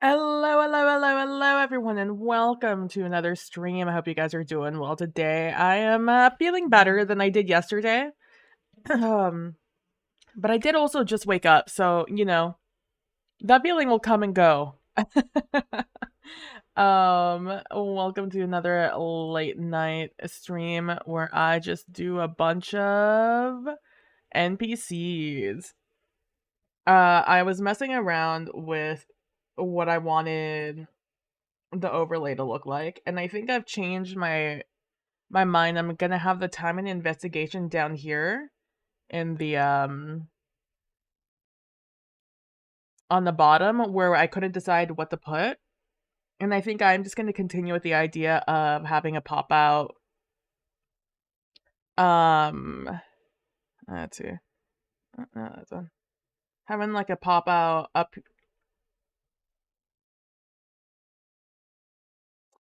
Hello, hello, hello, hello, everyone, and welcome to another stream. I hope you guys are doing well today. I am feeling better than I did yesterday, but I did also just wake up, so That feeling will come and go. Welcome to another late night stream where I just do a bunch of NPCs. I was messing around with what I wanted the overlay to look like, and I think I've changed my mind. I'm gonna have the time and investigation down here in the on the bottom where I couldn't decide what to put. And I think I'm just going to continue with the idea of having a pop out. Let's see. That's one. Having like a pop out up.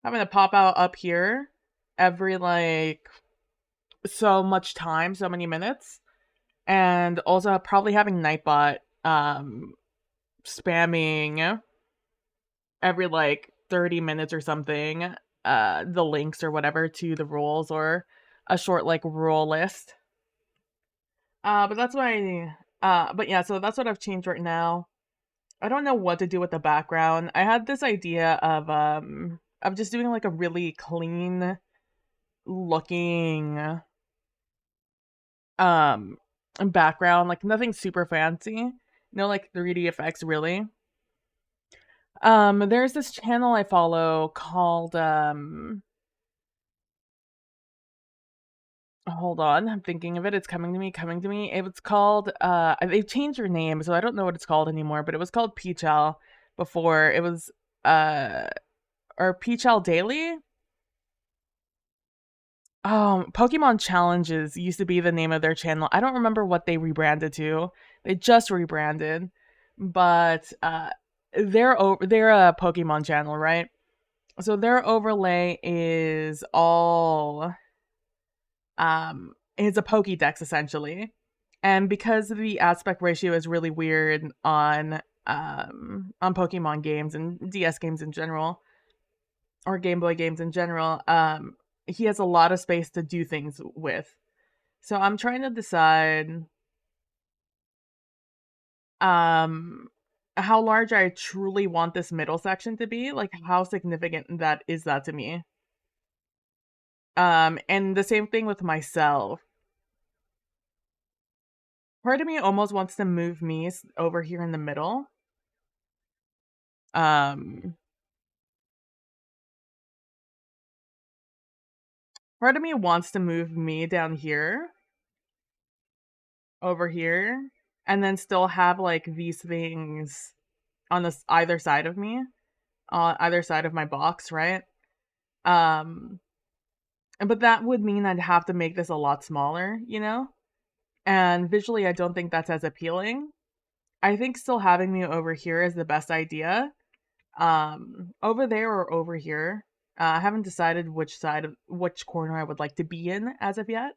Having a pop out up here every like so much time, so many minutes. And also probably having Nightbot spamming every like 30 minutes or something the links or whatever to the rules or a short like rule list. But that's what but yeah, so that's what I've changed right now. I don't know what to do with the background. I had this idea of just doing like a really clean looking um background, like nothing super fancy. No like 3D effects really. There's this channel I follow called hold on, I'm thinking of it. It's coming to me. It was called they've changed their name, so I don't know what it's called anymore, but it was called Peachal before. It was or Peachal Daily. Pokemon Challenges used to be the name of their channel. I don't remember what they rebranded to. They just rebranded. But they're a Pokemon channel, right? So their overlay is all it's a Pokédex essentially. And because the aspect ratio is really weird on Pokemon games and DS games in general, or Game Boy games in general, he has a lot of space to do things with. So I'm trying to decide um how large I truly want this middle section to be, like how significant that is that to me. And the same thing with myself. Part of me almost wants to move me over here in the middle. Um Part of me wants to move me down here, over here, and then still have like these things on this either side of me, on either side of my box, right? Um, but that would mean I'd have to make this a lot smaller, you know? And visually, I don't think that's as appealing. I think still having me over here is the best idea. Over there or over here. I haven't decided which corner I would like to be in as of yet.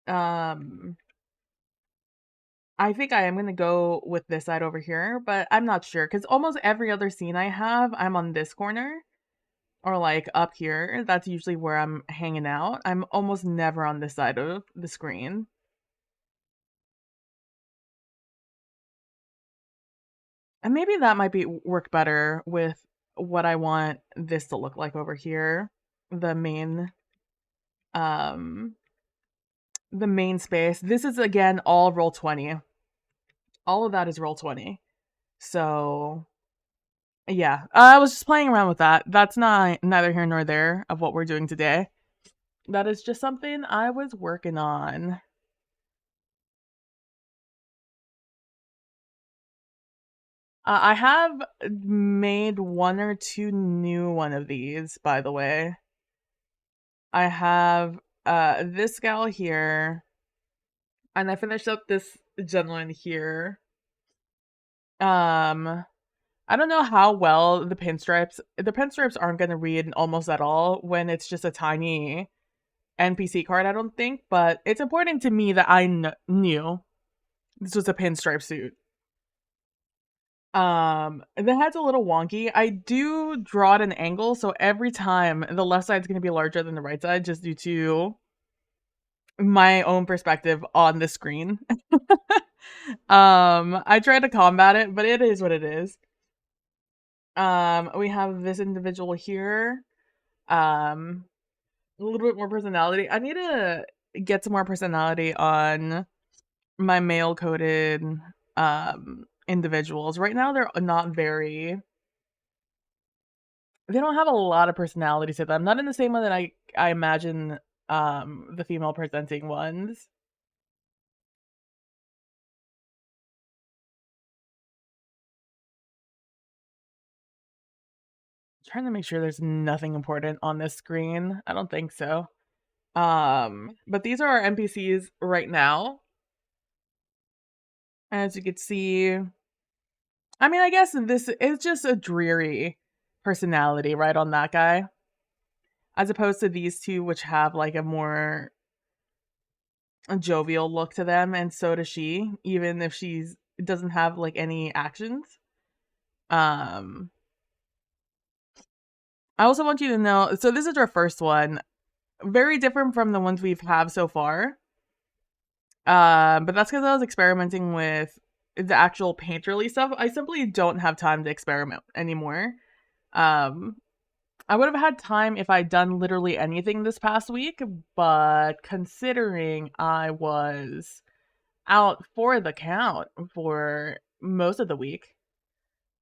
Um, I think I am gonna go with this side over here, but I'm not sure because almost every other scene I have, I'm on this corner or like up here. That's usually where I'm hanging out. I'm almost never on this side of the screen. And maybe that might be work better with what I want this to look like over here. The main um the main space. This is again all roll 20. All of that is roll 20. So yeah, I was just playing around with that. That's not neither here nor there of what we're doing today. That is just something I was working on. I have made one or two new one of these, by the way. I have this gal here, and I finished up this gentleman here. I don't know how well the pinstripes aren't going to read almost at all when it's just a tiny NPC card, I don't think, but it's important to me that I knew this was a pinstripe suit. The head's a little wonky. I do draw at an angle, so every time the left side's going to be larger than the right side just due to my own perspective on the screen. I tried to combat it, but it is what it is. We have this individual here. Um, a little bit more personality. I need to get some more personality on my male coded individuals. Right now they're not very they don't have a lot of personality to them. Not in the same way that I imagine the female presenting ones. Trying to make sure there's nothing important on this screen. I don't think so. But these are our NPCs right now. As you can see, I mean, I guess this is just a dreary personality, right, on that guy. As opposed to these two, which have like a more jovial look to them, and so does she, even if she's doesn't have like any actions. Um, I also want you to know, so this is our first one, very different from the ones we've had so far. But that's because I was experimenting with the actual painterly stuff. I simply don't have time to experiment anymore. Um, I would have had time if I'd done literally anything this past week, but considering I was out for the count for most of the week,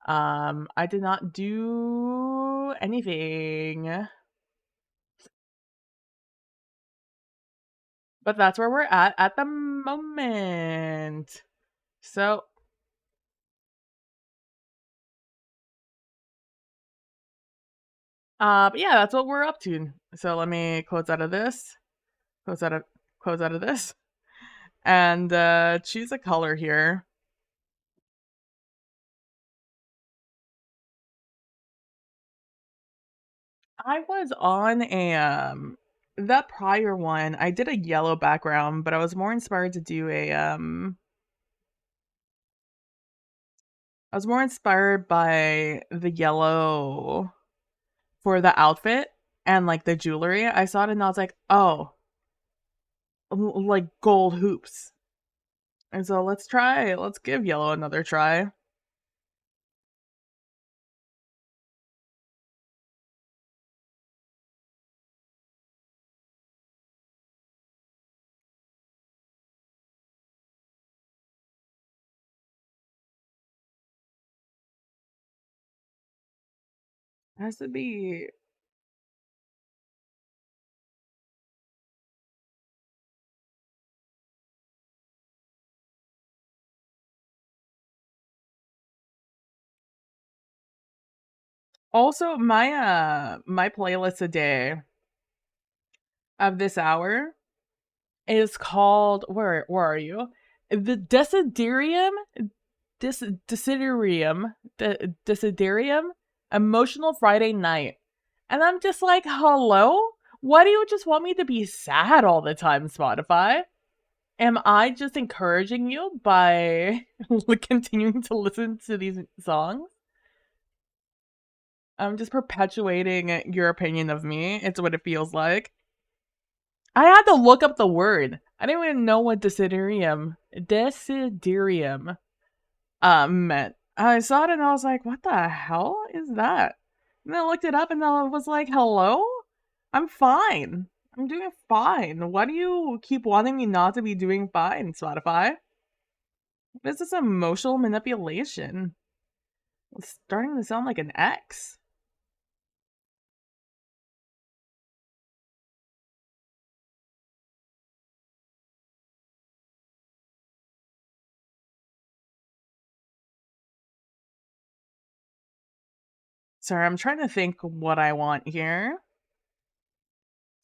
I did not do anything. But that's where we're at the moment. So, but yeah, that's what we're up to. So let me close out of this, close out of close out of this, and choose a color here. I was on a that prior one. I did a yellow background, but I was more inspired to do a I was more inspired by the yellow for the outfit and like the jewelry. I saw it and I was like, oh, like gold hoops. And so let's give yellow another try. It has to be also my playlist today of this hour is called where are you? The Desiderium Emotional Friday Night. And I'm just like, hello? Why do you just want me to be sad all the time, Spotify? Am I just encouraging you by continuing to listen to these songs? I'm just perpetuating your opinion of me. It's what it feels like. I had to look up the word. I didn't even know what desiderium meant. I saw it and I was like, what the hell is that? And I looked it up and I was like, hello? I'm fine. I'm doing fine. Why do you keep wanting me not to be doing fine, Spotify? This is emotional manipulation. It's starting to sound like an X. Sorry, I'm trying to think what I want here.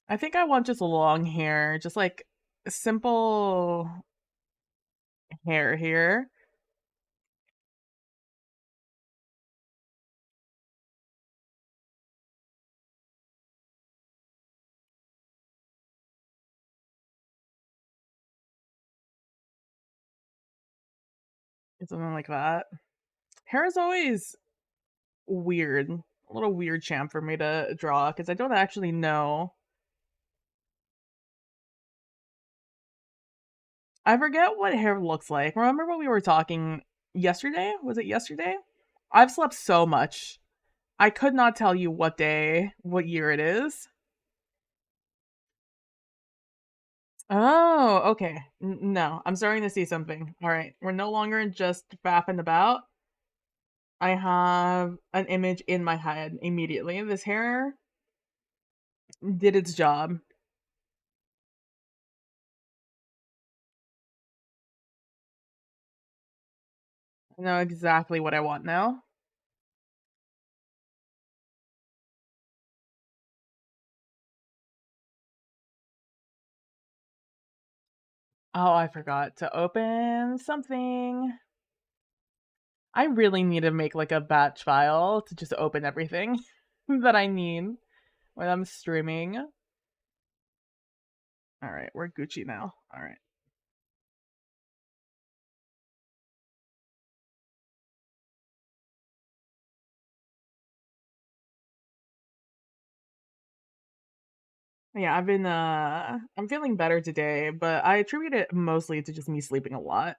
I think I want just long hair, just like simple hair here. Something like that. Hair is always weird. A little weird champ for me to draw because I don't actually know I forget what hair looks like. Remember when we were talking yesterday? Was it yesterday? I've slept so much. I could not tell you what day, what year it is. Oh, okay. No, I'm starting to see something. All right. We're no longer just faffing about. I have an image in my head immediately. This hair did its job. I know exactly what I want now. Oh, I forgot to open something. I really need to make like a batch file to just open everything that I need when I'm streaming. All right, we're Gucci now. All right. Yeah, I'm feeling better today, but I attribute it mostly to just me sleeping a lot.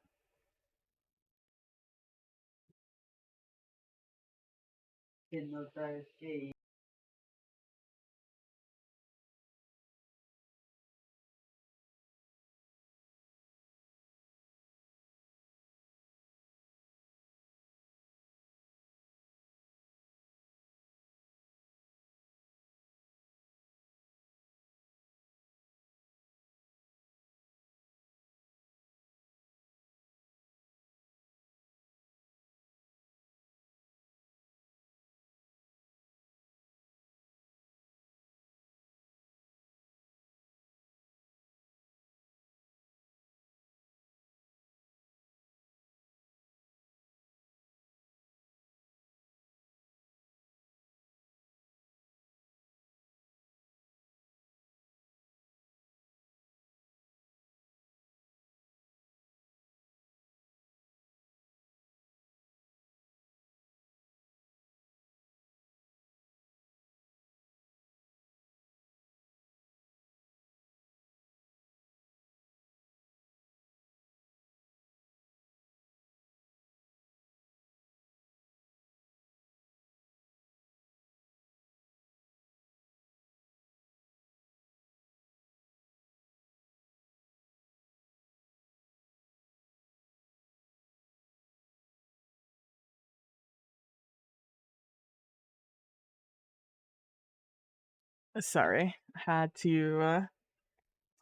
Sorry, had to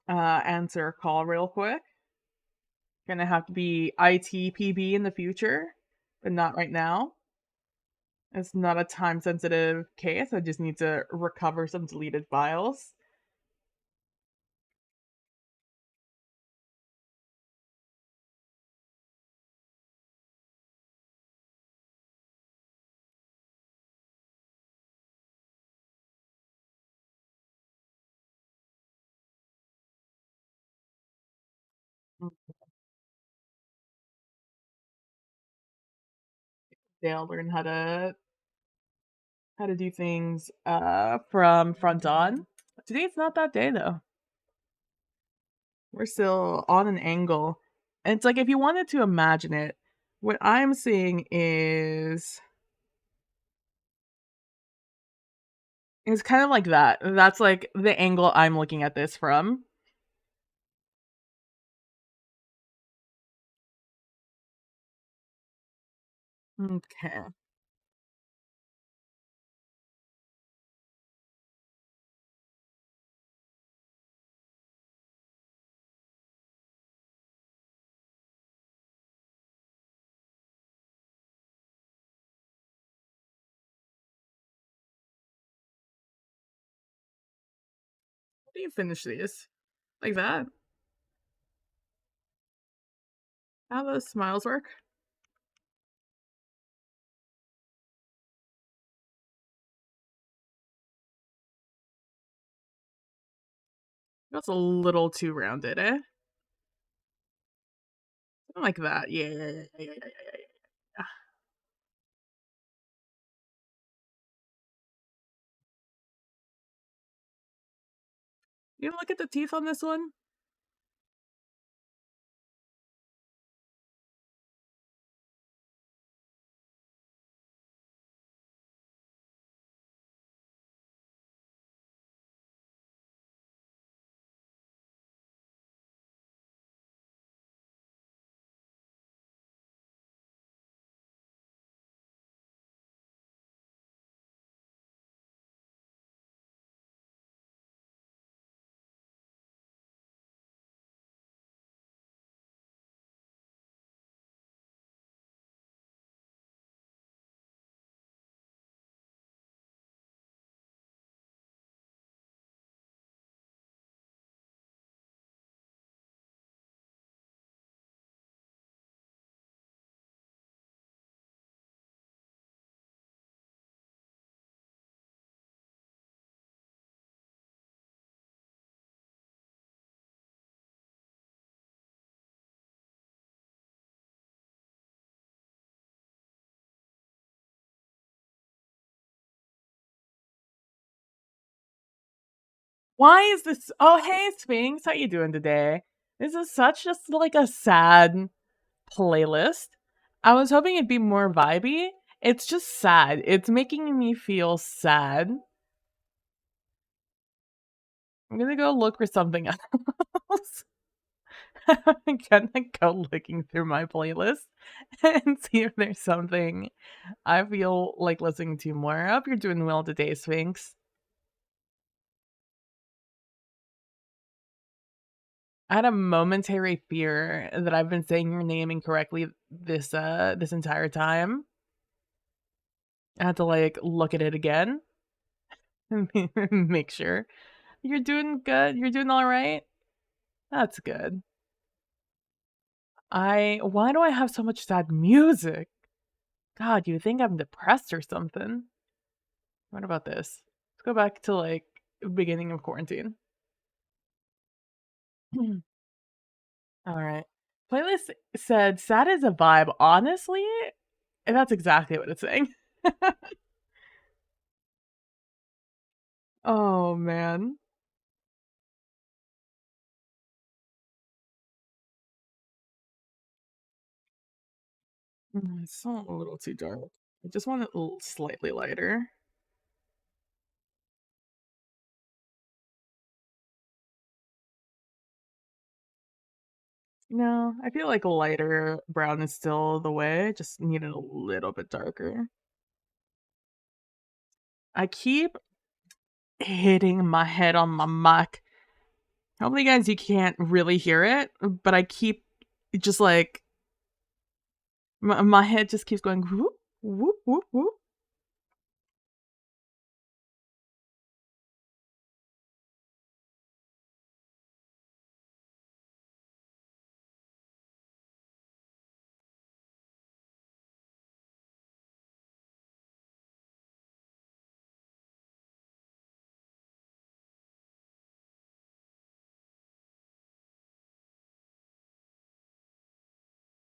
answer a call real quick. Gonna have to be ITPB in the future, but not right now. It's not a time sensitive case. I just need to recover some deleted files. They'll learn how to do things from front on. Today's not that day though. We're still on an angle. And it's like if you wanted to imagine it, what I'm seeing is kind of like that. That's like the angle I'm looking at this from. Okay. How do you finish these? Like that? How those smiles work? That's a little too rounded, eh? Something like that. Yeah, yeah, yeah, yeah, yeah, yeah, yeah. You look at the teeth on this one. Why is this Oh, hey, Sphinx, how you doing today? This is such just, like, a sad playlist. I was hoping it'd be more vibey. It's just sad. It's making me feel sad. I'm gonna go look for something else. I'm gonna go looking through my playlist and see if there's something I feel like listening to more. I hope you're doing well today, Sphinx. I had a momentary fear that I've been saying your name incorrectly this entire time. I had to like look at it again and make sure. You're doing good. You're doing all right. That's good. Why do I have so much sad music? God, you think I'm depressed or something? What about this? Let's go back to like beginning of quarantine. All right. Playlist said sad is a vibe. Honestly, that's exactly what it's saying. Oh man. It's still a little too dark. I just want it slightly lighter. No, I feel like lighter brown is still the way. Just need it a little bit darker. I keep hitting my head on my mic. Hopefully, guys, you can't really hear it, but I keep just like my head just keeps going whoop whoop whoop whoop.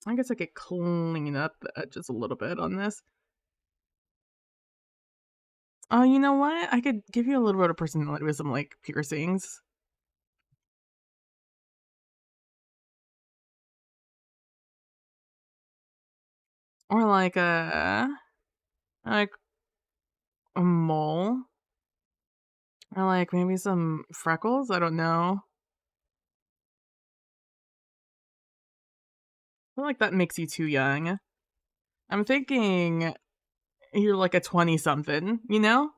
I guess I could clean up the edges a little bit on this. Oh, you know what? I could give you a little bit of personality with some like piercings, or like a mole, or like maybe some freckles. I don't know. I feel like that makes you too young. I'm thinking you're like a 20 something, you know?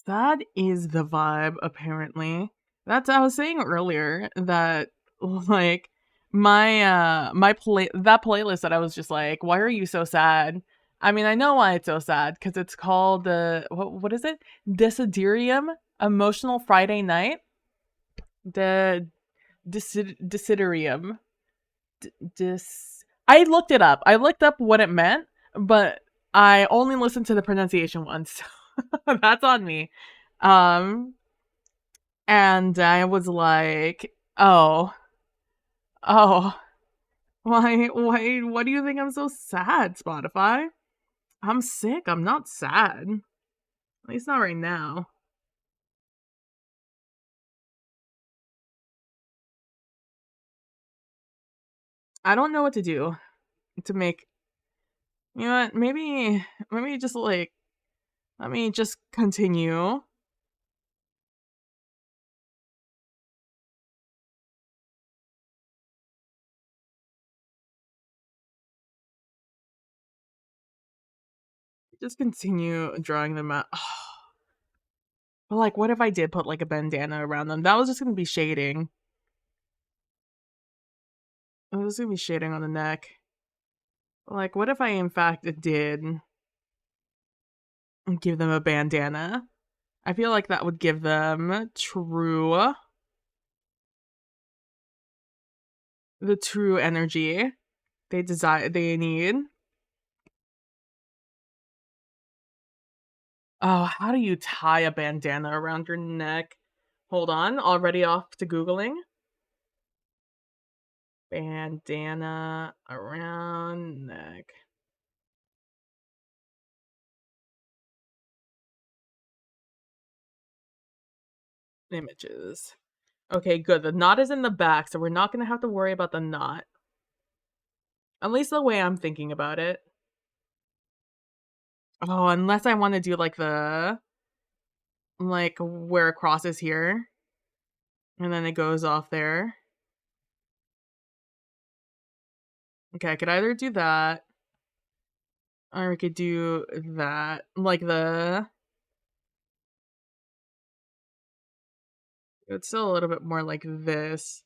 That is the vibe, apparently. That's I was saying earlier that like my play that playlist that I was just like, why are you so sad? I mean, I know why it's so sad because it's called what is it? Desiderium Emotional Friday Night. The Desiderium. I looked it up. I looked up what it meant, but I only listened to the pronunciation once. So that's on me. Um and I was like, "Oh, oh, why what do you think I'm so sad, Spotify? I'm sick. I'm not sad. At least not right now." I don't know what to do to make you know what? Maybe just like let me just continue. Just continue drawing them out. But like what if I did put like a bandana around them? That was just gonna be shading. It was gonna be shading on the neck. Like what if I in fact did give them a bandana? I feel like that would give them the true energy they need. Oh, how do you tie a bandana around your neck? Hold on, already off to Googling. Bandana around neck. Images. Okay, good. The knot is in the back, so we're not gonna have to worry about the knot. At least the way I'm thinking about it. Oh, unless I wanna do, like, where it crosses here, and then it goes off there. Okay, I could either do that, or we could do that. Like, it's still a little bit more like this.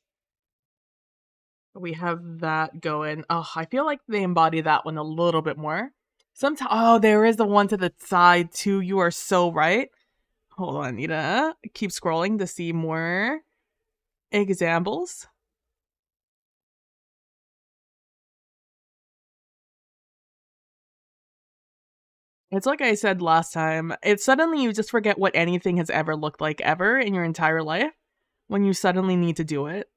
We have that going. Oh, I feel like they embody that one a little bit more. Sometimes, oh, there is the one to the side too. You are so right. Hold on, Nita. Keep scrolling to see more examples. It's like I said last time. It's suddenly you just forget what anything has ever looked like ever in your entire life when you suddenly need to do it.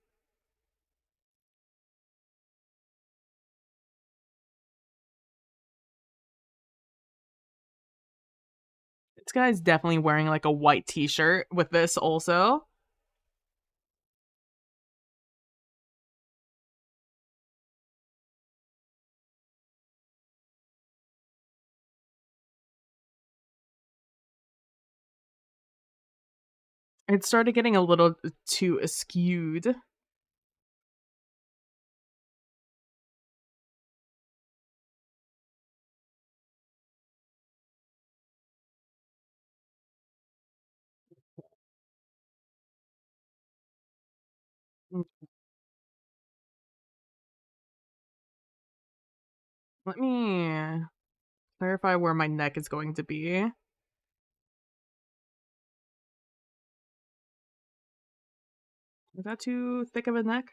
This guy's definitely wearing like a white t-shirt with this also. It started getting a little too skewed. Mm, let me clarify where my neck is going to be. Is that too thick of a neck?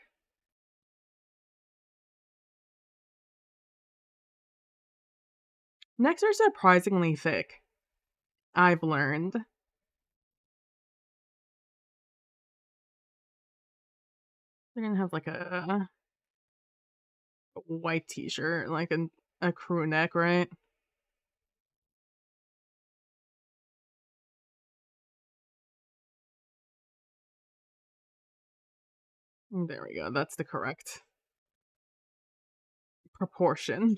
Necks are surprisingly thick, I've learned. They're gonna have like a white t-shirt, like a crew neck, right? There we go. That's the correct proportion.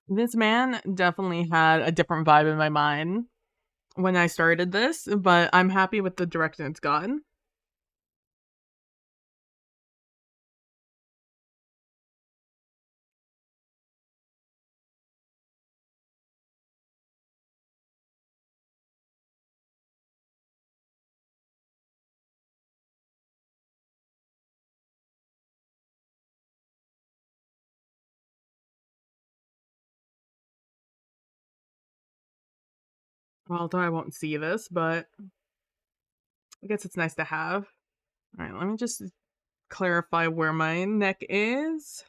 This man definitely had a different vibe in my mind when I started this, but I'm happy with the direction it's gotten. Although I won't see this, but I guess it's nice to have. All right, let me just clarify where my neck is.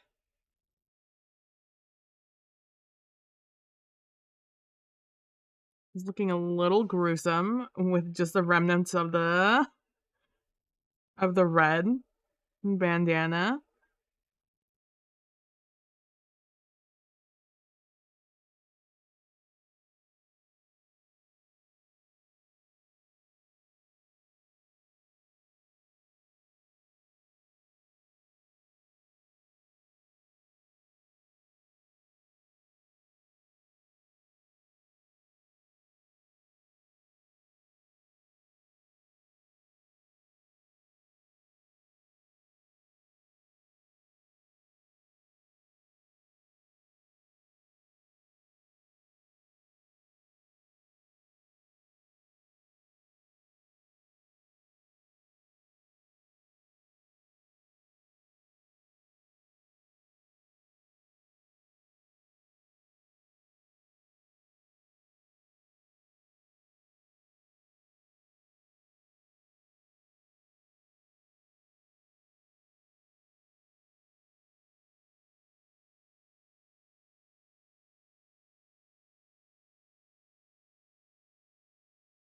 It's looking a little gruesome with just the remnants of the red bandana.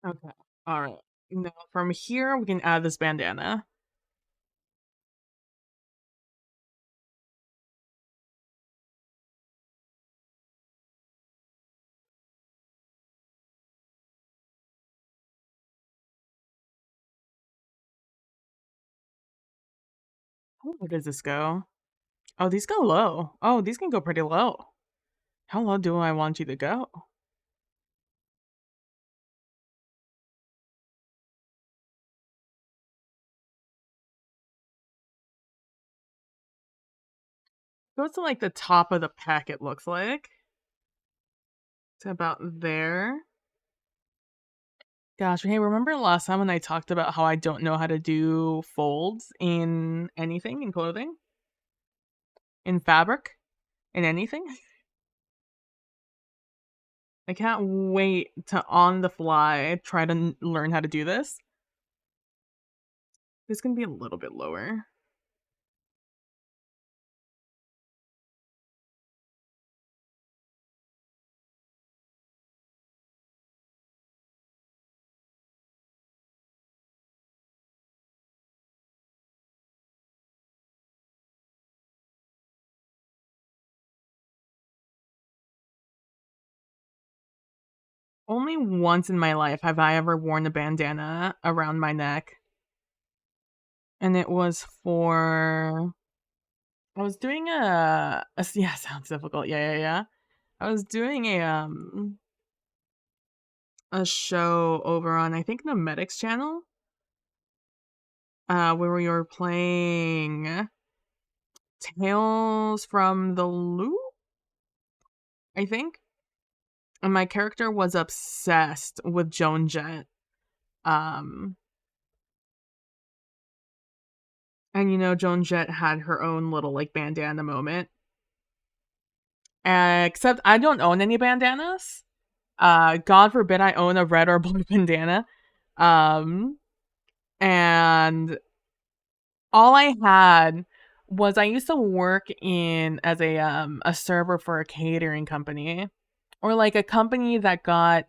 Okay. All right. Now from here, we can add this bandana. Oh, where does this go? Oh, these go low. Oh, these can go pretty low. How low do I want you to go? Goes to like the top of the pack, it looks like. To about there. Gosh, hey, remember last time when I talked about how I don't know how to do folds in anything, in clothing? In fabric? In anything? I can't wait to on the fly try to learn how to do this. This can be a little bit lower. Only once in my life have I ever worn a bandana around my neck. And it was for I was doing yeah, sounds difficult. Yeah, yeah, yeah. I was doing a show over on I think the Medics channel, where we were playing Tales from the Loop, I think. And my character was obsessed with Joan Jett. Um and Joan Jett had her own little like bandana moment. Except I don't own any bandanas. God forbid I own a red or blue bandana. Um and all I had was I used to work in as a server for a catering company or like a company that got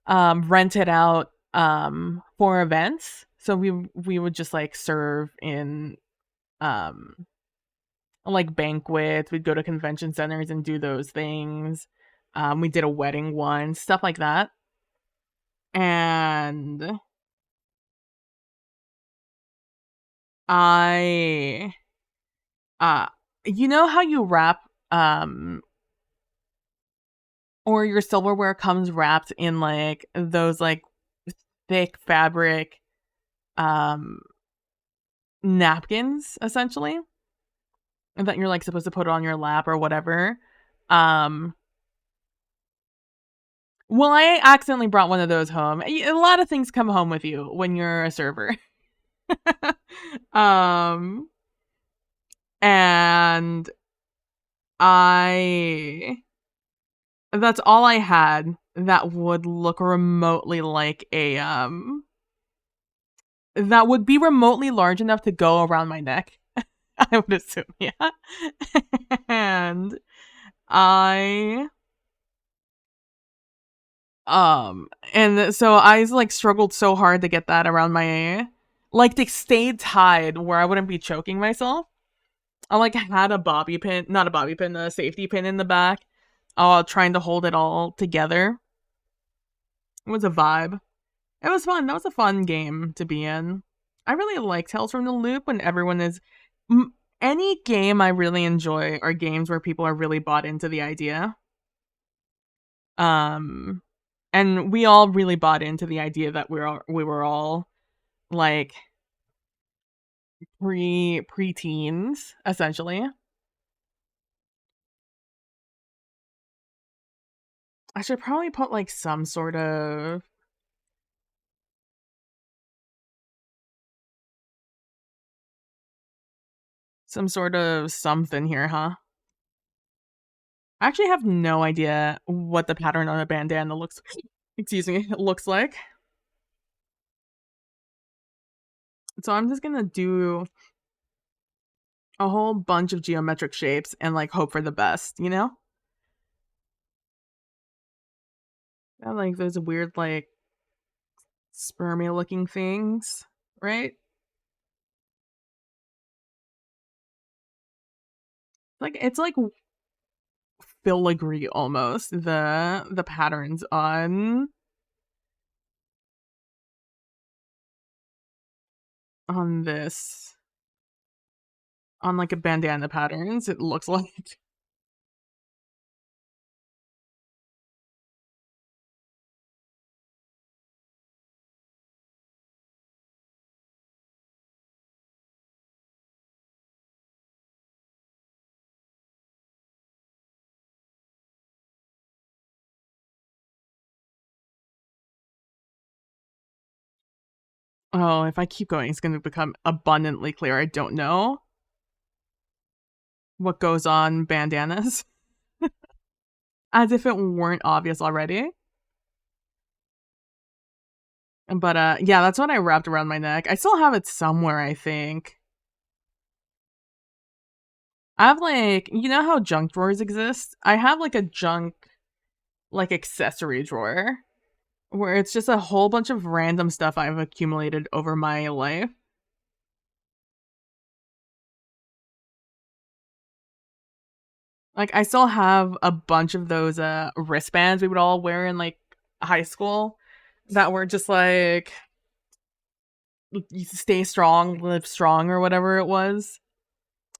rented out for events. So we would just like serve in um like banquets. We'd go to convention centers and do those things. We did a wedding once, stuff like that. And I uh you know how you wrap or your silverware comes wrapped in like those like thick fabric um napkins essentially and that you're like supposed to put on your lap or whatever. Um well, I accidentally brought one of those home. A lot of things come home with you when you're a server. um and I that's all I had that would look remotely like a that would be remotely large enough to go around my neck. I would assume, yeah. And I and so I like struggled so hard to get that around my like to stay tied where I wouldn't be choking myself. I like had a bobby pin, not a bobby pin, a safety pin in the back, trying to hold it all together. It was a vibe. It was fun. That was a fun game to be in. I really like Tales from the Loop when everyone is. Any game I really enjoy are games where people are really bought into the idea. Um, and we all really bought into the idea that we were all like preteens essentially. I should probably put like some sort of something here, huh? I actually have no idea what the pattern on a bandana looks excuse me, looks like. So I'm just gonna do a whole bunch of geometric shapes and like hope for the best, you know? And, like those weird like spermy looking things, right? Like it's like filigree almost, the patterns on this on like a bandana patterns, it looks like. Oh, if I keep going, it's gonna become abundantly clear. I don't know what goes on bandanas. As if it weren't obvious already. But, yeah, that's what I wrapped around my neck. I still have it somewhere, I think. I have, like you know how junk drawers exist? I have, like, a junk, like, accessory drawer where it's just a whole bunch of random stuff I've accumulated over my life. Like, I still have a bunch of those, wristbands we would all wear in, like, high school that were just like, "You stay strong, live strong," or whatever it was.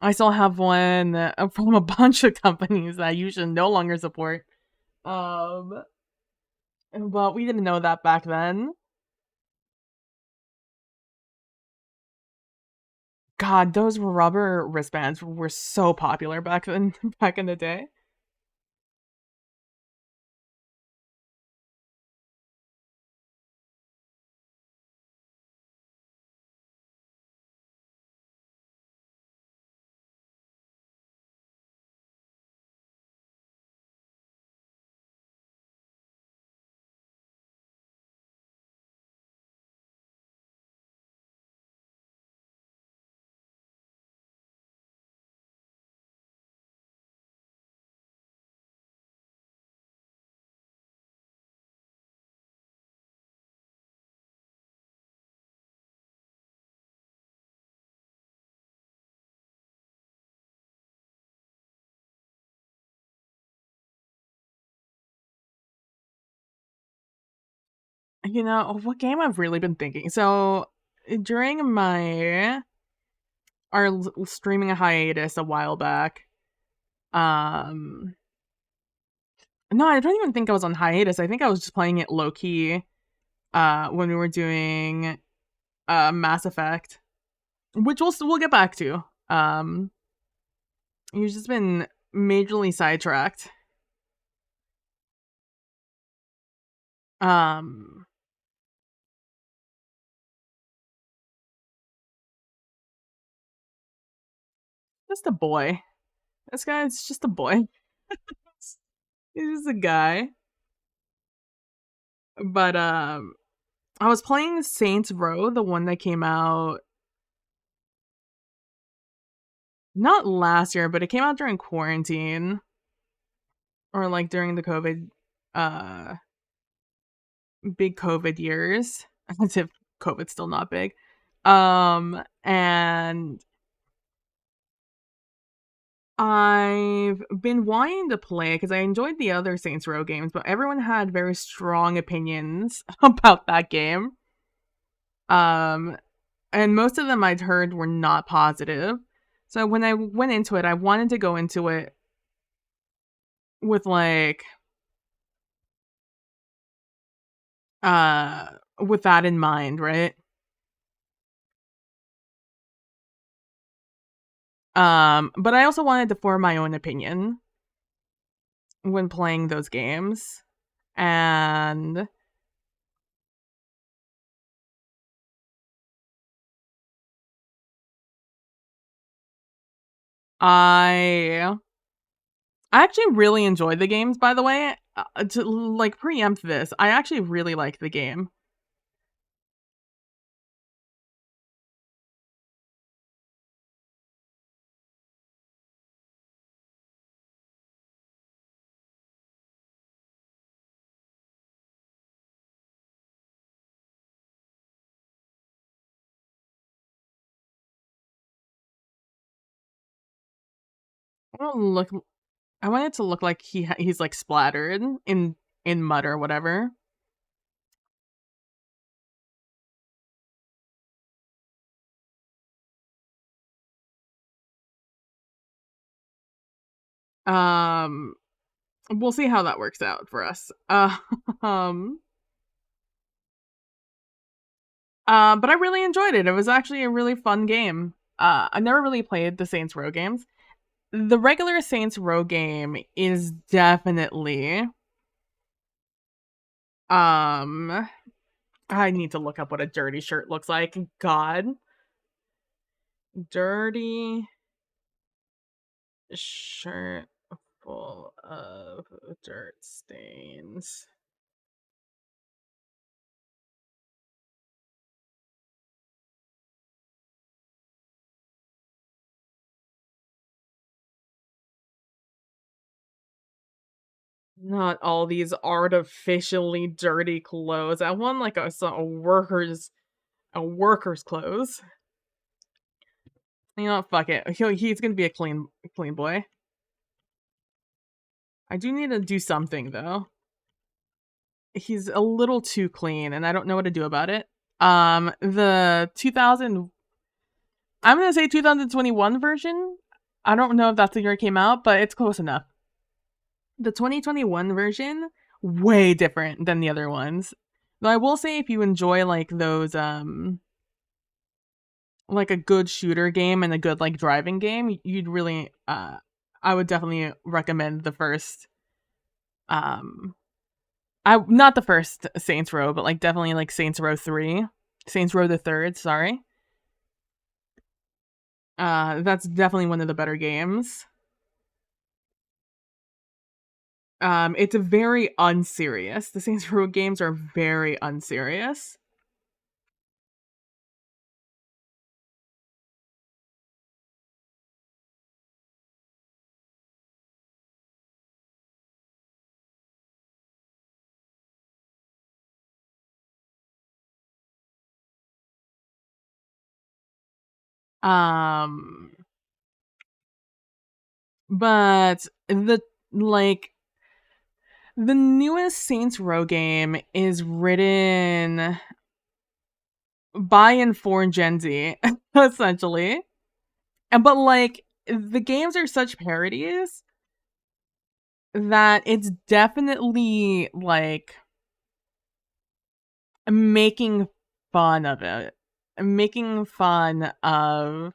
I still have one, from a bunch of companies that I usually no longer support. Um, but we didn't know that back then. God, those rubber wristbands were so popular back then back in the day. You know, what game I've really been thinking so, during my our streaming hiatus a while back, um no, I don't even think I was on hiatus, I think I was just playing it low key, when we were doing, Mass Effect, which we'll get back to. You've just been majorly sidetracked. Um, just a boy. This guy is just a boy. He's just a guy. But I was playing Saints Row, the one that came out not last year, but it came out during quarantine or like during the COVID uh big COVID years. As if COVID's still not big. And I've been wanting to play because I enjoyed the other Saints Row games, but everyone had very strong opinions about that game. Um, and most of them I'd heard were not positive. So when I went into it, I wanted to go into it with like uh with that in mind, right? But I also wanted to form my own opinion when playing those games. And I I actually really enjoyed the games, by the way. To like preempt this, I actually really liked the game. look. I want it to look like he's like splattered in mud or whatever. Um, we'll see how that works out for us. Um, but I really enjoyed it. It was actually a really fun game. I never really played the Saints Row games. The regular Saints Row game is definitely um I need to look up what a dirty shirt looks like. God. Dirty shirt full of dirt stains. Not all these artificially dirty clothes. I want like a worker's clothes. You know what? Fuck it. He's gonna be a clean boy. I do need to do something though. He's a little too clean, and I don't know what to do about it. The 2000, I'm gonna say 2021 version. I don't know if that's the year it came out, but it's close enough. The 2021 version, way different than the other ones. Though I will say, if you enjoy like those, like a good shooter game and a good like driving game, you'd really, I would definitely recommend the first, um, I not the first Saints Row, but like definitely like Saints Row 3, Saints Row the Third. Sorry, that's definitely one of the better games. It's a very unserious. The Saints Row games are very unserious. Um, but like the newest Saints Row game is written by and for Gen Z, essentially. And but like the games are such parodies that it's definitely like making fun of it. Making fun of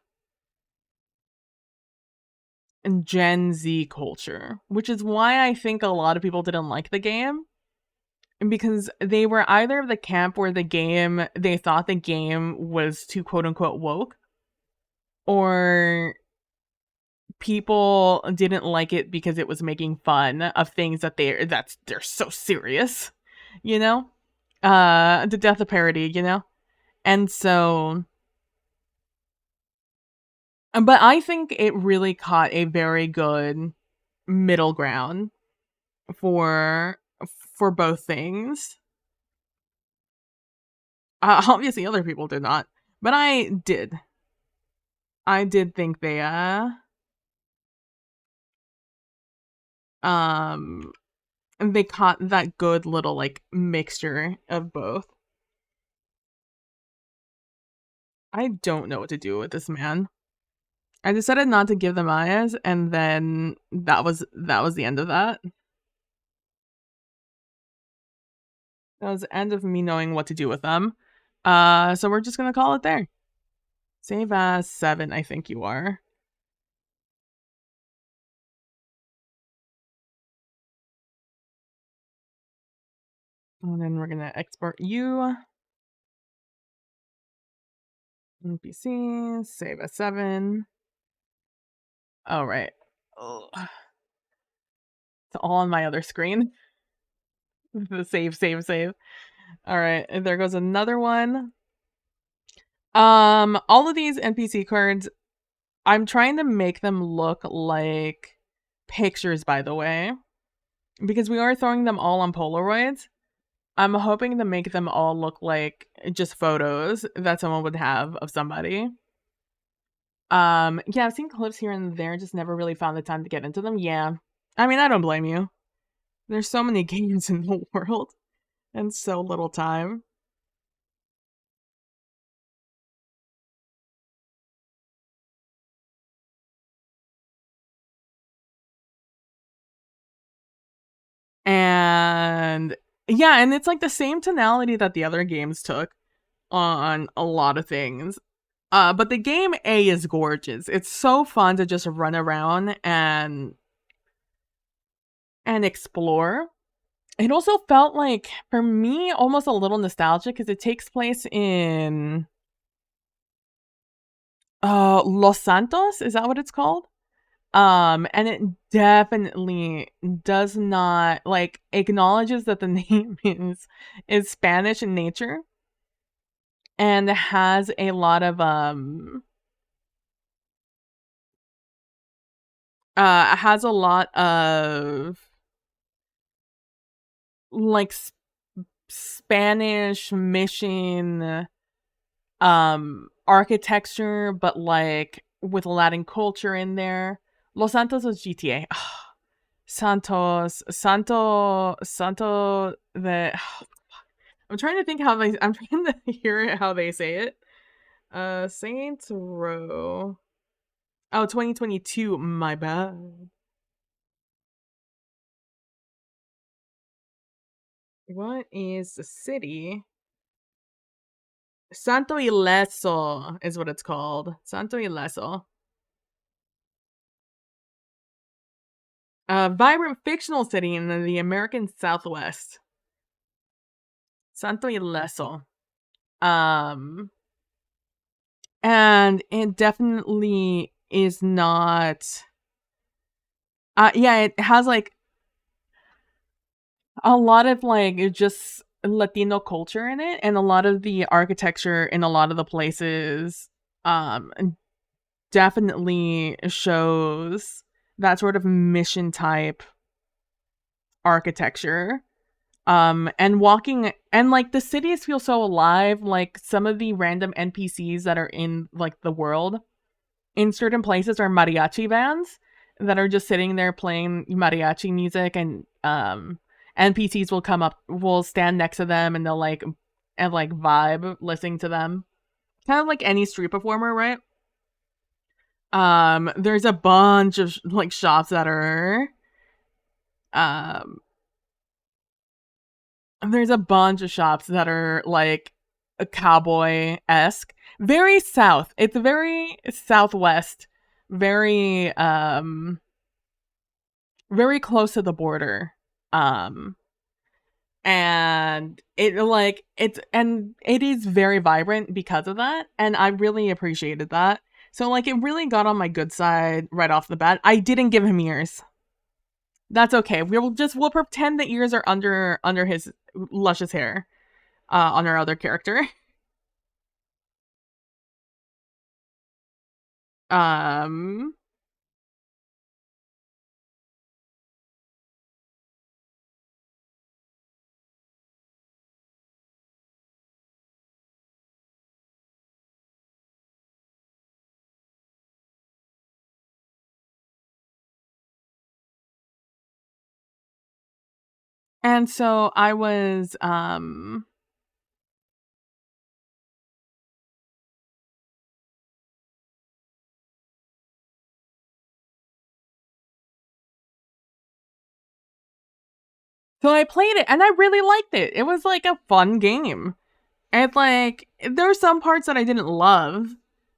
Gen Z culture, which is why I think a lot of people didn't like the game. Because they were either of the camp where they thought the game was too quote unquote woke, or people didn't like it because it was making fun of things they're so serious, you know? The death of parody, you know? And so, but I think it really caught a very good middle ground for for both things. Obviously other people did not, but I did think um they caught that good little like mixture of both. I don't know what to do with this man. I decided not to give them eyes, and then that was the end of that. That was the end of me knowing what to do with them. So we're just gonna call it there. Save as 7, I think you are. And then we're gonna export you. NPCs, save as 7. All right. Ugh. It's all on my other screen. The save. All right, and there goes another one. All of these NPC cards, I'm trying to make them look like pictures, by the way, because we are throwing them all on Polaroids. I'm hoping to make them all look like just photos that someone would have of somebody. Yeah, I've seen clips here and there, just never really found the time to get into them. Yeah. I mean, I don't blame you. There's so many games in the world and so little time. And yeah, and it's like the same tonality that the other games took on a lot of things. But the game A is gorgeous. It's so fun to just run around and explore. It also felt like, for me, almost a little nostalgic because it takes place in Los Santos. Is that what it's called? And it definitely does not like acknowledges that the name is Spanish in nature and has a lot of has a lot of like Spanish mission architecture, but like with Latin culture in there. Los Santos is GTA. Santo. The I'm trying to think how they. I'm trying to hear it how they say it. Saints Row. Oh, 2022. My bad. What is the city? Santo Ileso is what it's called. Santo Ileso. A vibrant fictional city in the American Southwest. Santo Ileso. Um, and it definitely is not. Yeah, it has like a lot of like just Latino culture in it, and a lot of the architecture in a lot of the places, um, definitely shows that sort of mission type architecture. And walking and like the cities feel so alive, like some of the random NPCs that are in like the world in certain places are mariachi bands that are just sitting there playing mariachi music, and NPCs will come up, will stand next to them, and they'll like and like vibe listening to them. Kind of like any street performer, right? There's a bunch of like shops that are um there's a bunch of shops that are like a cowboy-esque. Very south. It's very southwest. Very very close to the border. Um and it is very vibrant because of that, and I really appreciated that. So like it really got on my good side right off the bat. I didn't give him ears. That's okay. We'll pretend the ears are under his luscious hair on our other character. Um and so I was so I played it and I really liked it. It was like a fun game. And like there are some parts that I didn't love,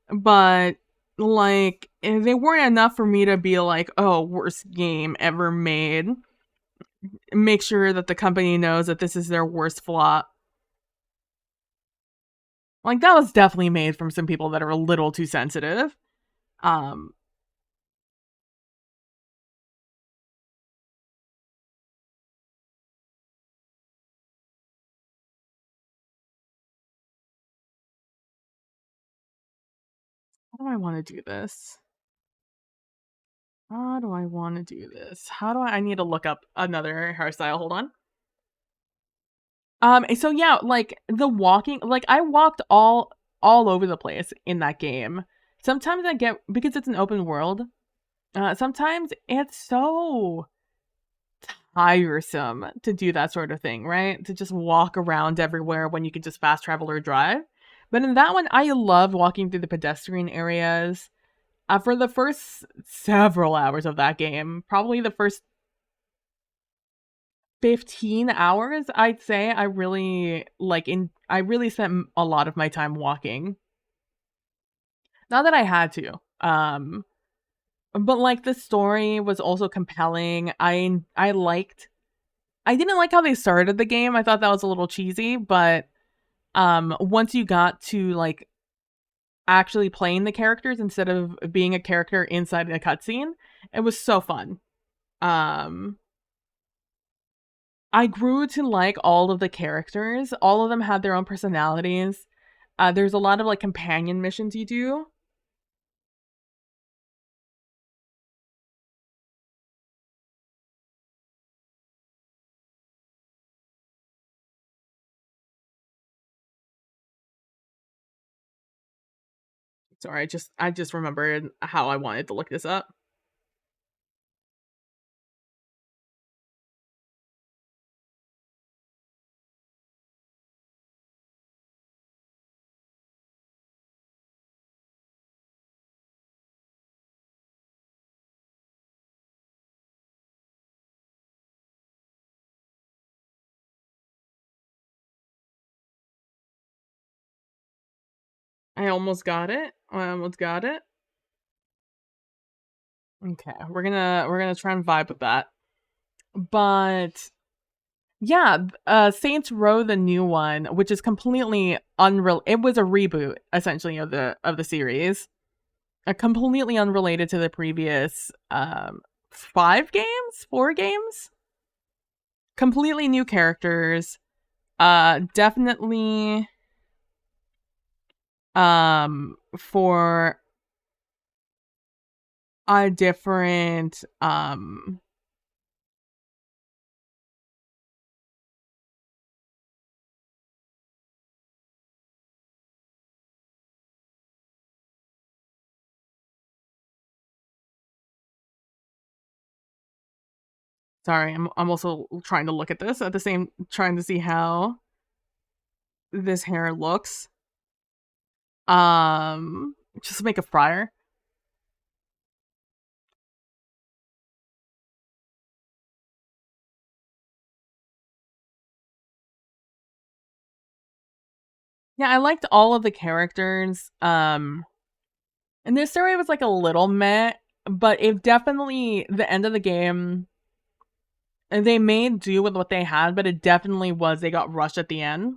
but like they weren't enough for me to be like, "Oh, worst game ever made." Make sure that the company knows that this is their worst flop. Like that was definitely made from some people that are a little too sensitive. Um how do I want to do this? How do I want to do this? How do I need to look up another hairstyle. Hold on. So yeah, like the walking, like I walked all over the place in that game Sometimes I get, because it's an open world, sometimes it's so tiresome to do that sort of thing, right? To just walk around everywhere when you could just fast travel or drive. But in that one, I loved walking through the pedestrian areas. For the first several hours of that game, probably the first 15 hours, I'd say I really spent a lot of my time walking. Not that I had to. But like the story was also compelling. I didn't like how they started the game. I thought that was a little cheesy, but once you got to like actually playing the characters instead of being a character inside a cutscene, it was so fun. Um I grew to like all of the characters. All of them had their own personalities. There's a lot of like companion missions you do. Sorry, I just remembered how I wanted to look this up. I almost got it. I almost got it. Okay, we're gonna try and vibe with that. But yeah, Saints Row the new one, which is completely unreal. It was a reboot essentially of the series, completely unrelated to the previous 4 games. Completely new characters. Definitely for a different sorry, I'm also trying to look at this at the same trying to see how this hair looks. Just make a fryer. Yeah, I liked all of the characters. And this story was like a little meh, but it definitely the end of the game. They made do with what they had, but it definitely was they got rushed at the end,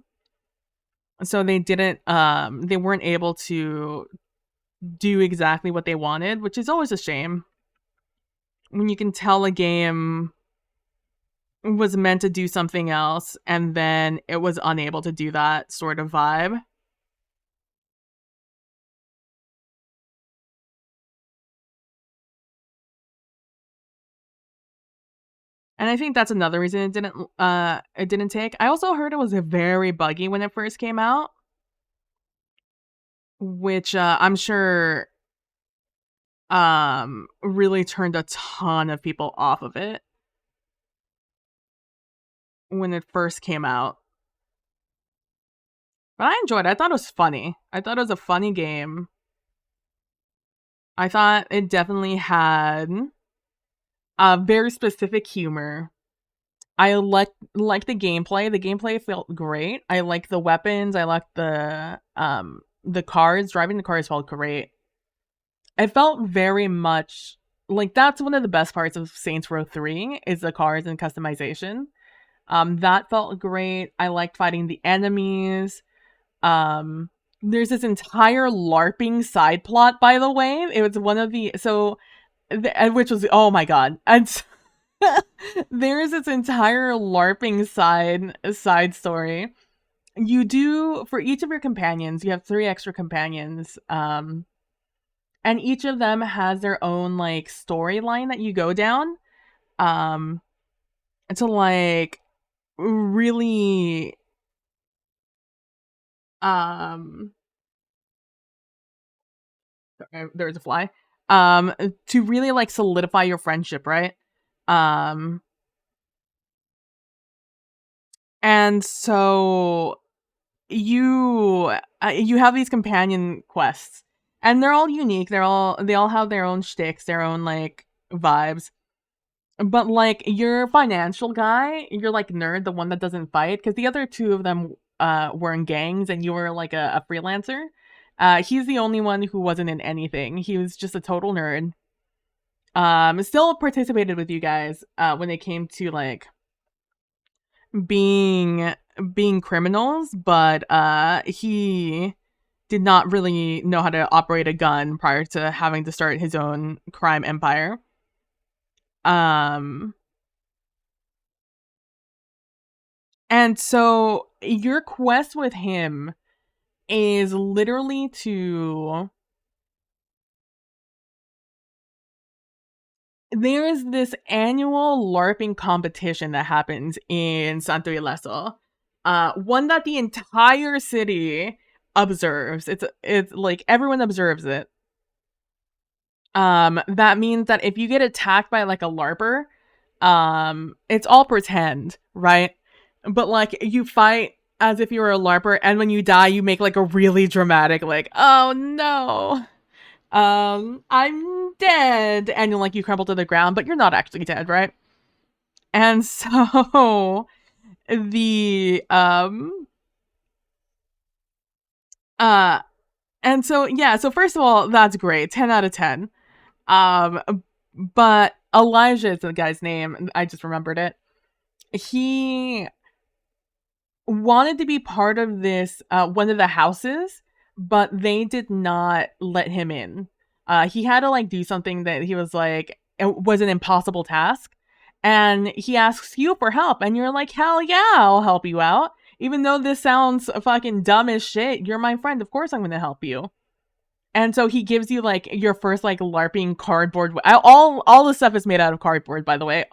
so they weren't able to do exactly what they wanted, which is always a shame when you can tell a game was meant to do something else and then it was unable to do that sort of vibe. And I think that's another reason it didn't take. I also heard it was very buggy when it first came out, which I'm sure really turned a ton of people off of it when it first came out. But I enjoyed it. I thought it was funny. I thought it was a funny game. I thought it definitely had a very specific humor. I like the gameplay. The gameplay felt great. I like the weapons. I like the cars. Driving the cars felt great. It felt very much like that's one of the best parts of Saints Row 3 is the cars and customization. That felt great. I liked fighting the enemies. Um, there's this entire LARPing side plot, by the way. It was one of the which was oh my god, and there's this entire LARPing side story. You do for each of your companions. You have 3 extra companions. And each of them has their own like storyline that you go down. Um, to like really um there's a fly. To really like solidify your friendship, right? Um, and so you have these companion quests, and they're all unique. They all have their own shticks, their own like vibes. But like your financial guy, you're like nerd, the one that doesn't fight, because the other two of them were in gangs, and you were like a freelancer. He's the only one who wasn't in anything. He was just a total nerd. Still participated with you guys when it came to like being being criminals, but he did not really know how to operate a gun prior to having to start his own crime empire. Um and so your quest with him is literally to there is this annual LARPing competition that happens in Santo Ileso. One that the entire city observes. It's like everyone observes it. That means that if you get attacked by like a LARPer, it's all pretend, right? But like you fight as if you were a LARPer, and when you die, you make like a really dramatic, like, oh no, I'm dead, and you crumble to the ground, but you're not actually dead, right? And so the uh and so yeah, so first of all, that's great, 10 out of 10. Um, but Elijah is the guy's name. I just remembered it. He wanted to be part of this one of the houses, but they did not let him in. He had to like do something that he was like it was an impossible task, and he asks you for help, and you're like, hell yeah, I'll help you out. Even though this sounds fucking dumb as shit, you're my friend. Of course, I'm gonna help you. And so he gives you like your first like LARPing cardboard. All the stuff is made out of cardboard, by the way.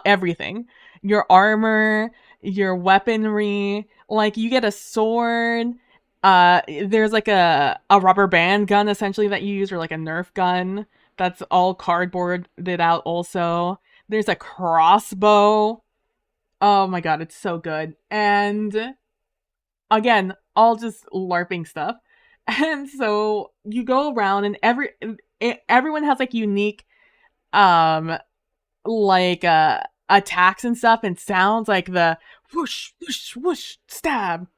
Everything, your armor, your weaponry. Like you get a sword. There's like a rubber band gun essentially that you use, or like a Nerf gun. That's all cardboarded out. Also, there's a crossbow. Oh my god, it's so good. And again, all just LARPing stuff. And so you go around, and everyone has like unique um like attacks and stuff, and sounds like the whoosh whoosh whoosh stab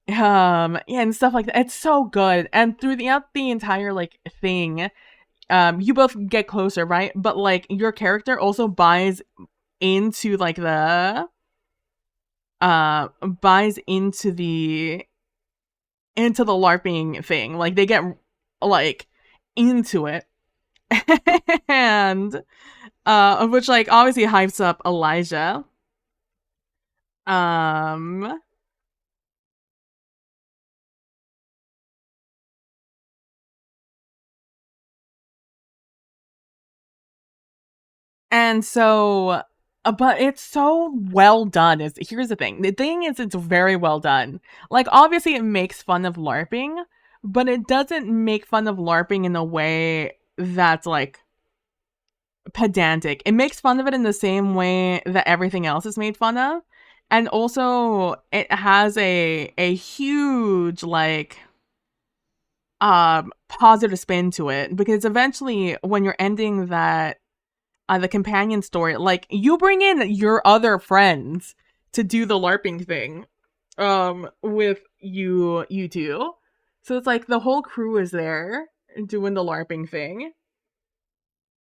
and stuff like that. It's so good. And throughout the entire like thing, you both get closer, right? But like your character also buys into the LARPing thing. Like they get like into it. And which like obviously hypes up Elijah. Um and so but it's so well done. Here's the thing. The thing is it's very well done. Like obviously it makes fun of LARPing, but it doesn't make fun of LARPing in a way that's like pedantic. It makes fun of it in the same way that everything else is made fun of. And also it has a huge like positive spin to it, because eventually when you're ending that the companion story, like you bring in your other friends to do the LARPing thing with you two. So it's like the whole crew is there doing the LARPing thing.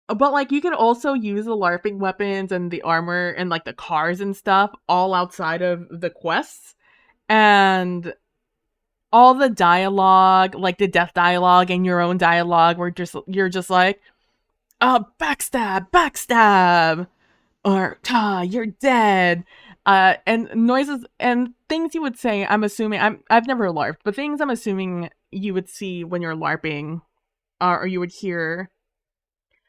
But like you can also use the LARPing weapons and the armor and like the cars and stuff all outside of the quests. And all the dialogue, like the death dialogue and your own dialogue, where you're just like, backstab, backstab, or you're dead. And noises and things you would say, I'm assuming I've never LARPed, but things I'm assuming you would see when you're LARPing, or you would hear.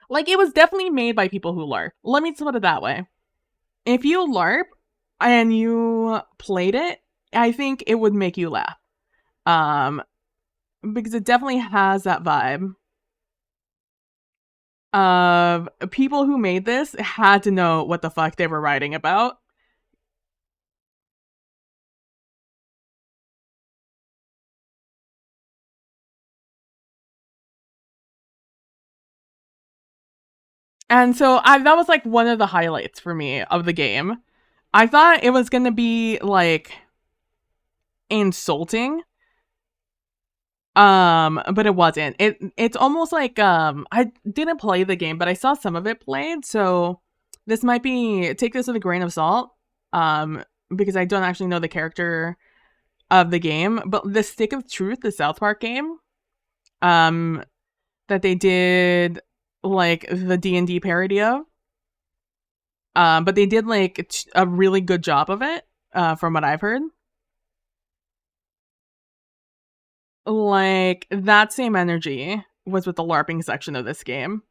Like, it was definitely made by people who LARP. Let me put it that way. If you LARP and you played it, I think it would make you laugh. Um, because it definitely has that vibe. of people who made this had to know what the fuck they were writing about. And so that was like one of the highlights for me of the game. I thought it was going to be like insulting, but it wasn't. It's almost like I didn't play the game, but I saw some of it played, so this might be, take this with a grain of salt. Because I don't actually know the character of the game, but the Stick of Truth, the South Park game, um that they did like the D&D parody of, but they did like a really good job of it, from what I've heard. Like that same energy was with the LARPing section of this game.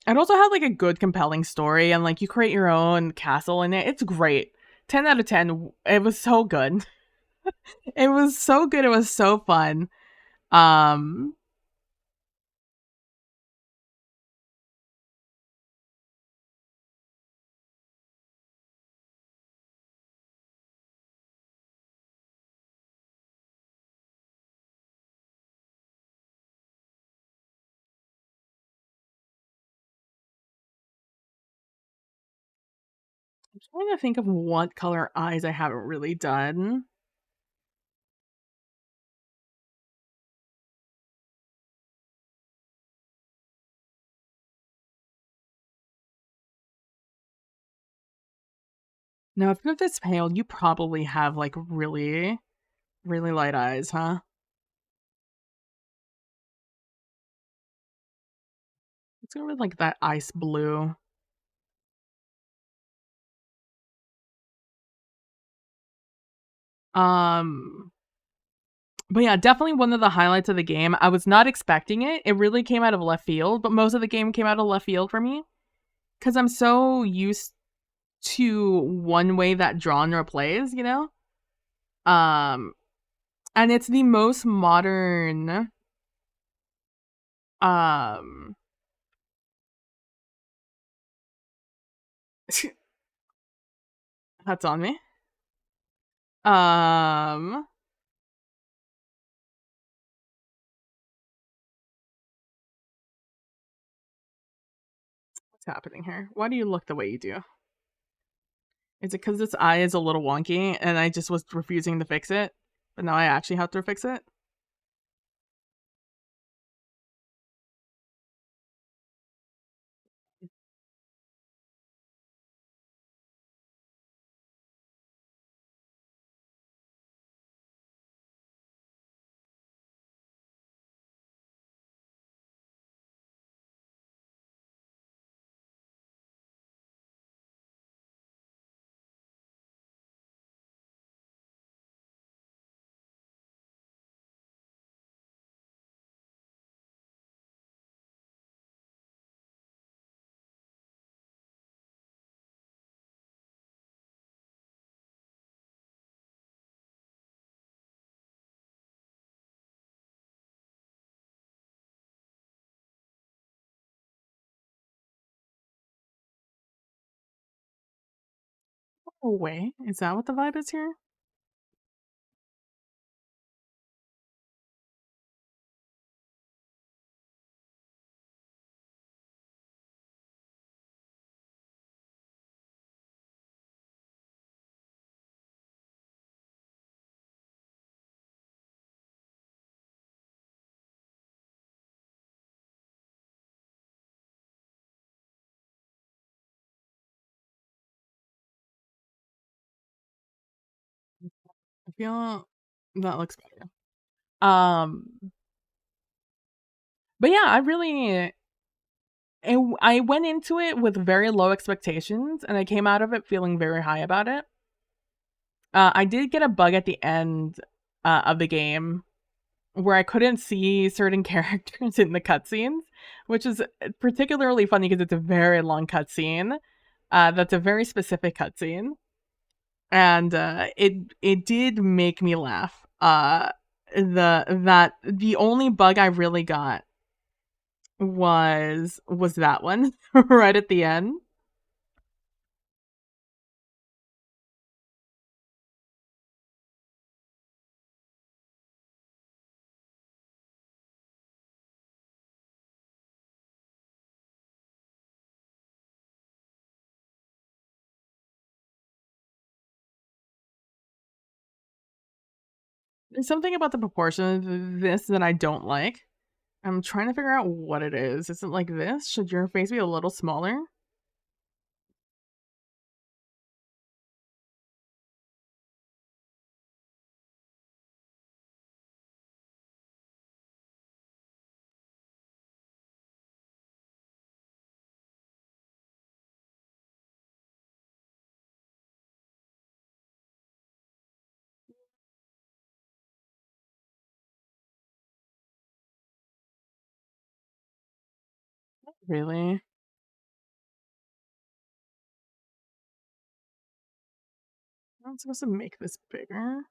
It also had like a good, compelling story, and like you create your own castle in it. It's great. 10 out of 10. It was so good. It was so good. It was so fun. Um, I'm trying to think of what color eyes I haven't really done. Now, if you're this pale, you probably have like really, really light eyes, huh? Let's go with like that ice blue. Um, but yeah, definitely one of the highlights of the game. I was not expecting it. It really came out of left field, but most of the game came out of left field for me because I'm so used to one way that genre plays, you know? Um, and it's the most modern, um, that's on me. Um, what's happening here? Why do you look the way you do? Is it because this eye is a little wonky and I just was refusing to fix it, but now I actually have to fix it? Oh, wait, is that what the vibe is here? I feel that looks better. Um, but yeah, I went into it with very low expectations, and I came out of it feeling very high about it. I did get a bug at the end of the game where I couldn't see certain characters in the cutscenes, which is particularly funny because it's a very long cutscene. That's a very specific cutscene, and it did make me laugh. The only bug I really got was that one right at the end. There's something about the proportion of this that I don't like. I'm trying to figure out what it is. Is it like this? Should your face be a little smaller? Really? I'm supposed to make this bigger?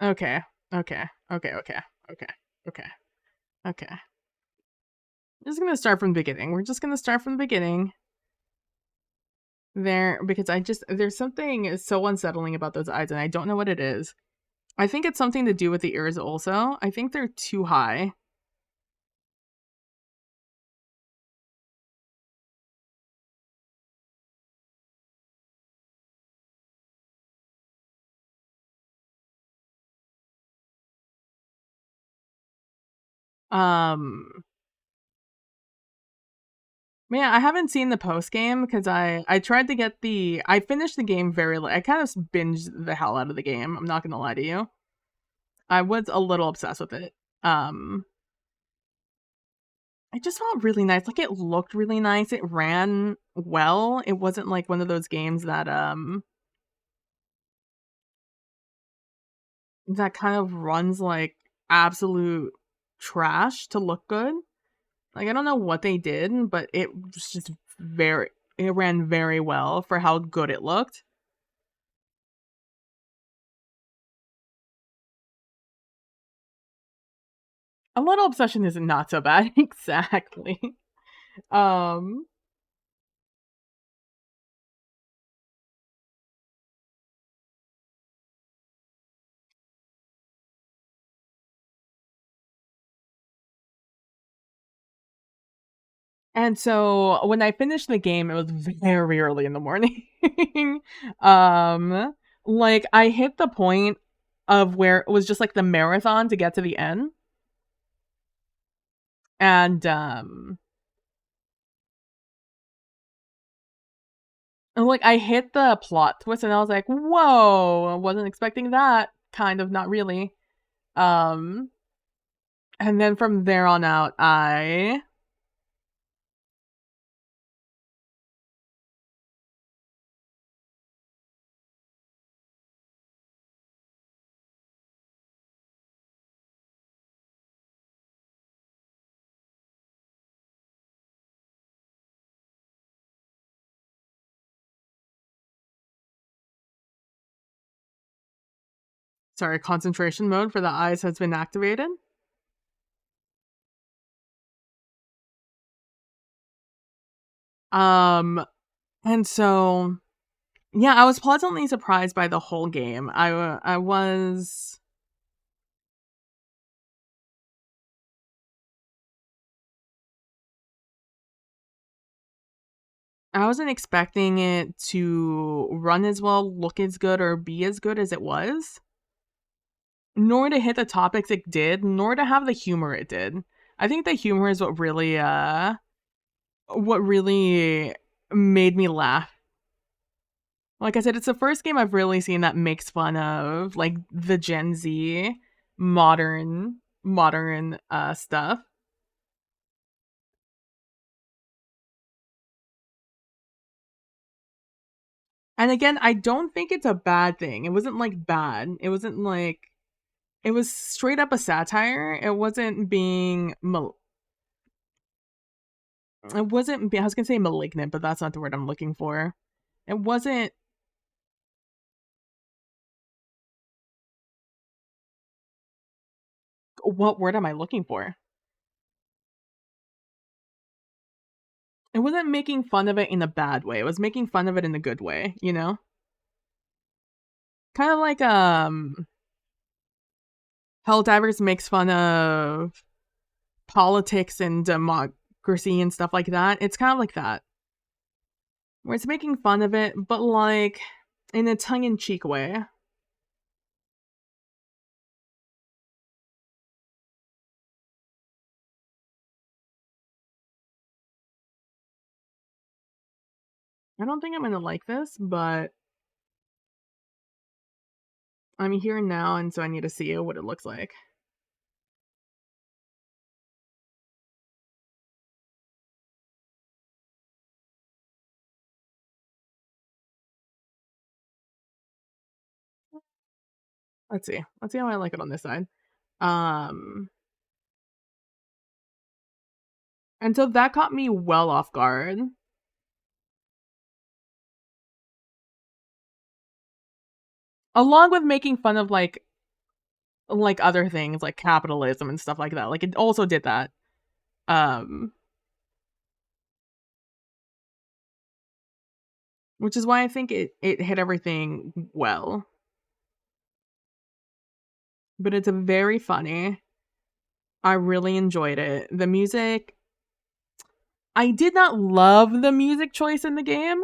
Okay. Okay. Okay, okay. Okay. Okay. Okay. Just gonna start from the beginning. We're just gonna start from the beginning there because there's something so unsettling about those eyes and I don't know what it is. I think it's something to do with the ears also. I think they're too high. Um Man, I haven't seen the post game because I tried to get I finished the game very late. I kind of binged the hell out of the game. I'm not gonna lie to you. I was a little obsessed with it. Um, it just felt really nice. Like it looked really nice. It ran well. It wasn't like one of those games that kind of runs like absolute trash to look good. Like I don't know what they did, but it was just it ran very well for how good it looked. A little obsession is not so bad. Exactly. Um, and so when I finished the game, it was very early in the morning. um, like I hit the point of where it was just like the marathon to get to the end. And like I hit the plot twist and I was like, "Whoa, I wasn't expecting that." Kind of, not really. Um, and then from there on out, I sorry, concentration mode for the eyes has been activated. Um, and so yeah, I was pleasantly surprised by the whole game. I wasn't expecting it to run as well, look as good, or be as good as it was, nor to hit the topics it did, nor to have the humor it did. I think the humor is what really made me laugh. Like I said, it's the first game I've really seen that makes fun of like the Gen Z modern. modern stuff. And again, I don't think it's a bad thing. It wasn't like bad. It wasn't like it was straight up a satire. It wasn't being it wasn't I was going to say malignant, but that's not the word I'm looking for. It wasn't what word am I looking for? It wasn't making fun of it in a bad way. It was making fun of it in a good way, you know? Kind of like Helldivers makes fun of politics and democracy and stuff like that. It's kind of like that. Where it's making fun of it, but like in a tongue-in-cheek way. I don't think I'm gonna like this, but I'm here now, and so I need to see what it looks like. Let's see. Let's see how I like it on this side. Um, and so that caught me well off guard. Along with making fun of like other things like capitalism and stuff like that. Like it also did that. Um, which is why I think it hit everything well. But it's a very funny. I really enjoyed it. The music, I did not love the music choice in the game.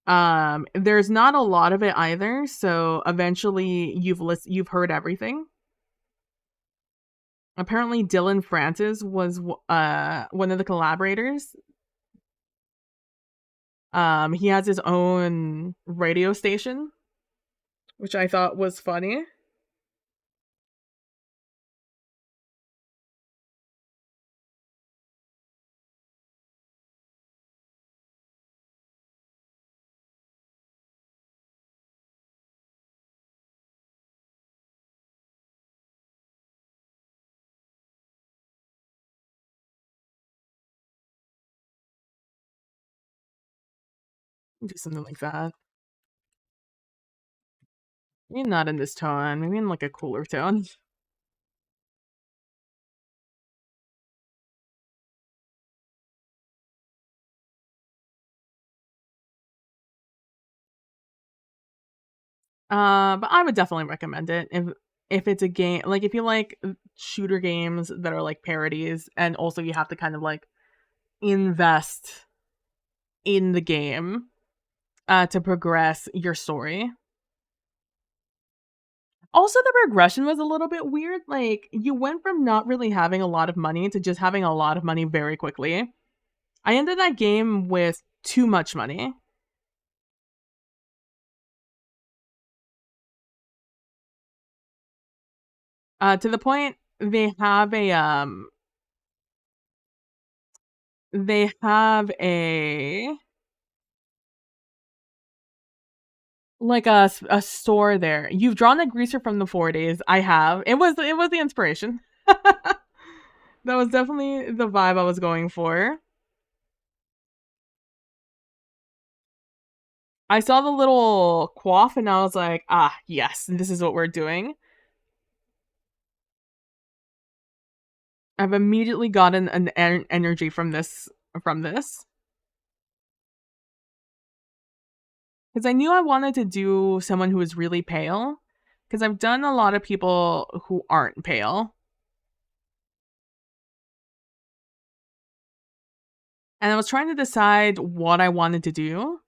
There's not a lot of it either, so eventually you've heard everything. Apparently Dylan Francis was one of the collaborators. He has his own radio station, which I thought was funny. Do something like that. Maybe not in this tone, maybe in like a cooler tone. But I would definitely recommend it if it's a game like if you like shooter games that are like parodies and also you have to kind of like invest in the game to progress your story. Also, the progression was a little bit weird. Like, you went from not really having a lot of money to just having a lot of money very quickly. I ended that game with too much money. To the point they have a like a store there. You've drawn a greaser from the 40s. I have. It was the inspiration. That was definitely the vibe I was going for. I saw the little quaff and I was like, ah, yes, this is what we're doing. I've immediately gotten an energy from this because I knew I wanted to do someone who was really pale because I've done a lot of people who aren't pale. And I was trying to decide what I wanted to do.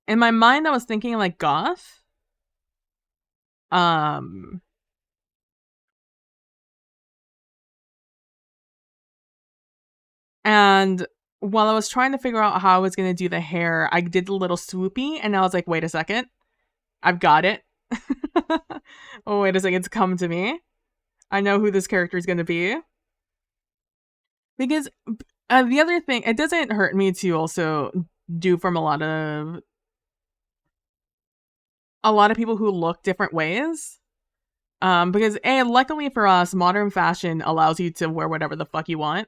In my mind I was thinking like goth. Um and while I was trying to figure out how I was going to do the hair, I did the little swoopy and I was like, wait a second. I've got it. Oh, wait a second, it's come to me. I know who this character is going to be. Because the other thing, it doesn't hurt me to also do from a lot of people who look different ways. Because luckily for us, modern fashion allows you to wear whatever the fuck you want.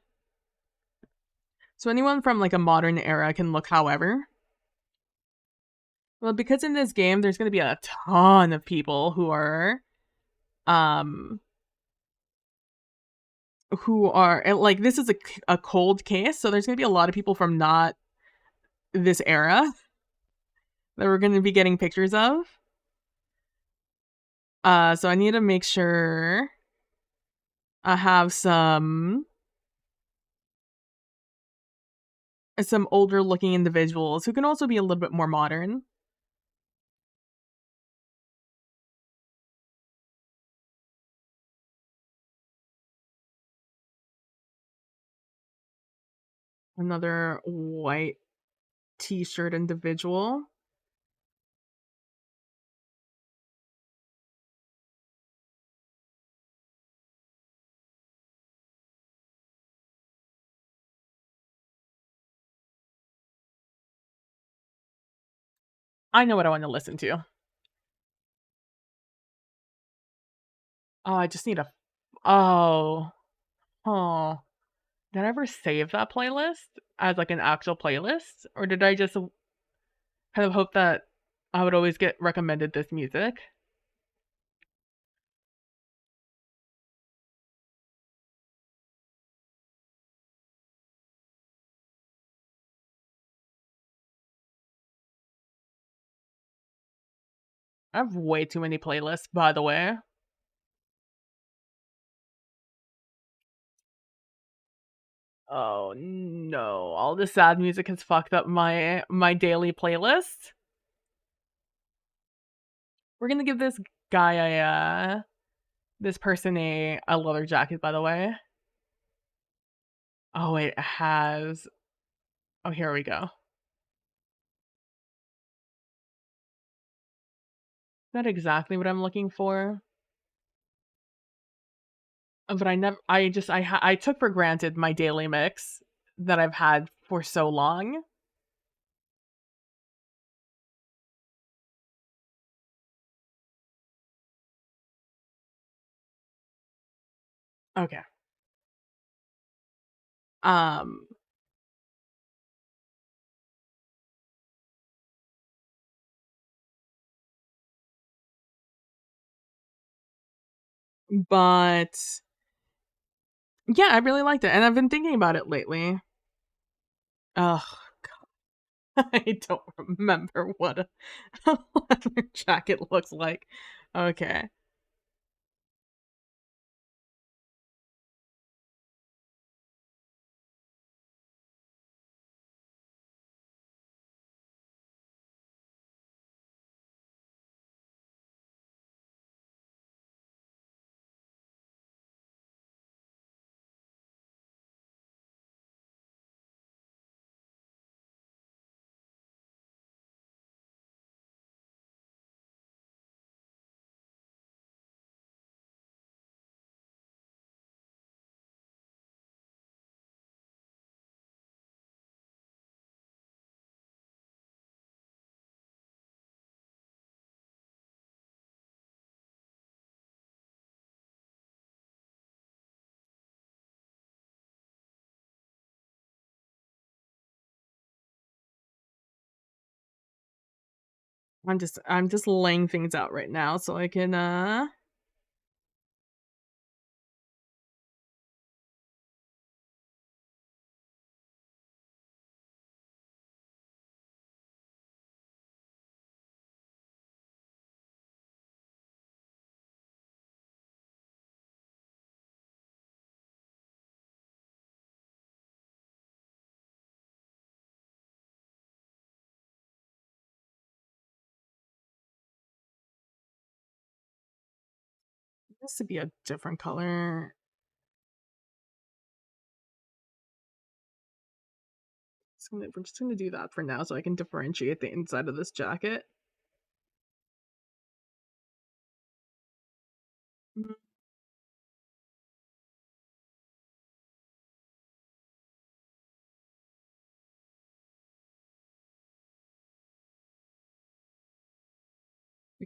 So anyone from like a modern era can look however. Well, because in this game there's going to be a ton of people um who are like, this is a cold case, so there's going to be a lot of people from not this era that we're going to be getting pictures of. So I need to make sure I have some older looking individuals who can also be a little bit more modern. Another white t-shirt individual. I know what I want to listen to. Oh, I just need a. Oh. Oh. Did I ever save that playlist as like an actual playlist? Or did I just kind of hope that I would always get recommended this music? I have way too many playlists, by the way. Oh no, all the sad music has fucked up my daily playlist. We're gonna give this guy this person a leather jacket, by the way. Oh wait, it has. Oh, here we go. Not exactly what I'm looking for. But I took for granted my daily mix that I've had for so long. Okay. Um, but yeah, I really liked it, and I've been thinking about it lately. Ugh, I don't remember what a leather jacket looks like. Okay. I'm just laying things out right now so I can this to be a different color. We're just gonna do that for now so I can differentiate the inside of this jacket.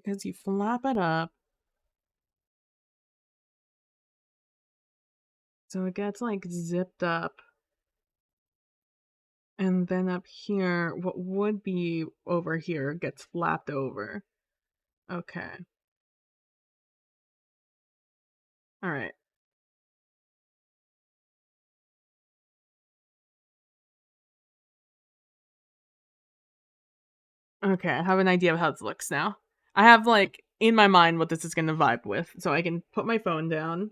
because you flap it up so it gets like zipped up. And then up here, what would be over here gets flapped over. Okay. All right. Okay, I have an idea of how this looks now. I have like in my mind what this is gonna vibe with, so I can put my phone down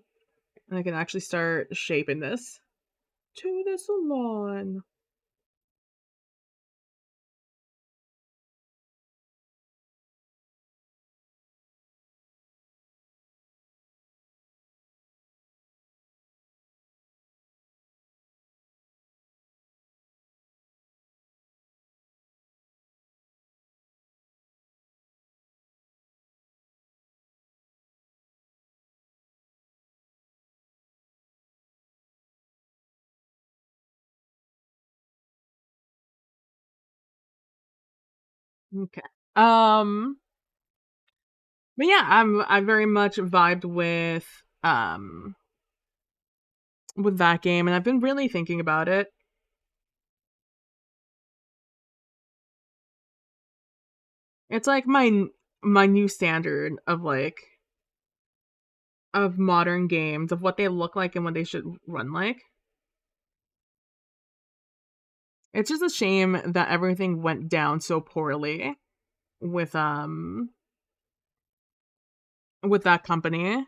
and I can actually start shaping this to the salon. Okay. Um, but yeah, I very much vibed with that game, and I've been really thinking about it. It's like my new standard of like of modern games, of what they look like and what they should run like. It's just a shame that everything went down so poorly with with that company.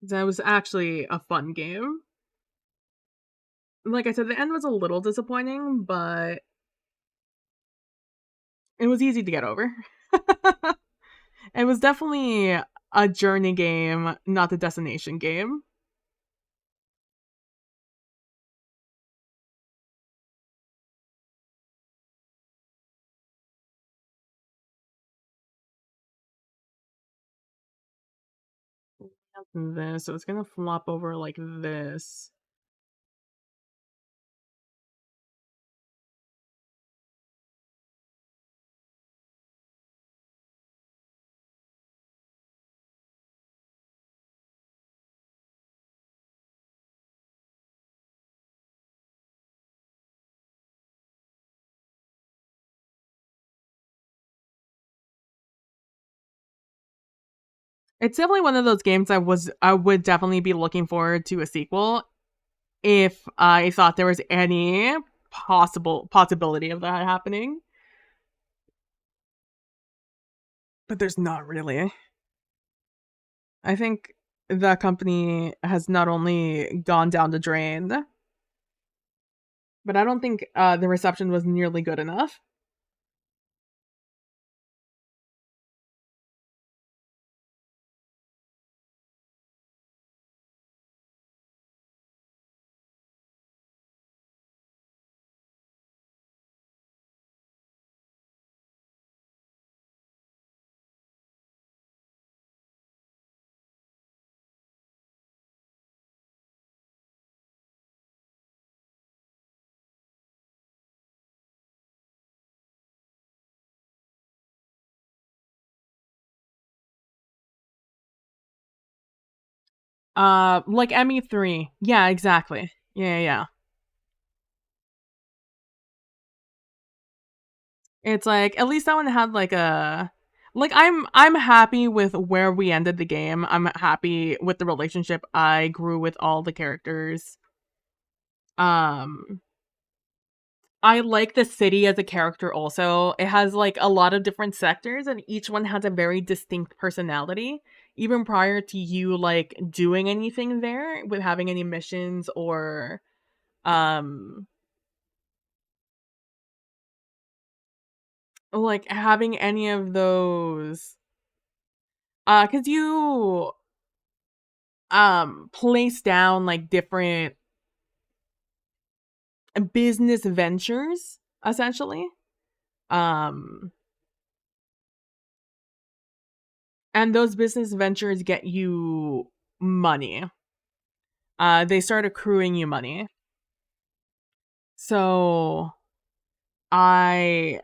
That was actually a fun game. Like I said, the end was a little disappointing, but it was easy to get over. It was definitely a journey game, not the destination game. This, so it's gonna flop over like this. It's definitely one of those games I would definitely be looking forward to a sequel if I thought there was any possibility of that happening. But there's not really. I think that company has not only gone down the drain, but I don't think the reception was nearly good enough. Like ME3. Yeah, exactly. Yeah, yeah, yeah. It's like at least that one had like a like I'm happy with where we ended the game. I'm happy with the relationship I grew with all the characters. Um I like the city as a character also. It has like a lot of different sectors and each one has a very distinct personality. Even prior to you like doing anything there with having any missions or um like having any of those cuz you place down like different business ventures essentially. Um and those business ventures get you money. They start accruing you money. So I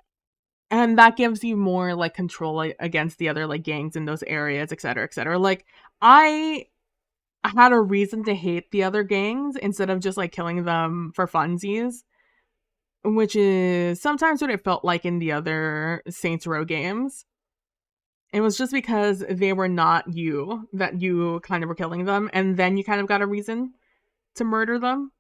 and that gives you more, like, control, like, against the other, like, gangs in those areas, etcetera, etcetera. Like, I had a reason to hate the other gangs instead of just, like, killing them for funsies, which is sometimes what it felt like in the other Saints Row games. It was just because they were not you, that you kind of were killing them, and then you kind of got a reason to murder them.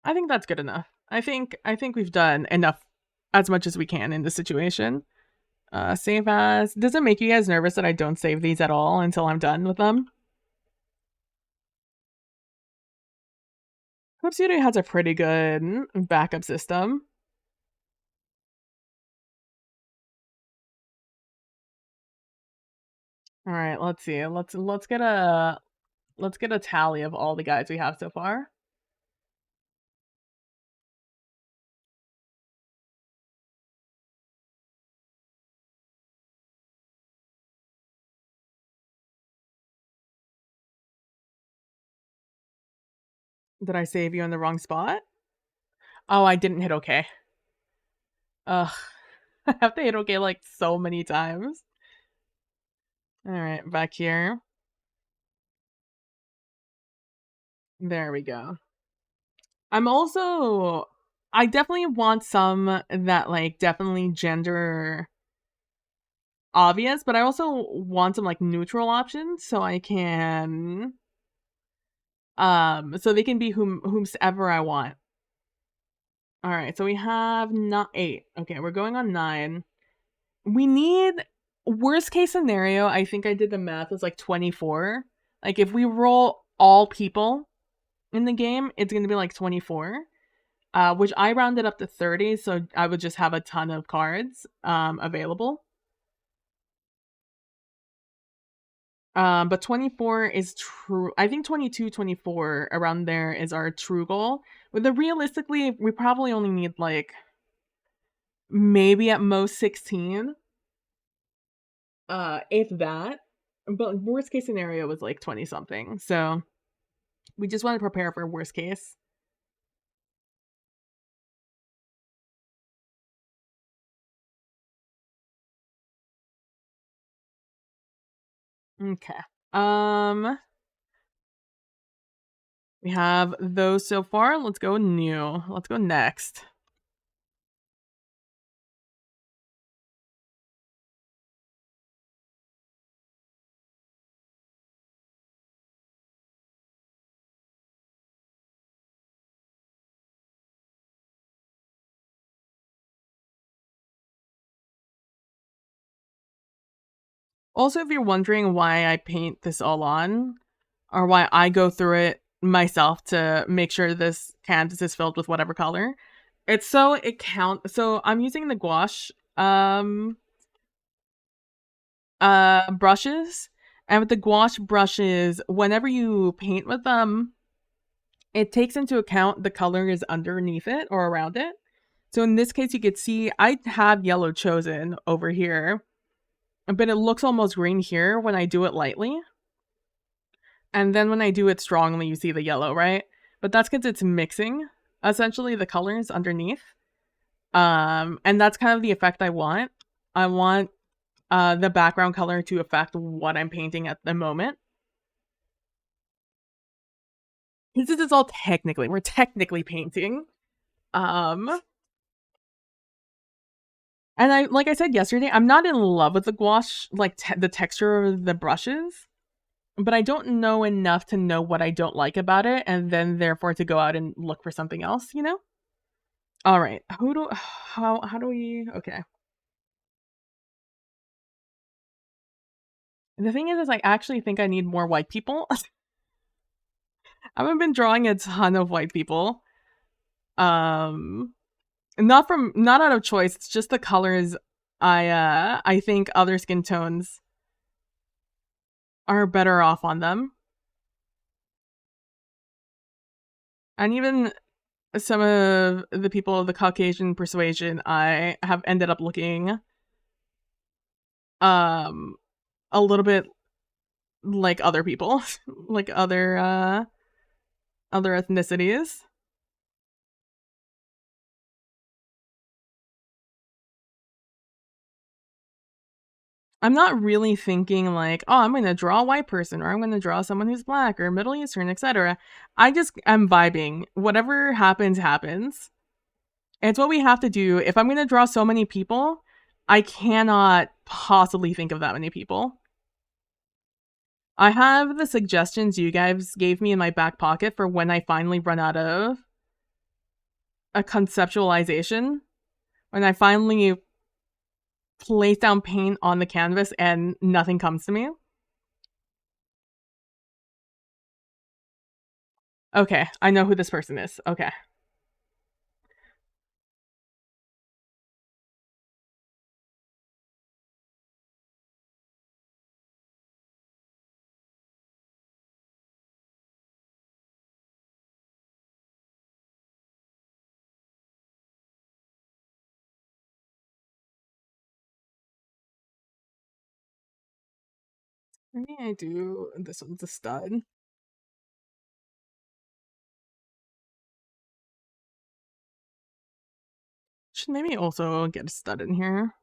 I think that's good enough. I think we've done enough as much as we can in this situation. Save as. Does it make you guys nervous that I don't save these at all until I'm done with them? Hope Studio has a pretty good backup system. All right, let's see. Let's get a tally of all the guides we have so far. Did I save you in the wrong spot? Oh, I didn't hit OK. Ugh. I have to hit OK like so many times. All right, back here. There we go. I'm also I definitely want some that like definitely gender obvious, but I also want some like neutral options so I can so they can be whomsoever I want. All right, so we have not 8. Okay, we're going on 9. We need worst case scenario, I think I did the math, was like 24. Like if we roll all people in the game, it's going to be like 24. Which I rounded up to 30, so I would just have a ton of cards available. But 24 is true. I think 22, 24 around there is our true goal. With the realistically, we probably only need like maybe at most 16. If that. But worst case scenario was like 20 something. So we just want to prepare for worst case. Okay. Um we have those so far. Let's go new. Let's go next. Also, if you're wondering why I paint this all on, or why I go through it myself to make sure this canvas is filled with whatever color, it's so it count. So I'm using the gouache brushes, and with the gouache brushes, whenever you paint with them, it takes into account the color is underneath it or around it. So in this case, you could see I have yellow chosen over here, but it looks almost green here when I do it lightly. And then when I do it strongly, you see the yellow, right? But that's because it's mixing, essentially, the colors underneath. And that's kind of the effect I want. I want the background color to affect what I'm painting at the moment. This is all technically, we're technically painting. And like I said yesterday, I'm not in love with the gouache, like the texture of the brushes. But I don't know enough to know what I don't like about it, and then therefore to go out and look for something else, you know? All right. How do we okay. The thing is I actually think I need more white people. I haven't been drawing a ton of white people. Um, not out of choice, it's just the colors I think other skin tones are better off on them. And even some of the people of the Caucasian persuasion, I have ended up looking um a little bit like other people, like other ethnicities. I'm not really thinking like, oh, I'm gonna draw a white person or I'm gonna draw someone who's black or Middle Eastern, etc. I just am vibing. Whatever happens, happens. It's what we have to do. If I'm gonna draw so many people, I cannot possibly think of that many people. I have the suggestions you guys gave me in my back pocket for when I finally run out of a conceptualization. When I finally place down paint on the canvas and nothing comes to me. Okay, I know who this person is. Okay. Maybe I do. This one's a stud. Should maybe also get a stud in here.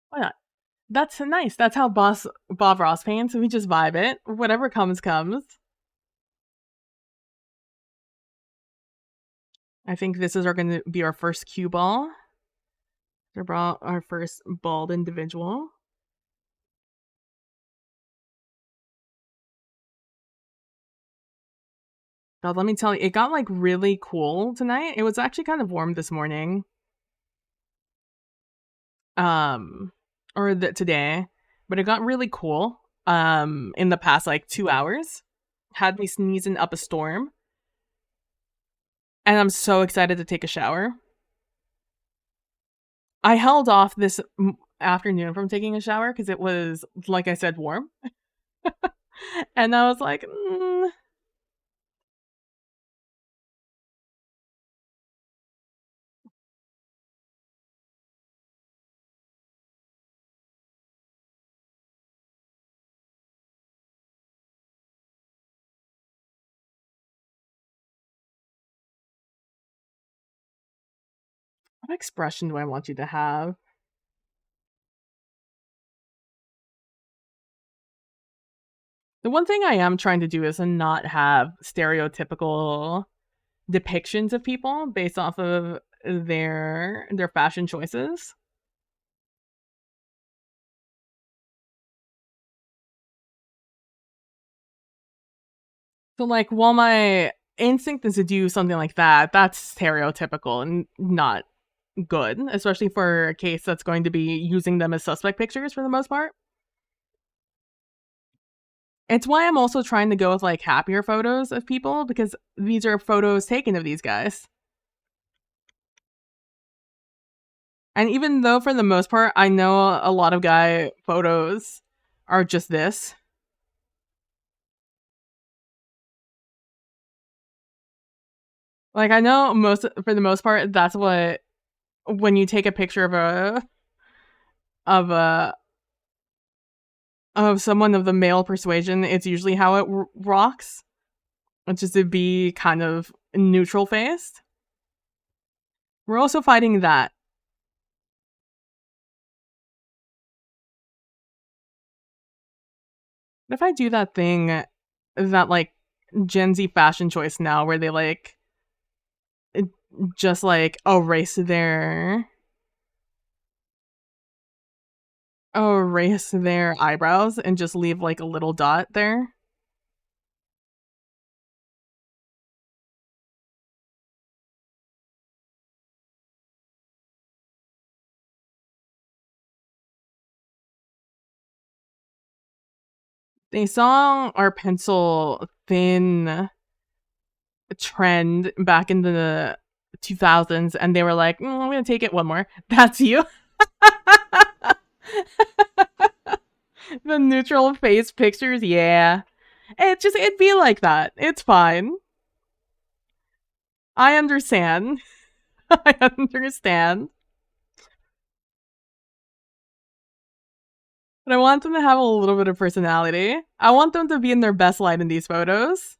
Why not? That's nice. That's how Bob Ross paints. We just vibe it. Whatever comes, comes. I think this is going to be our first cue ball. Our first bald individual. God, let me tell you, it got like really cool tonight. It was actually kind of warm this morning. Or today, but it got really cool. In the past like 2 hours, had me sneezing up a storm, and I'm so excited to take a shower. I held off this afternoon from taking a shower because it was, like I said, warm. And I was like, what expression do I want you to have? The one thing I am trying to do is to not have stereotypical depictions of people based off of their fashion choices. So, like, while my instinct is to do something like that, that's stereotypical and not good, especially for a case that's going to be using them as suspect pictures for the most part. It's why I'm also trying to go with, like, happier photos of people, because these are photos taken of these guys. And even though for the most part, I know a lot of guy photos are just this. Like, I know for the most part, that's what, when you take a picture of a of someone of the male persuasion, it's usually how it rocks, which is to be kind of neutral faced. We're also fighting that. If I do that thing that like Gen Z fashion choice now, where they like just like erase their eyebrows and just leave like a little dot there. They saw our pencil thin trend back in the 2000s and they were like, I'm gonna take it one more. That's you. The neutral face pictures, yeah. It'd be like that. It's fine. I understand. I understand. But I want them to have a little bit of personality. I want them to be in their best light in these photos.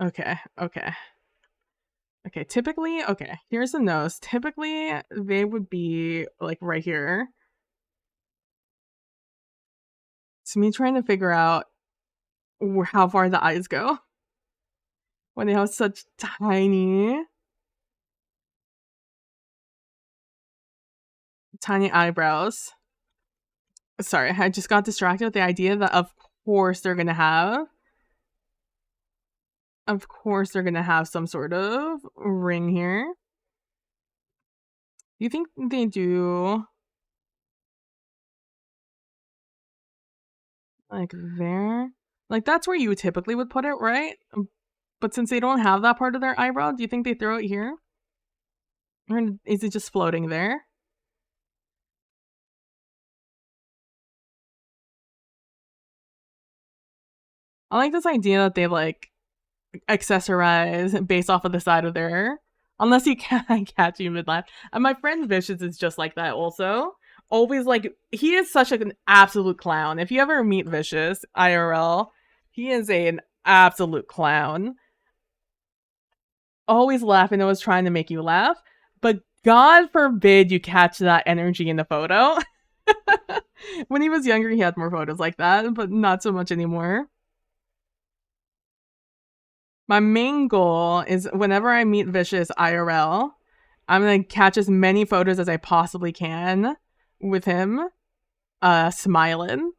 Okay, okay. Okay, typically, okay, here's the nose. Typically, they would be like right here. It's me trying to figure out how far the eyes go when they have such tiny eyebrows. Sorry, I just got distracted with the idea that of course they're gonna have some sort of ring here. Do you think they do like there? Like that's where you typically would put it, right? But since they don't have that part of their eyebrow, do you think they throw it here? Or is it just floating there? I like this idea that they like accessorize based off of the side of their. Unless you can't catch you mid laugh. And my friend Vicious is just like that also. Always like he is such an absolute clown. If you ever meet Vicious IRL, he is an absolute clown. Always laughing, always trying to make you laugh. But God forbid you catch that energy in the photo. When he was younger, he had more photos like that, but not so much anymore. My main goal is whenever I meet Vicious IRL, I'm gonna catch as many photos as I possibly can with him, smiling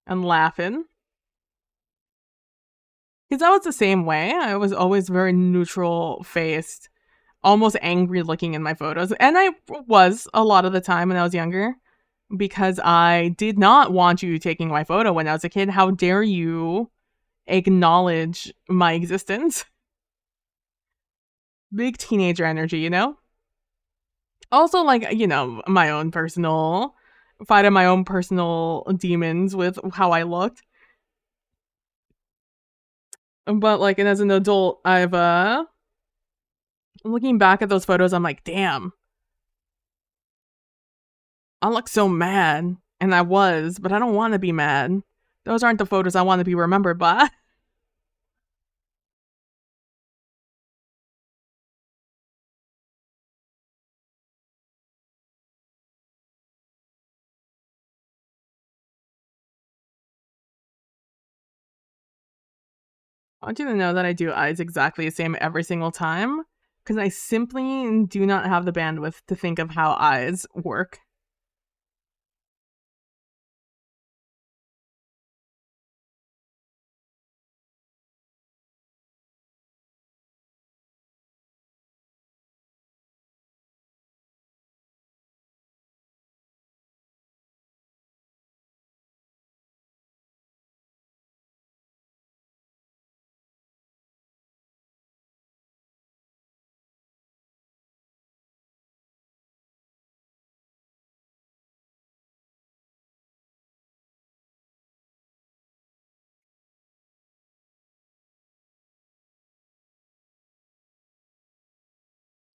and laughing. Because I was the same way. I was always very neutral faced, almost angry looking in my photos. And I was a lot of the time when I was younger because I did not want you taking my photo when I was a kid. How dare you acknowledge my existence? Big teenager energy, you know? Also, like, my own personal fighting my own personal demons with how I looked. But like, and as an adult, I've looking back at those photos, I'm like, damn, I look so mad. And I was, but I don't want to be mad. Those aren't the photos I want to be remembered by. I want you to know that I do eyes exactly the same every single time because I simply do not have the bandwidth to think of how eyes work.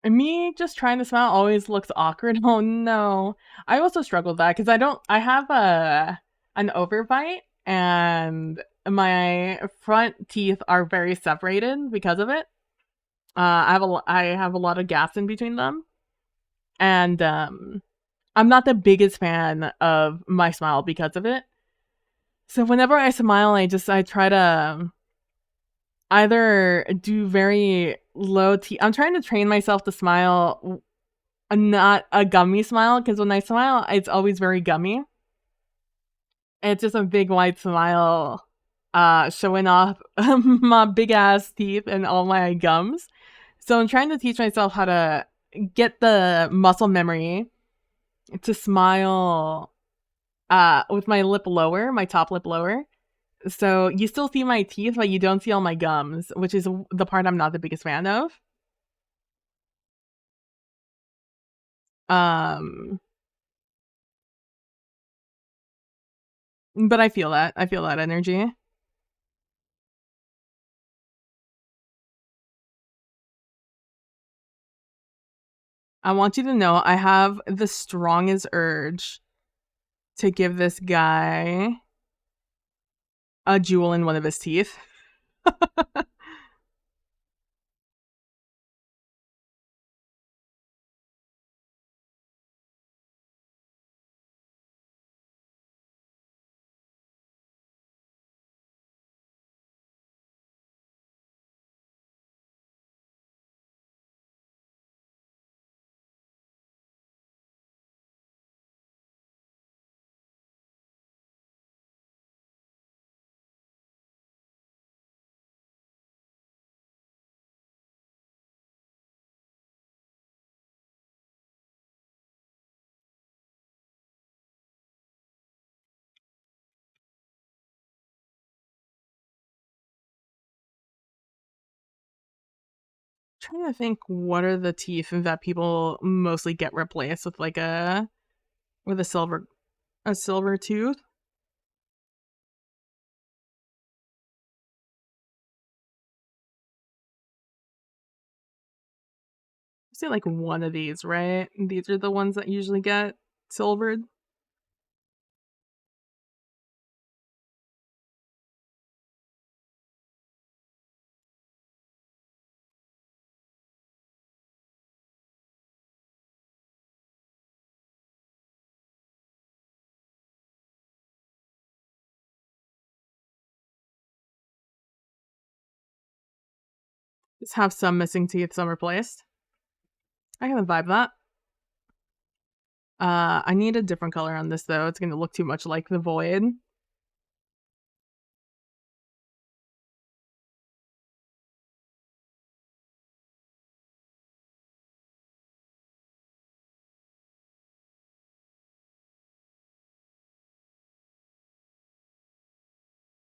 And me just trying to smile always looks awkward. Oh no. I also struggle with that because I have an overbite and my front teeth are very separated because of it. I have a lot of gaps in between them. And I'm not the biggest fan of my smile because of it. So whenever I smile, I try to either do very low teeth. I'm trying to train myself to smile, not a gummy smile, because when I smile, it's always very gummy. It's just a big wide smile, showing off my big ass teeth and all my gums. So I'm trying to teach myself how to get the muscle memory to smile with my lip lower, my top lip lower. So you still see my teeth, but you don't see all my gums, which is the part I'm not the biggest fan of. Um, but I feel that. I feel that energy. I want you to know I have the strongest urge to give this guy a jewel in one of his teeth. Trying to think what are the teeth that people mostly get replaced with, like a silver tooth. Say like one of these, right? These are the ones that usually get silvered. Just have some missing teeth, some replaced. I can vibe that. I need a different color on this though. It's gonna look too much like the void.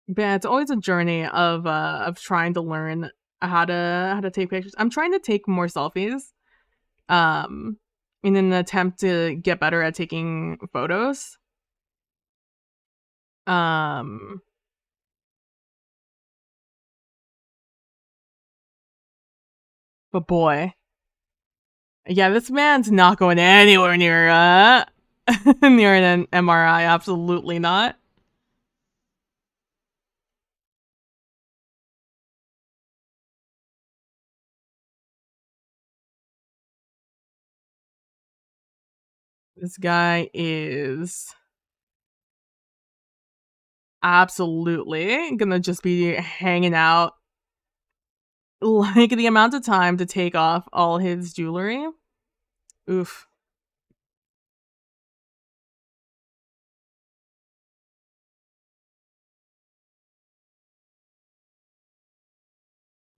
But yeah, it's always a journey of trying to learn how to take pictures. I'm trying to take more selfies. Um in an attempt to get better at taking photos. Um but boy, yeah, this man's not going anywhere near near an MRI. Absolutely not. This guy is absolutely gonna just be hanging out. Like the amount of time to take off all his jewelry. Oof.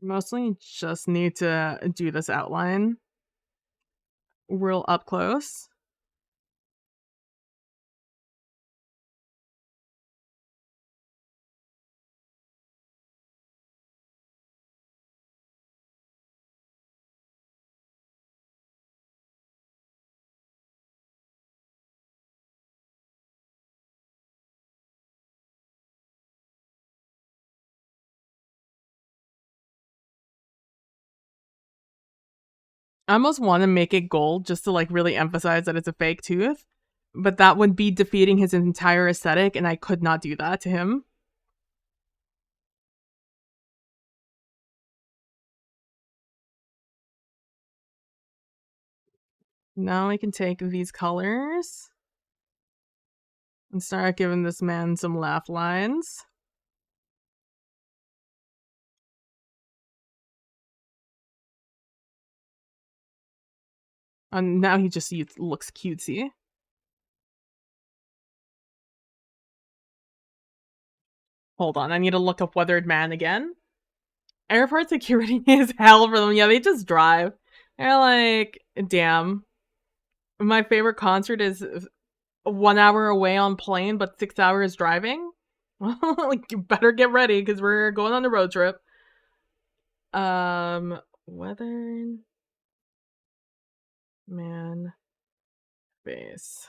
Mostly just need to do this outline real up close. I almost want to make it gold just to like really emphasize that it's a fake tooth, but that would be defeating his entire aesthetic, and I could not do that to him. Now I can take these colors and start giving this man some laugh lines. And now he just looks cutesy. Hold on, I need to look up Weathered Man again. Airport security is hell for them. Yeah, they just drive. They're like, damn. My favorite concert is 1 hour away on plane, but 6 hours driving. Like, you better get ready because we're going on a road trip. Weathered Man face.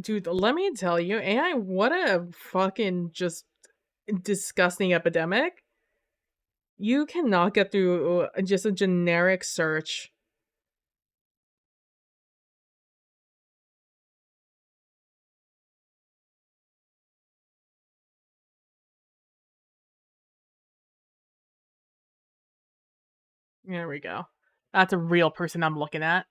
Dude, let me tell you, AI, what a fucking just disgusting epidemic. You cannot get through just a generic search. There we go. That's a real person I'm looking at.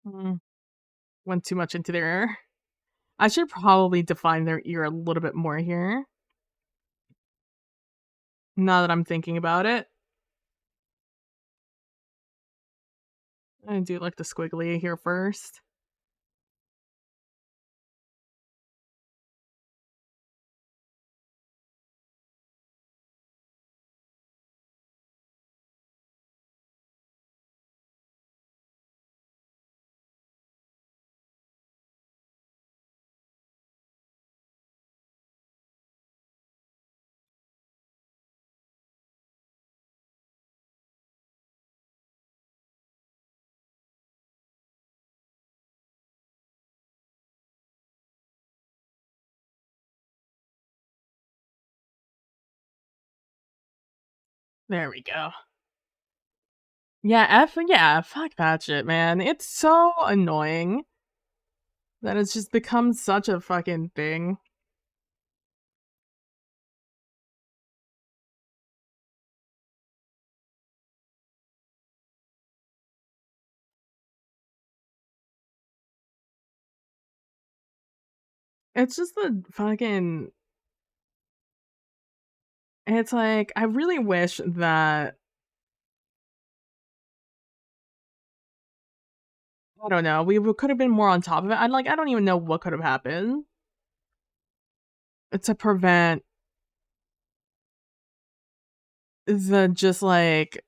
Mm, went too much into their ear. I should probably define their ear a little bit more here. Now that I'm thinking about it. I do like the squiggly here first. There we go. Yeah, fuck that shit, man. It's so annoying that it's just become such a fucking thing. It's just the fucking it's like I really wish that I don't know, we could have been more on top of it. I don't even know what could have happened to prevent the just like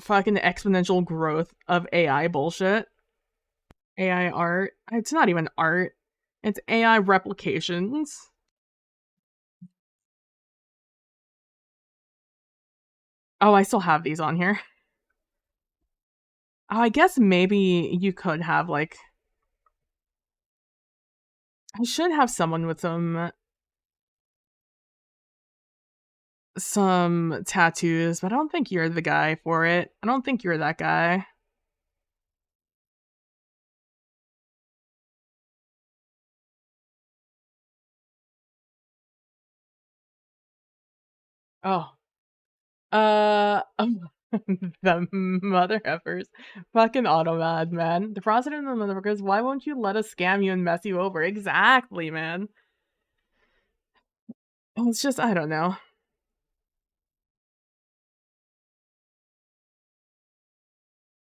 fucking exponential growth of AI bullshit. AI art. It's not even art. It's AI replications. Oh, I still have these on here. Oh, I guess maybe you could have like I should have someone with some tattoos, but I don't think you're the guy for it. I don't think you're that guy. Oh. The mother effers. Fucking automad, man. The president and the motherfuckers, why won't you let us scam you and mess you over? Exactly, man. It's just, I don't know.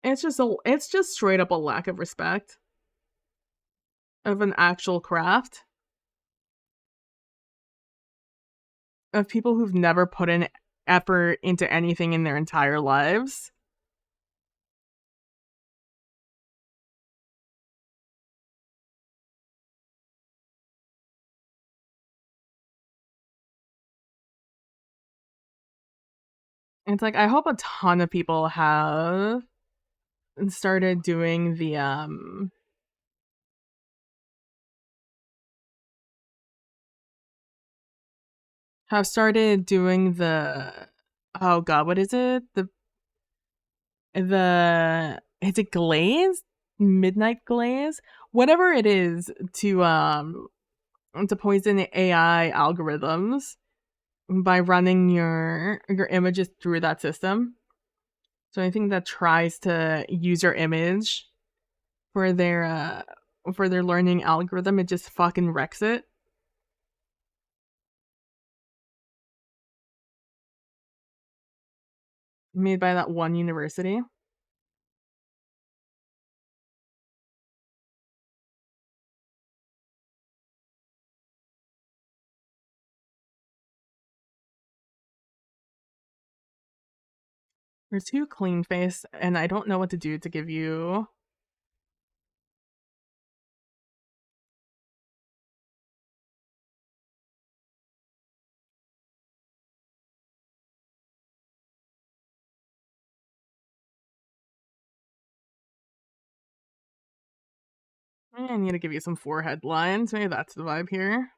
It's just straight up a lack of respect of an actual craft, of people who've never put in effort into anything in their entire lives. It's like, I hope a ton of people started doing have started doing oh god, what is it? The is it glaze? Midnight glaze? Whatever it is to poison AI algorithms by running your images through that system. So anything that tries to use your image for their learning algorithm, it just fucking wrecks it. Made by that one university. You're too clean faced, and I don't know what to do to give you. I need to give you some forehead lines. Maybe that's the vibe here.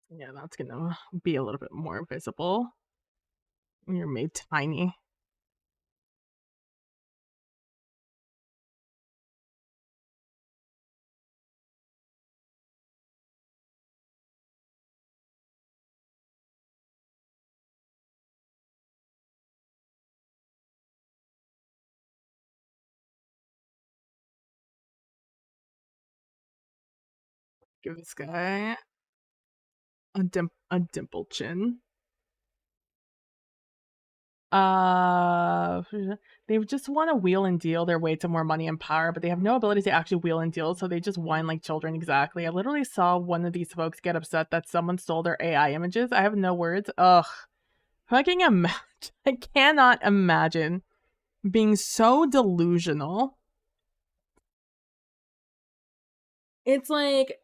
Yeah, that's gonna be a little bit more visible when you're made tiny. Give this guy a dimple chin. Uh, they just want to wheel and deal their way to more money and power, but they have no ability to actually wheel and deal, so they just whine like children. Exactly. I literally saw one of these folks get upset that someone stole their AI images. I have no words. Ugh. Fucking imagine. I cannot imagine being so delusional. It's like,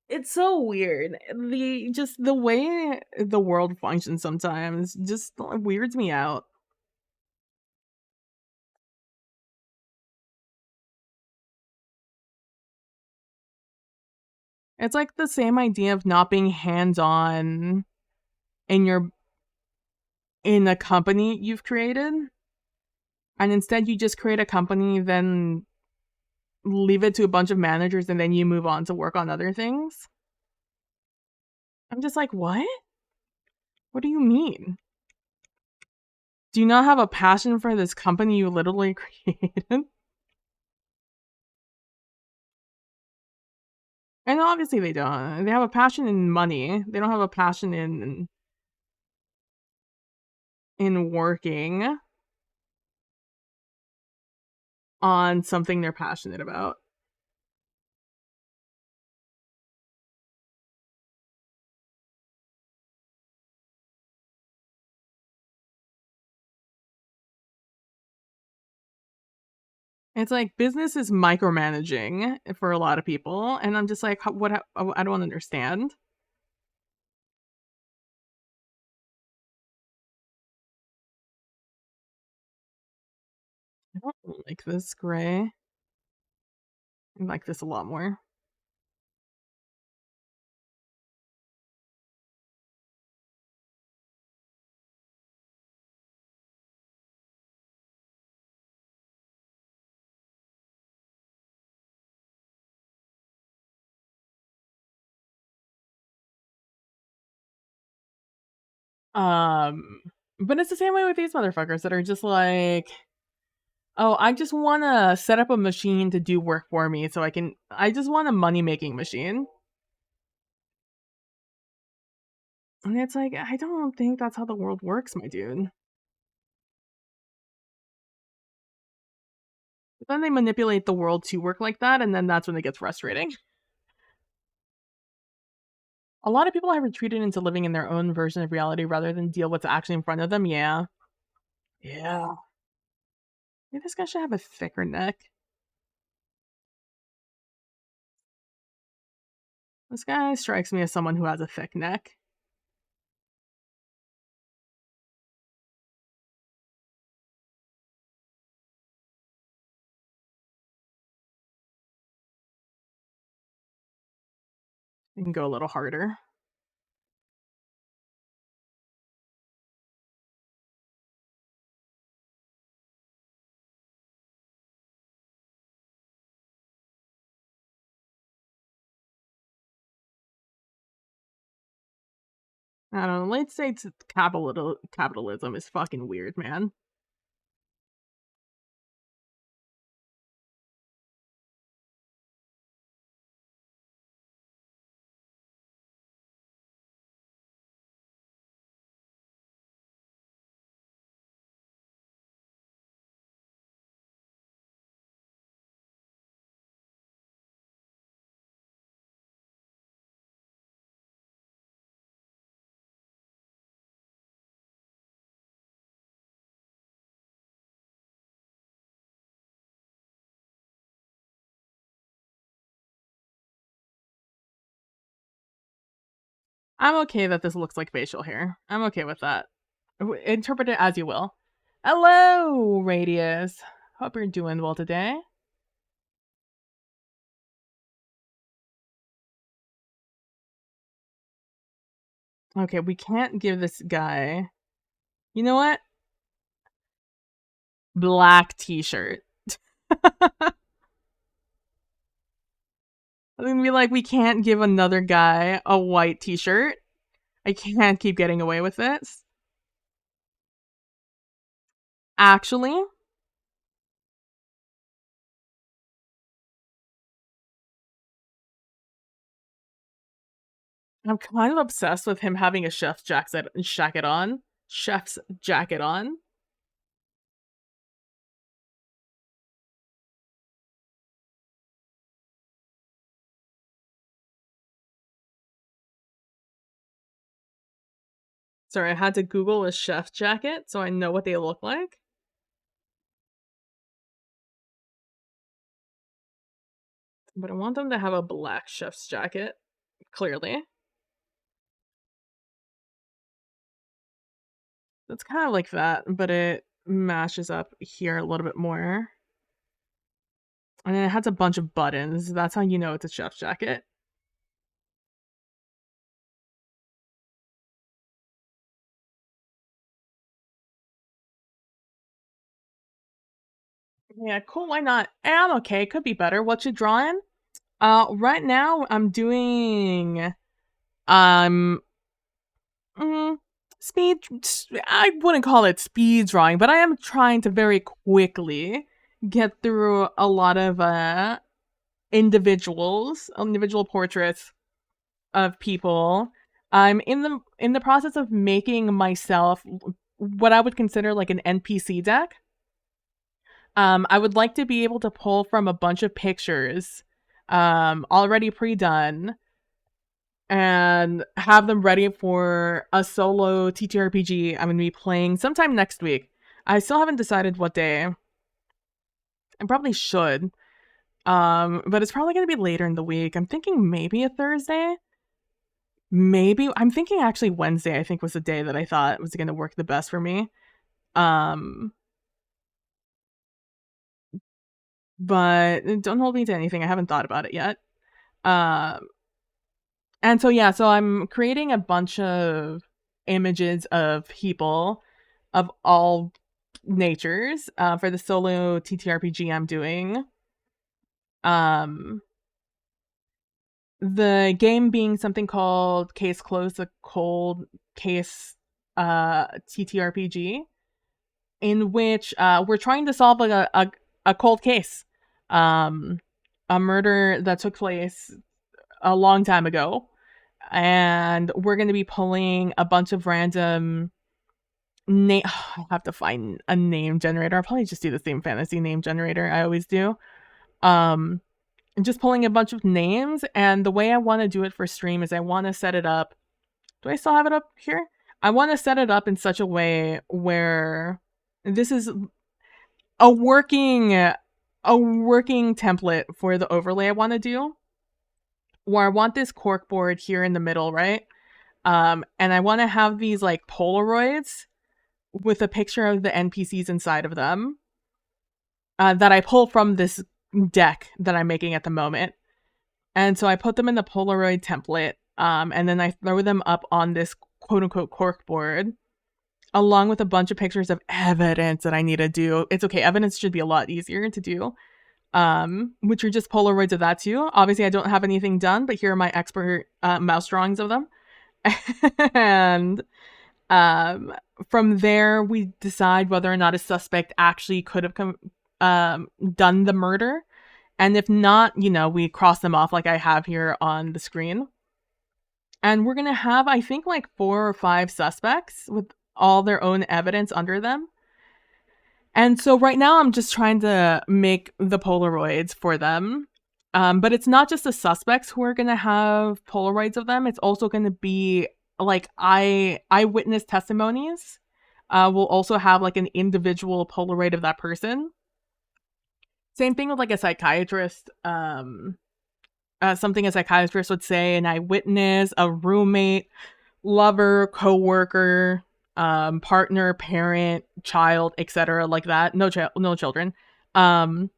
it's so weird. The way the world functions sometimes just weirds me out. It's like the same idea of not being hands-on in your in a company you've created, and instead you just create a company, then leave it to a bunch of managers, and then you move on to work on other things. I'm just like, what? What do you mean? Do you not have a passion for this company you literally created? And obviously they don't. They have a passion in money. They don't have a passion in working on something they're passionate about. It's like business is micromanaging for a lot of people, and I'm just like, what? I don't understand. I don't like this gray. I like this a lot more. Um, but it's the same way with these motherfuckers that are just like, "Oh, I just wanna set up a machine to do work for me so I just want a money-making machine." And it's like, I don't think that's how the world works, my dude. But then they manipulate the world to work like that, and then that's when it gets frustrating. A lot of people have retreated into living in their own version of reality rather than deal what's actually in front of them, yeah. Yeah. Maybe this guy should have a thicker neck. This guy strikes me as someone who has a thick neck. You can go a little harder. I don't know, late states capitalism is fucking weird, man. I'm okay that this looks like facial hair. I'm okay with that. Interpret it as you will. Hello, Radius. Hope you're doing well today. Okay, we can't give this guy. You know what? Black t-shirt. I'm gonna be like, we can't give another guy a white t-shirt. I can't keep getting away with this. Actually, I'm kind of obsessed with him having a jacket on. Chef's jacket on. Sorry, I had to Google a chef jacket so I know what they look like. But I want them to have a black chef's jacket, clearly. It's kind of like that, but it mashes up here a little bit more. And then it has a bunch of buttons. That's how you know it's a chef's jacket. Yeah, cool. Why not? And I'm okay. Could be better. What you drawing? Right now I'm doing um mm, speed. I wouldn't call it speed drawing, but I am trying to very quickly get through a lot of individual portraits of people. I'm in the process of making myself what I would consider like an NPC deck. I would like to be able to pull from a bunch of pictures already pre-done and have them ready for a solo TTRPG I'm going to be playing sometime next week. I still haven't decided what day. I probably should. But it's probably going to be later in the week. I'm thinking maybe a Thursday. Maybe I'm thinking actually Wednesday, I think was the day that I thought was going to work the best for me. Um but don't hold me to anything. I haven't thought about it yet. Um, and so yeah, so I'm creating a bunch of images of people of all natures for the solo TTRPG I'm doing. Um, the game being something called Case Closed, a cold case TTRPG, in which we're trying to solve like a cold case, um, a murder that took place a long time ago, and we're going to be pulling a bunch of random name. I have to find a name generator. I'll probably just do the same fantasy name generator I always do. Um, just pulling a bunch of names, and the way I want to do it for stream is I want to set it up. Do I still have it up here? I want to set it up in such a way where this is a working template for the overlay I want to do, where I want this cork board here in the middle, right? And I want to have these like Polaroids with a picture of the NPCs inside of them that I pull from this deck that I'm making at the moment. And so I put them in the Polaroid template, and then I throw them up on this quote unquote cork board, along with a bunch of pictures of evidence that I need to do. It's okay, evidence should be a lot easier to do, which are just Polaroids of that too. Obviously, I don't have anything done, but here are my expert mouse drawings of them. And um, from there, we decide whether or not a suspect actually could have done the murder. And if not, we cross them off like I have here on the screen. And we're going to have, I think, like 4 or 5 suspects with all their own evidence under them. And so right now I'm just trying to make the Polaroids for them. But it's not just the suspects who are going to have Polaroids of them. It's also going to be like eyewitness testimonies. We'll also have like an individual Polaroid of that person. Same thing with like a psychiatrist. Something a psychiatrist would say, an eyewitness, a roommate, lover, coworker, partner, parent, child, etc., like that. No children. All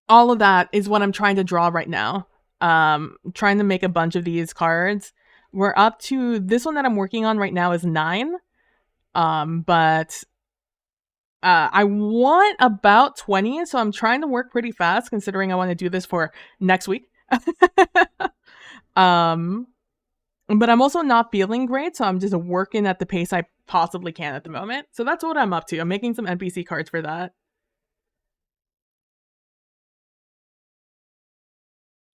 of that is what I'm trying to draw right now. Trying to make a bunch of these cards. We're up to this one that I'm working on right now is 9. But I want about 20, so I'm trying to work pretty fast considering I want to do this for next week. um but I'm also not feeling great, so I'm just working at the pace I possibly can at the moment. So that's what I'm up to. I'm making some NPC cards for that.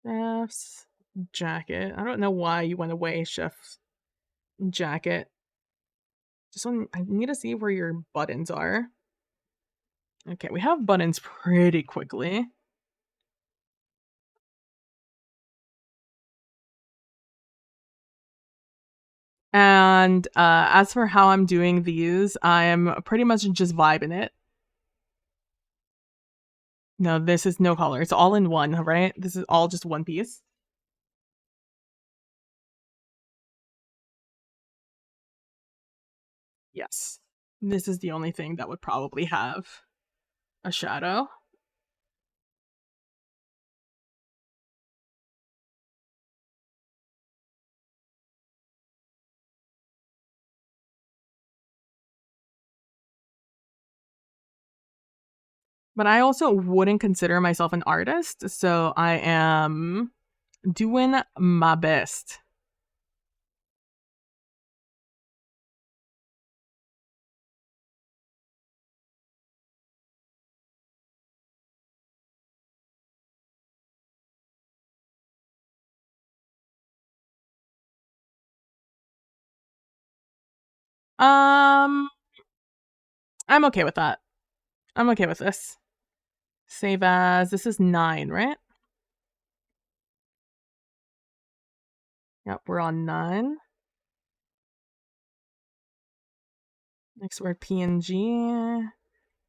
Chef's jacket. I don't know why you went away, chef's jacket. I need to see where your buttons are. Okay, we have buttons pretty quickly. And as for how I'm doing these, I'm pretty much just vibing it. No, this is no color. It's all in one, right? This is all just one piece. Yes. This is the only thing that would probably have a shadow. But I also wouldn't consider myself an artist, so I am doing my best. Um, I'm okay with that. I'm okay with this. Save as, this is 9, right? Yep, we're on 9. Next word PNG.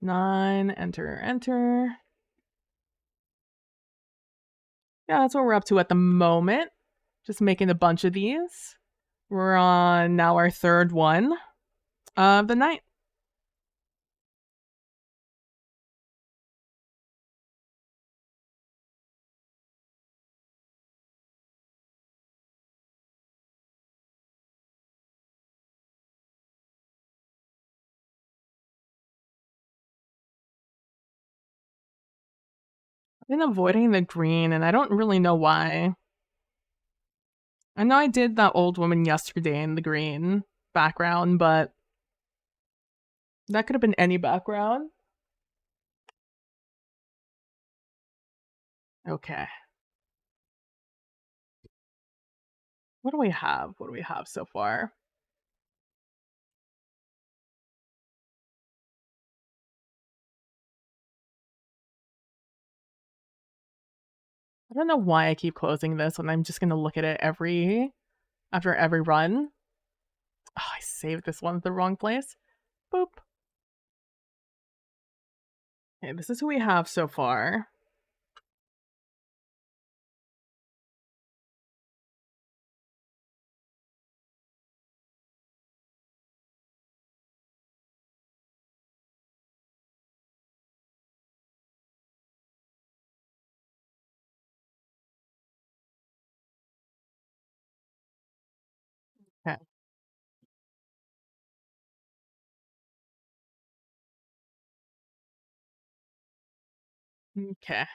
9, enter. Yeah, that's what we're up to at the moment. Just making a bunch of these. We're on now our 3rd one of the night. been avoiding the green, and I don't really know why. I know I did that old woman yesterday in the green background, but that could have been any background. Okay. What do we have? What do we have so far? I don't know why I keep closing this when I'm just gonna look at it after every run. Oh, I saved this one at the wrong place. Boop. Okay, this is who we have so far. Okay. Okay.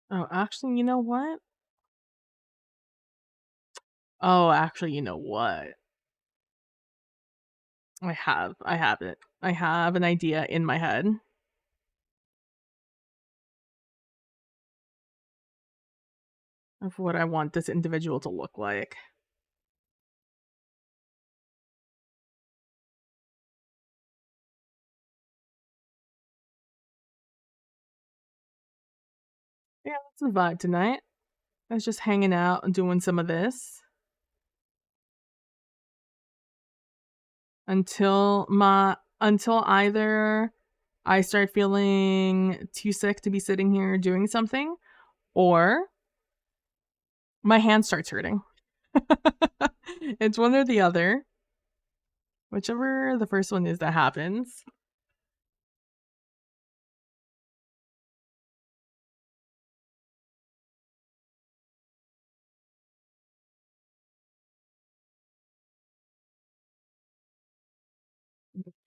Oh, actually, you know what? Oh, actually, you know what? I have it. I have an idea in my head of what I want this individual to look like. Yeah, that's the vibe tonight. I was just hanging out and doing some of this until either I start feeling too sick to be sitting here doing something, or my hand starts hurting. It's one or the other. Whichever the first one is that happens.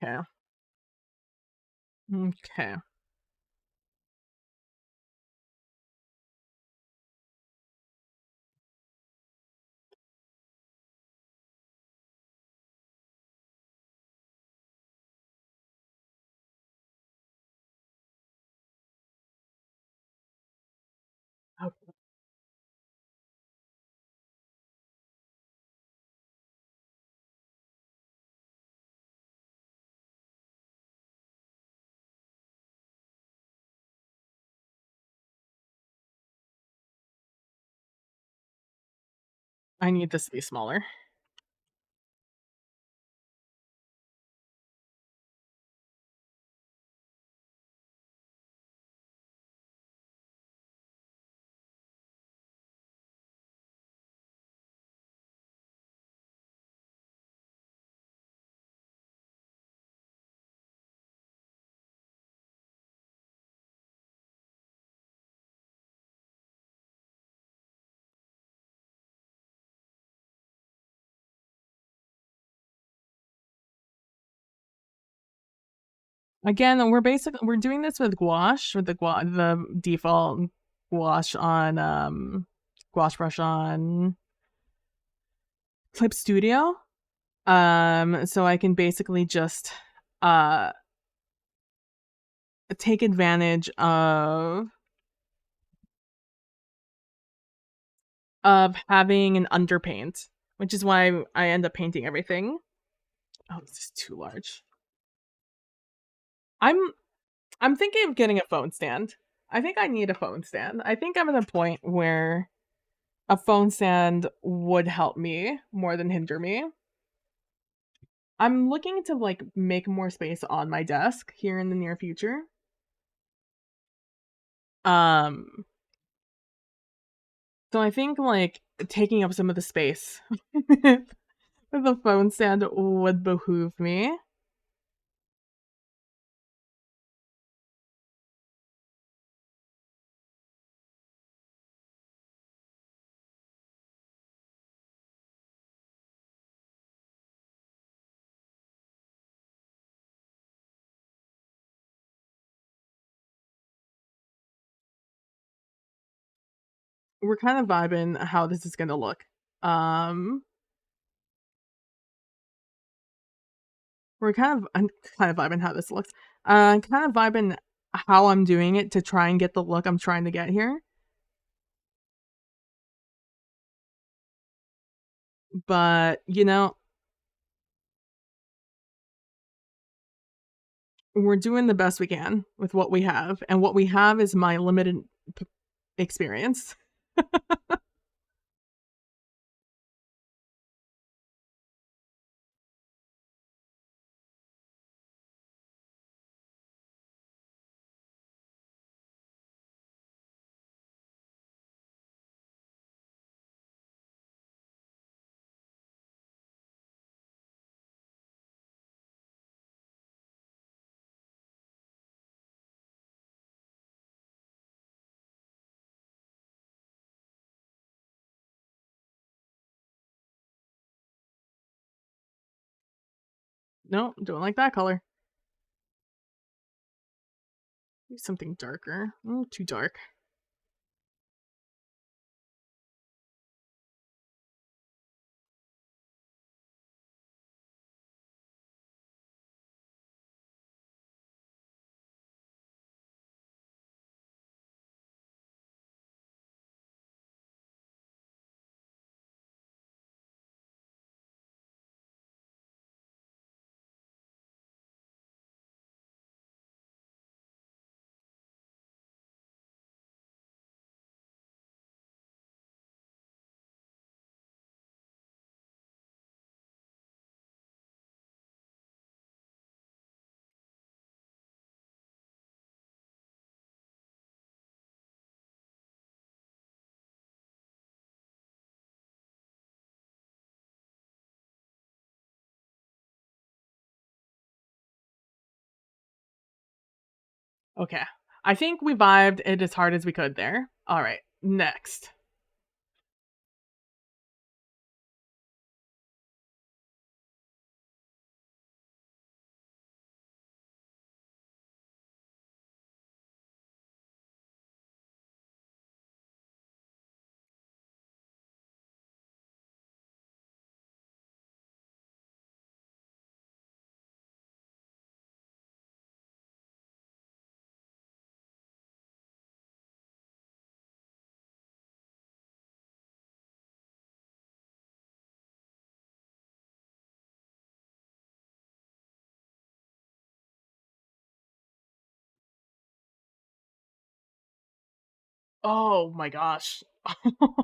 Okay. Okay. Okay. I need this to be smaller. Again, we're doing this with gouache, with the default gouache on gouache brush on Clip Studio. So I can basically just uh take advantage of having an underpaint, which is why I end up painting everything. Oh, this is too large. I'm I'm thinking of getting a phone stand. I think I need a phone stand. I think I'm at a point where a phone stand would help me more than hinder me. I'm looking to like make more space on my desk here in the near future. Um, so I think like taking up some of the space with a phone stand would behoove me. we're kind of vibing how this is gonna look. Um, I'm kind of vibing how this looks. Kind of vibing how I'm doing it to try and get the look I'm trying to get here. But, we're doing the best we can with what we have, and what we have is my limited p experience. No, don't like that color. Maybe something darker. Too dark. Okay. I think we vibed it as hard as we could there. Alright, next. Oh my gosh.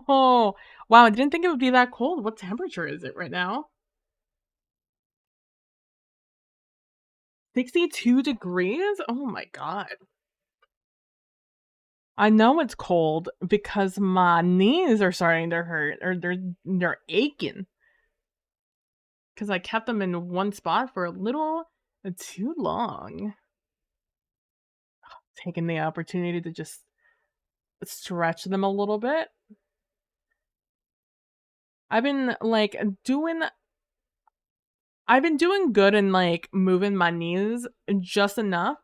Oh, wow, I didn't think it would be that cold. What temperature is it right now? 62 degrees? Oh my god. I know it's cold because my knees are starting to hurt or they're aching because I kept them in one spot for a little too long. Taking the opportunity to just stretch them a little bit. I've been like doing I've been doing good in like moving my knees just enough.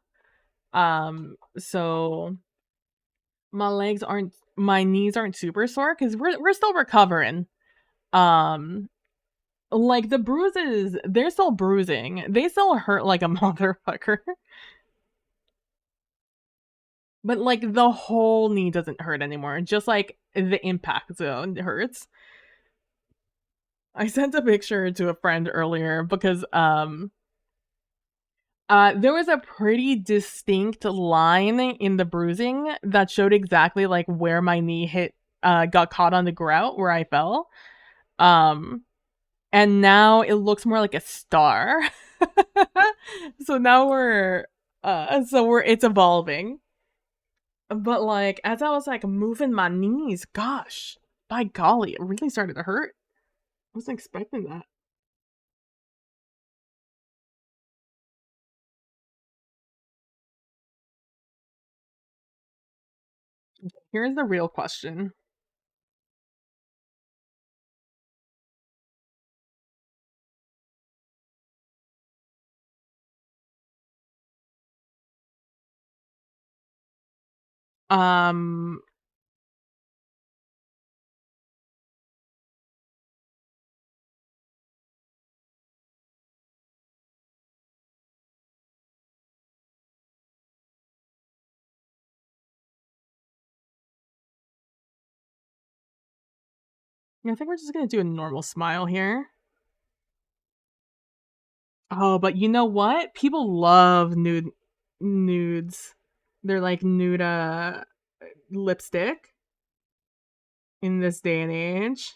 So my knees aren't super sore because we're still recovering. Um like the bruises, they're still bruising. They still hurt like a motherfucker. But like the whole knee doesn't hurt anymore. Just like the impact zone hurts. I sent a picture to a friend earlier because there was a pretty distinct line in the bruising that showed exactly like where my knee got caught on the grout where I fell. Um and now it looks more like a star. So now it's evolving. But like as I was like moving my knees, gosh, by golly, it really started to hurt. I wasn't expecting that. Here's the real question. Um Yeah, I think we're just gonna do a normal smile here. Oh, but you know what? People love nudes. They're like nude lipstick in this day and age.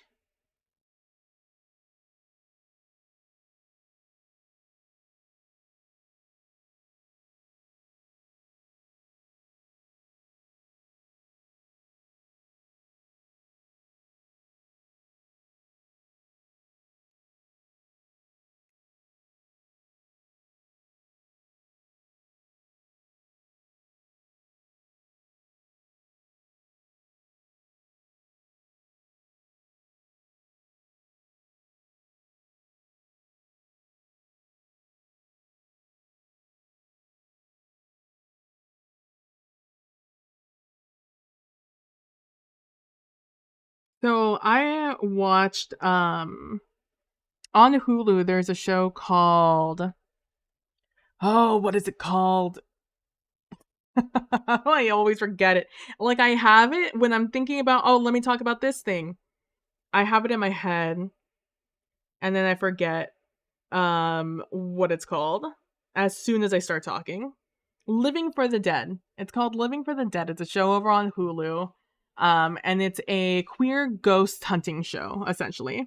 So I watched on Hulu there's a show called, oh, what is it called? I always forget it. Like I have it when I'm thinking about, oh, let me talk about this thing. I have it in my head and then I forget what it's called as soon as I start talking. Living for the Dead. It's called Living for the Dead. It's a show over on Hulu. And it's a queer ghost hunting show, essentially.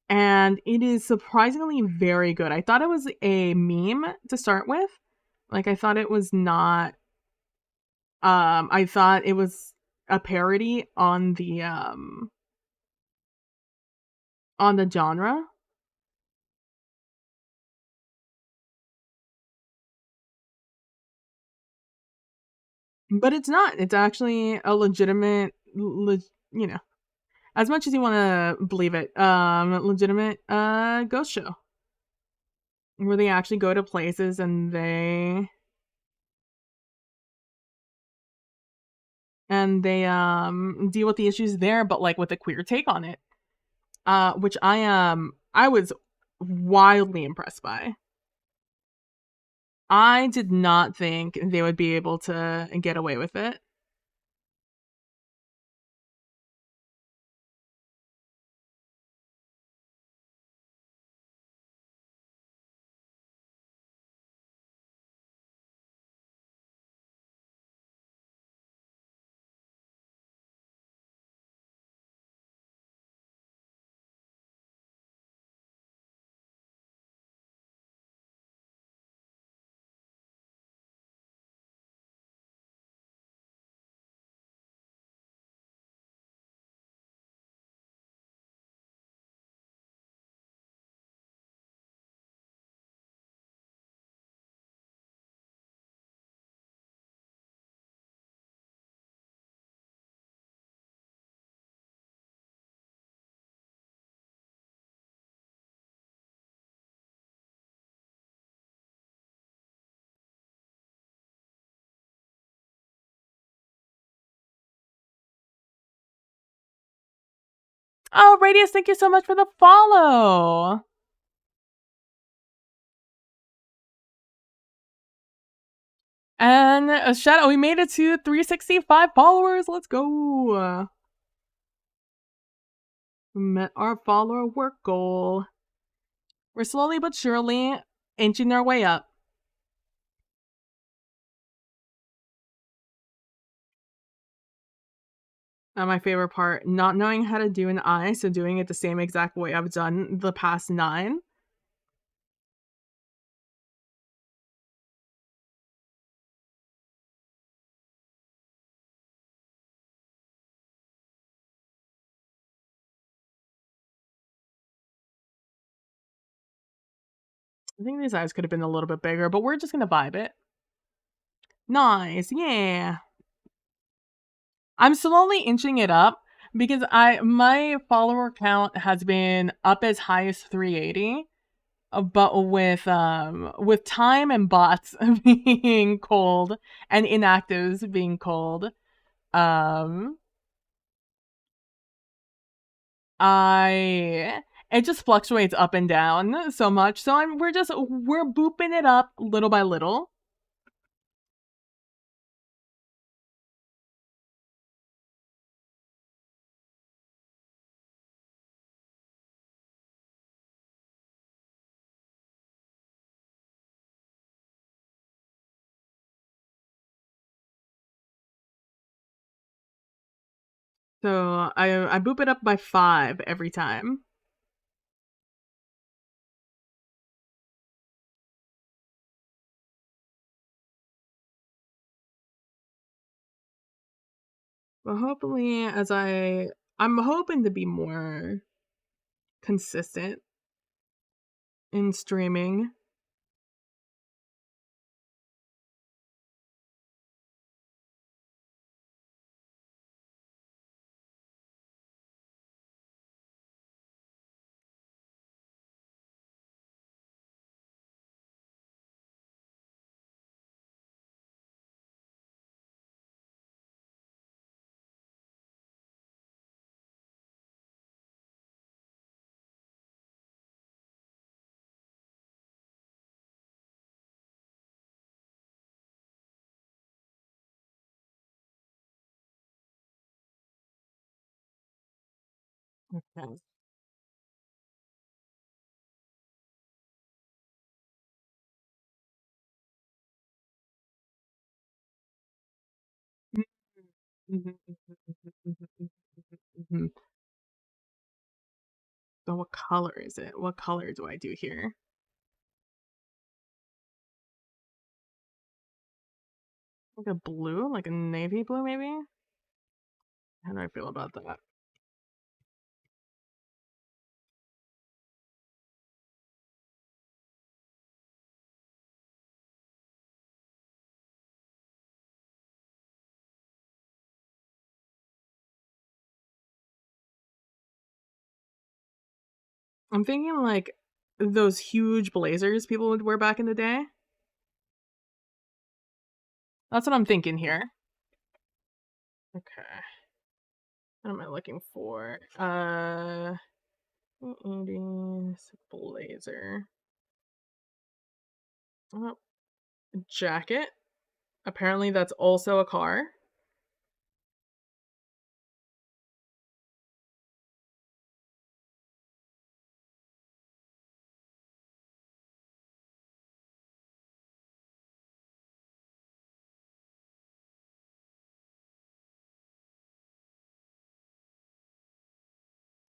And it is surprisingly very good. I thought it was a meme to start with. Like I thought it was not I thought it was a parody on the genre, but it's not. It's actually a legitimate you know, as much as you want to believe it, legitimate ghost show where they actually go to places and they deal with the issues there, but like with a queer take on it. Which I was wildly impressed by. I did not think they would be able to get away with it. Oh, Radius, thank you so much for the follow. And a shout out, we made it to 365 followers. Let's go. We met our follower work goal. We're slowly but surely inching our way up. My favorite part, not knowing how to do an eye, so doing it the same exact way I've done the past 9. I think these eyes could have been a little bit bigger, but we're just gonna vibe it. Nice, yeah. I'm slowly inching it up because my follower count has been up as high as 380, but with time and bots being cold and inactives being cold, um I it just fluctuates up and down so much. So we're booping it up little by little. So I boop it up by 5 every time. But hopefully, I'm hoping to be more consistent in streaming. Okay. Mhm, mhm, mhm, mhm, mhm, mhm. So what color is it? What color do I do here? Like a blue? Like a navy blue, maybe? How do I feel about that? I'm thinking like those huge blazers people would wear back in the day. That's what I'm thinking here. Okay. What am I looking for? 80s blazer. Oh, jacket. Apparently that's also a car.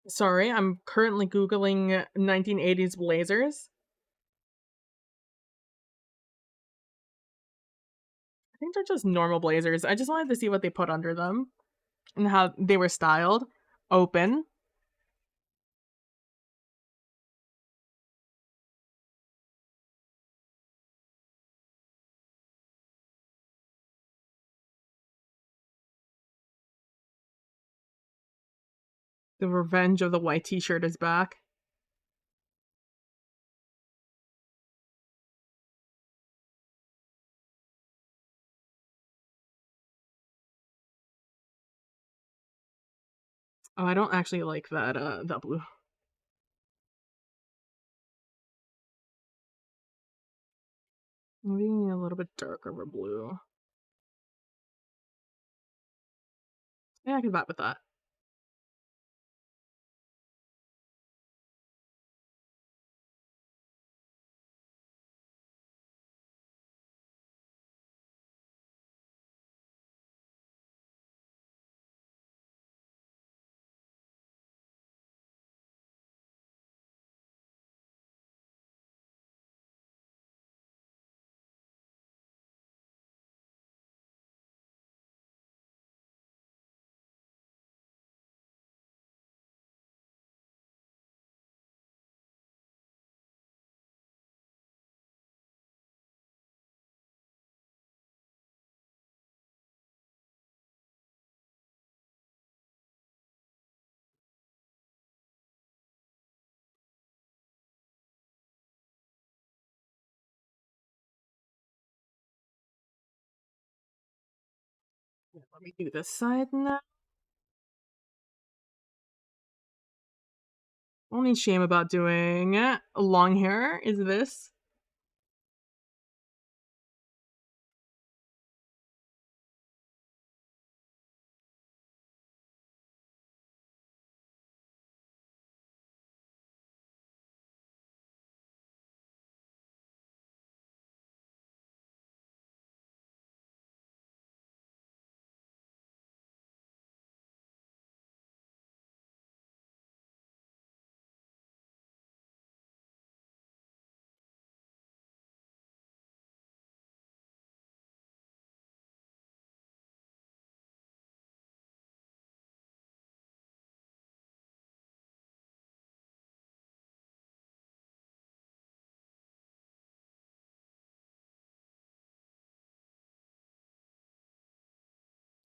Sorry, I'm currently Googling 1980s blazers. I think they're just normal blazers. I just wanted to see what they put under them and how they were styled. Open. The revenge of the white t-shirt is back. Oh, I don't actually like that blue. Maybe a little bit darker of a blue. Yeah, I can vibe with that. Yeah, let me do this side now. Only shame about doing long hair is this.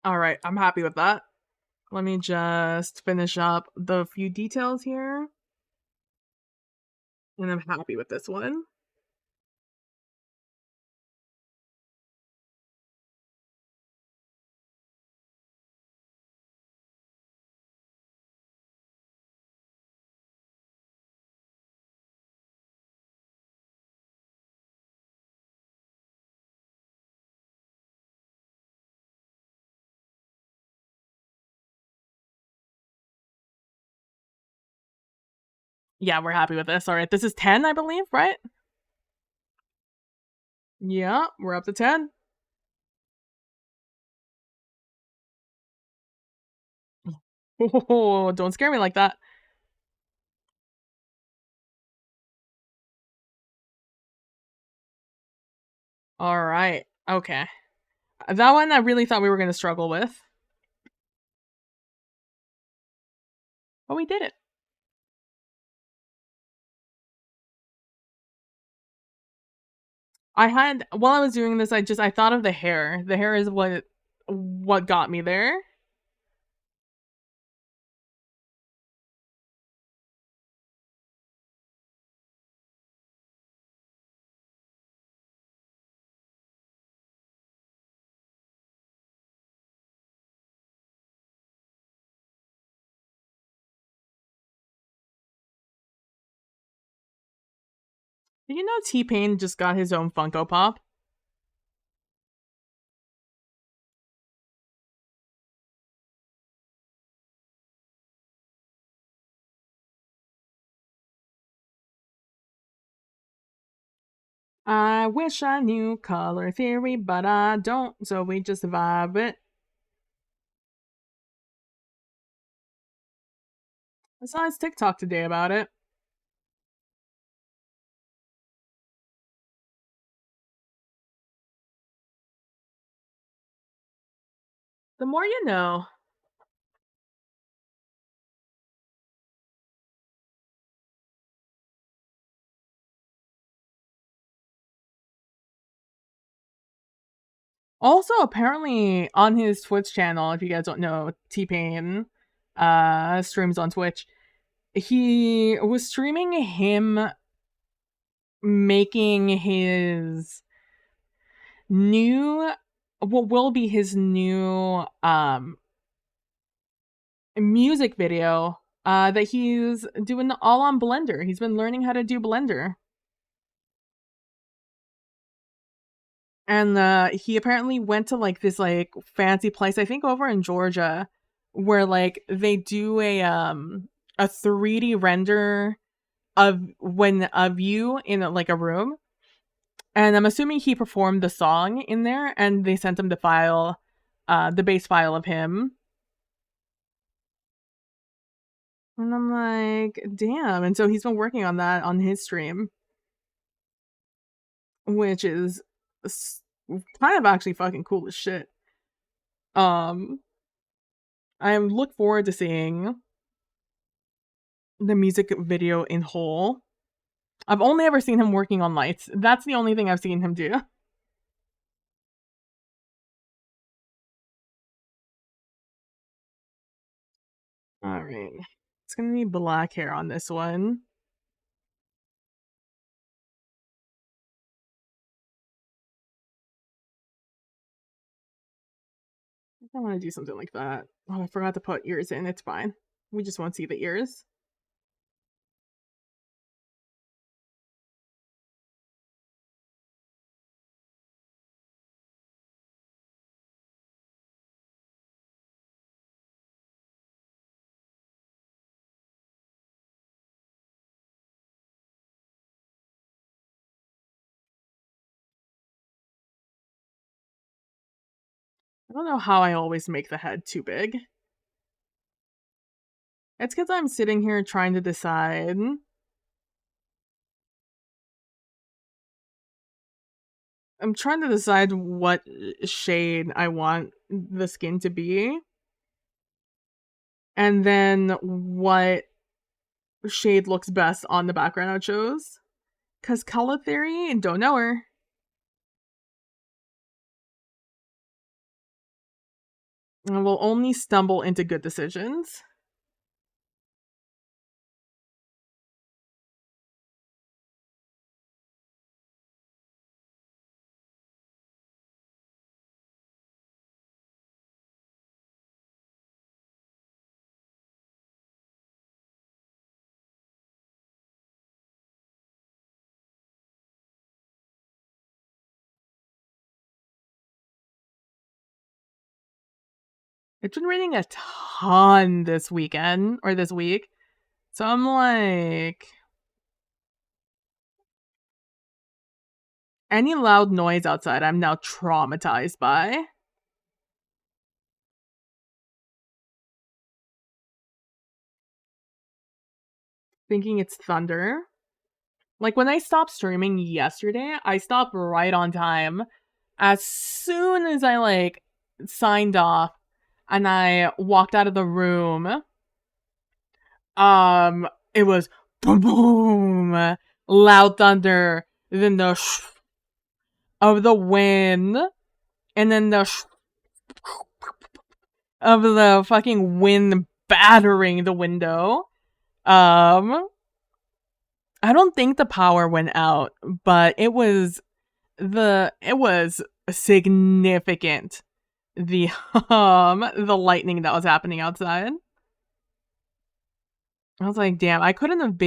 Alright, I'm happy with that. Let me just finish up the few details here, and I'm happy with this one. Yeah, we're happy with this. Alright, this is 10, I believe, right? Yeah, we're up to 10. Oh, don't scare me like that. Alright, okay. That one I really thought we were gonna struggle with, but we did it. I had while I was doing this, I thought of the hair. The hair is what got me there. Did you know T-Pain just got his own Funko Pop? I wish I knew color theory, but I don't, so we just vibe it. I saw his TikTok today about it. The more you know. Also, apparently on his Twitch channel, if you guys don't know, T-Pain streams on Twitch. He was streaming him making his new what will be his new music video that he's doing all on Blender. He's been learning how to do Blender. And he apparently went to like this like fancy place, I think over in Georgia, where like they do a 3D render of you in like a room. And I'm assuming he performed the song in there and they sent him the file, the base file of him. And I'm like, damn. And so he's been working on that on his stream, which is kind of actually fucking cool as shit. Um, I look forward to seeing the music video in whole. I've only ever seen him working on lights. That's the only thing I've seen him do. All right. It's gonna be black hair on this one. I want to do something like that. Oh, I forgot to put ears in. It's fine. We just won't see the ears. I don't know how I always make the head too big. It's because I'm sitting here trying to decide. I'm trying to decide what shade I want the skin to be, and then what shade looks best on the background I chose. Cause color theory, don't know her. and will only stumble into good decisions. It's been raining a ton this weekend or this week. So I'm like, any loud noise outside, I'm now traumatized by. Thinking it's thunder. Like when I stopped streaming yesterday, I stopped right on time. As soon as I like signed off and I walked out of the room, it was boom boom, loud thunder, then the of the wind, and then the of the fucking wind battering the window. Um, I don't think the power went out, but it was significant. The the lightning that was happening outside. I was like, damn, I couldn't have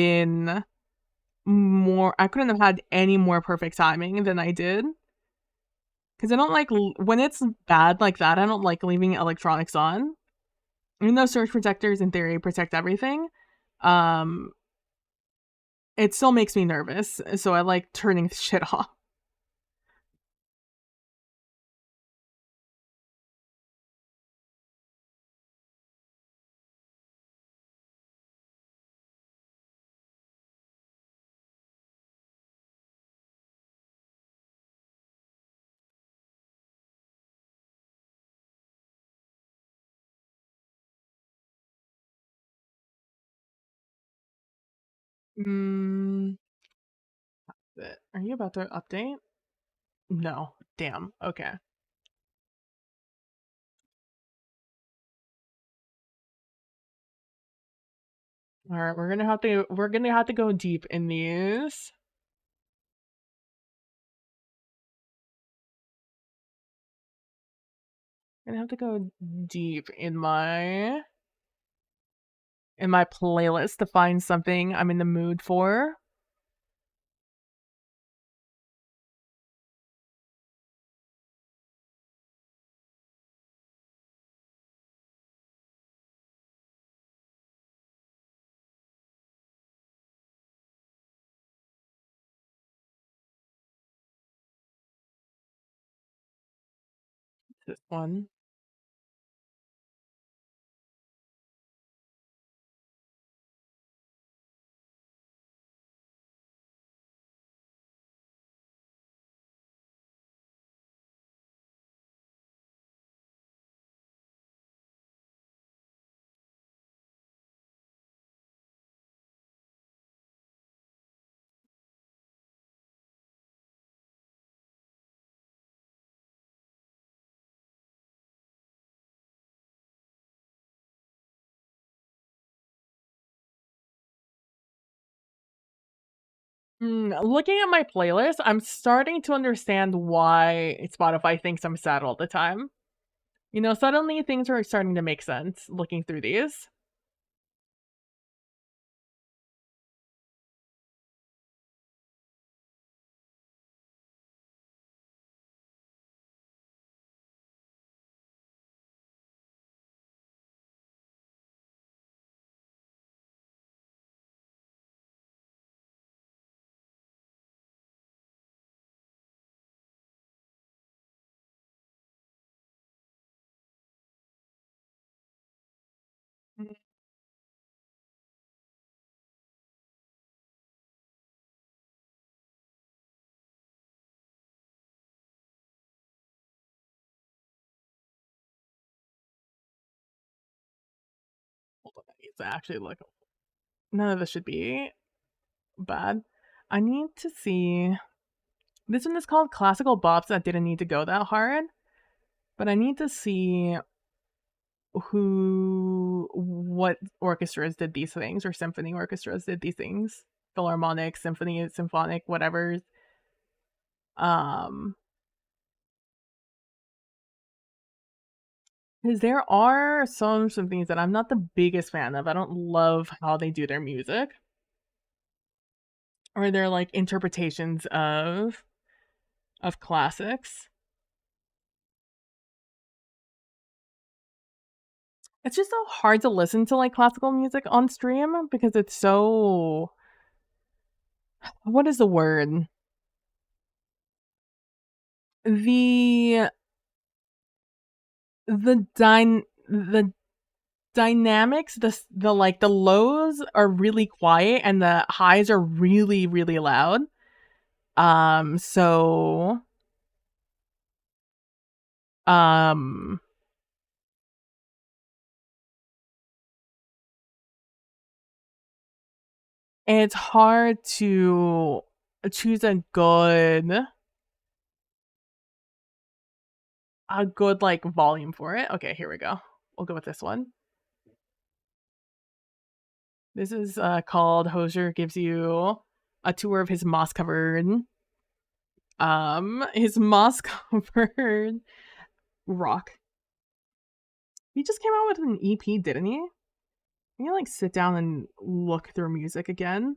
had any more perfect timing than I did. Because I don't like, when it's bad like that, I don't like leaving electronics on. Even though surge protectors in theory protect everything, um, it still makes me nervous. So I like turning shit off. Mm, are you about to update? No. Damn. Okay. All right, we're gonna have to go deep in these. Gonna have to go deep in my playlist to find something I'm in the mood for. This one. Looking at my playlist, I'm starting to understand why Spotify thinks I'm sad all the time. You know, suddenly things are starting to make sense looking through these. Mm, hold on, I need to actually look. None of this should be bad. I need to see. This one is called Classical Bops That Didn't Need to Go That Hard, but I need to see what orchestras did these things, or symphony orchestras did these things, philharmonic, symphony, symphonic, whatever. Um, because there are some things that I'm not the biggest fan of. I don't love how they do their music, or their like interpretations of classics. It's just so hard to listen to like classical music on stream because it's so, what is the word? The the dynamics, the like the lows are really quiet and the highs are really really loud. So um it's hard to choose a good like volume for it. Okay, here we go. We'll go with this one. This is called Hosier Gives You a Tour of his moss covered rock. He just came out with an EP, didn't he? You like sit down and look through music again.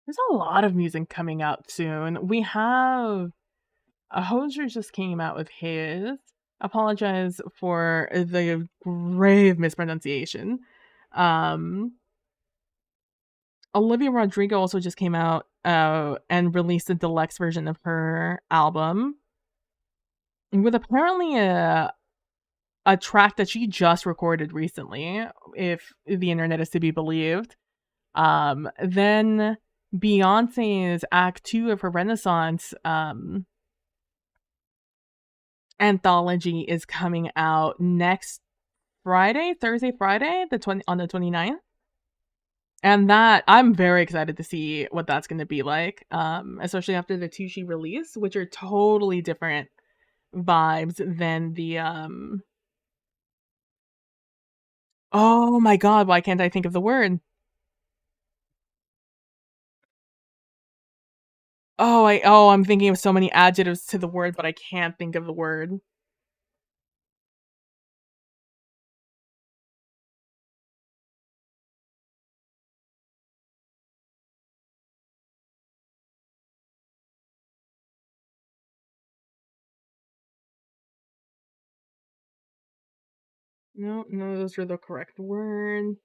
There's a lot of music coming out soon. We have a Hoser just came out with his. Apologize for the grave mispronunciation. Um, Olivia Rodrigo also just came out and released a deluxe version of her album with apparently a track that she just recorded recently, if the internet is to be believed. Then Beyonce's Act Two of her Renaissance anthology is coming out next Friday, the 20 on the 29th. And that I'm very excited to see what that's going to be like, especially after the two she released, which are totally different vibes than the oh my god, why can't I think of the word? I'm thinking of so many adjectives to the word, but I can't think of the word. No, those are the correct word.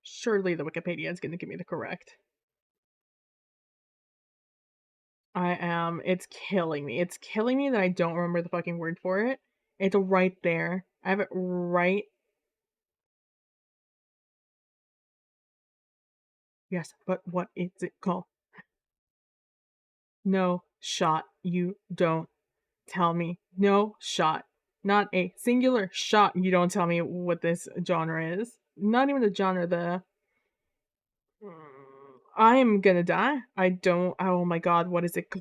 Surely the Wikipedia is going to give me the correct. I am. It's killing me. It's killing me that I don't remember the fucking word for it. It's right there. I have it right. Yes, but what is it called? No shot. You don't tell me. No shot. Not a singular shot. You don't tell me what this genre is. Not even the genre, the. I am gonna die. I don't. Oh my god, what is it?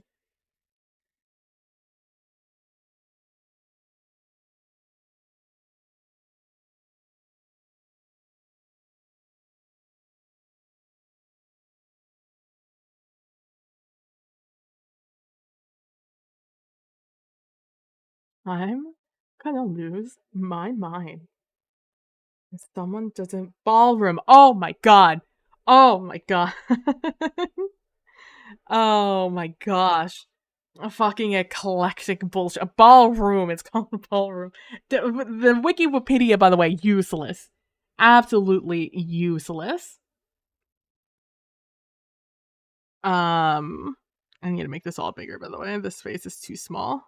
I'm gonna lose my mind. If someone doesn't ballroom. Oh my god. Oh my god. Oh my gosh. A fucking eclectic bullshit. A ballroom. It's called a ballroom. The Wikipedia, by the way, useless. Absolutely useless. I need to make this all bigger, by the way. This space is too small.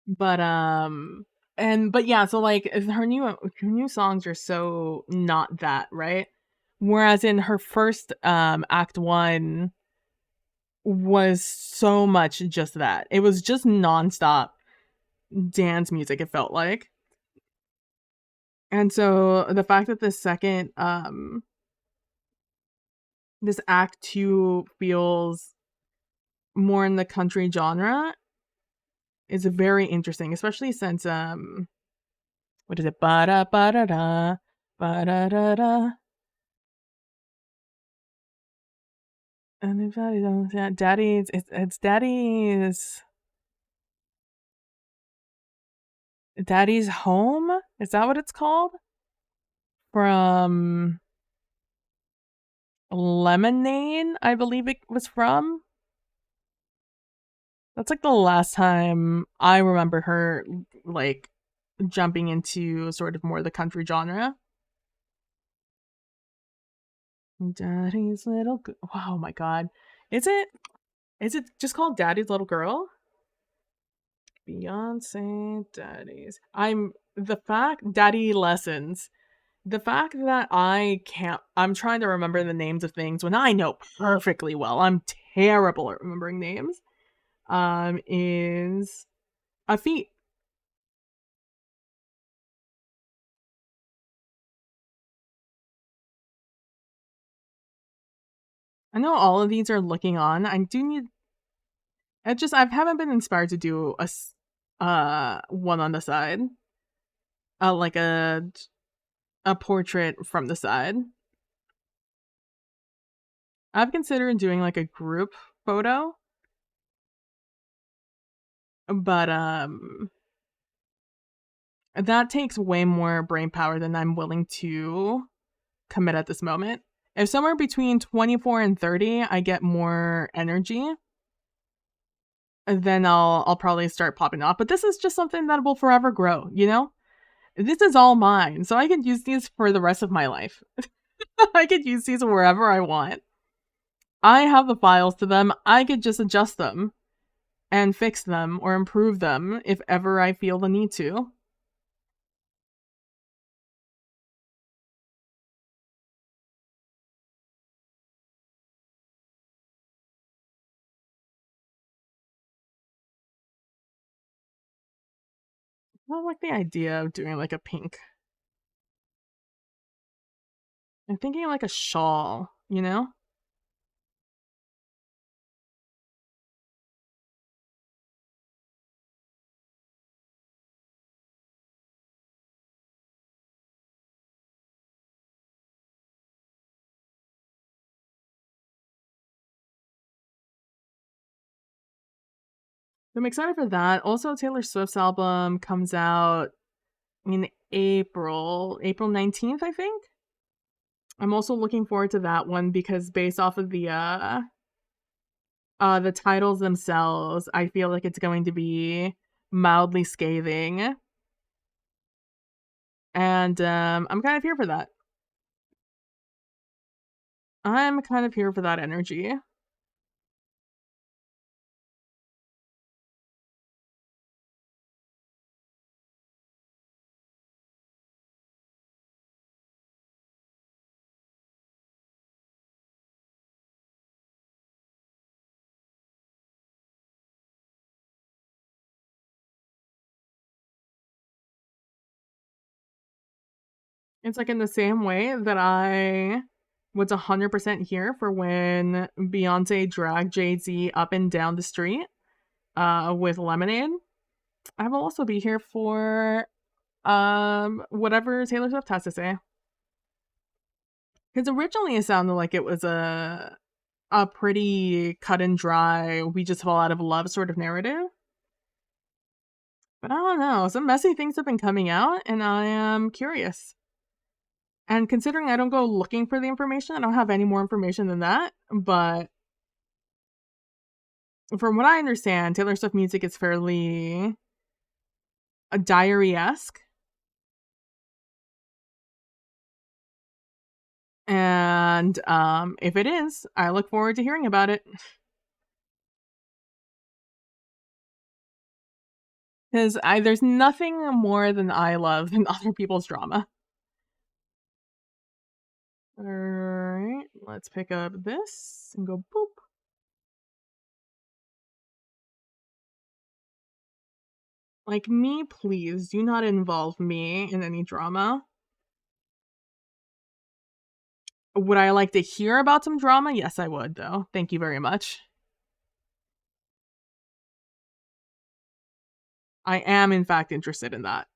But yeah, so like her new songs are so not that, right? Whereas in her first act 1 was so much just that. It was just nonstop dance music, it felt like. And so the fact that this act 2 feels more in the country genre is very interesting, especially since what is it? Ba da ba da da ba da da da. Anybody knows that Daddy's it's Daddy's Home? Is that what it's called? From Lemonade, I believe it was from. That's like the last time I remember her like jumping into sort of more the country genre. Daddy's little oh my god. Is it just called Daddy's Little Girl? Beyonce Daddy's. The fact Daddy Lessons. The fact that I'm trying to remember the names of things when I know perfectly well. I'm terrible at remembering names. Is a feat. I know all of these are looking on. I do need. I haven't been inspired to do one on the side, like a portrait from the side. I've considered doing like a group photo, but that takes way more brain power than I'm willing to commit at this moment. If somewhere between 24 and 30 I get more energy, then I'll probably start popping off. But this is just something that will forever grow, you know? This is all mine, so I can use these for the rest of my life. I could use these wherever I want. I have the files to them. I could just adjust them and fix them or improve them if ever I feel the need to. I like the idea of doing like a pink. I'm thinking like a shawl, you know? I'm excited for that. Also, Taylor Swift's album comes out in April 19th, I think. I'm also looking forward to that one because based off of the titles themselves, I feel like it's going to be mildly scathing. And I'm kind of here for that. I'm kind of here for that energy. It's like in the same way that I was 100% here for when Beyonce dragged Jay-Z up and down the street with Lemonade. I will also be here for whatever Taylor Swift has to say. Because originally it sounded like it was a pretty cut and dry, we just fall out of love sort of narrative. But I don't know, some messy things have been coming out, and I am curious. And considering I don't go looking for the information, I don't have any more information than that. But from what I understand, Taylor Swift music is fairly a diary-esque. And if it is, I look forward to hearing about it. Because there's nothing more than I love than other people's drama. Alright, let's pick up this and go boop. Like, me, please, do not involve me in any drama. Would I like to hear about some drama? Yes, I would, though. Thank you very much. I am, in fact, interested in that.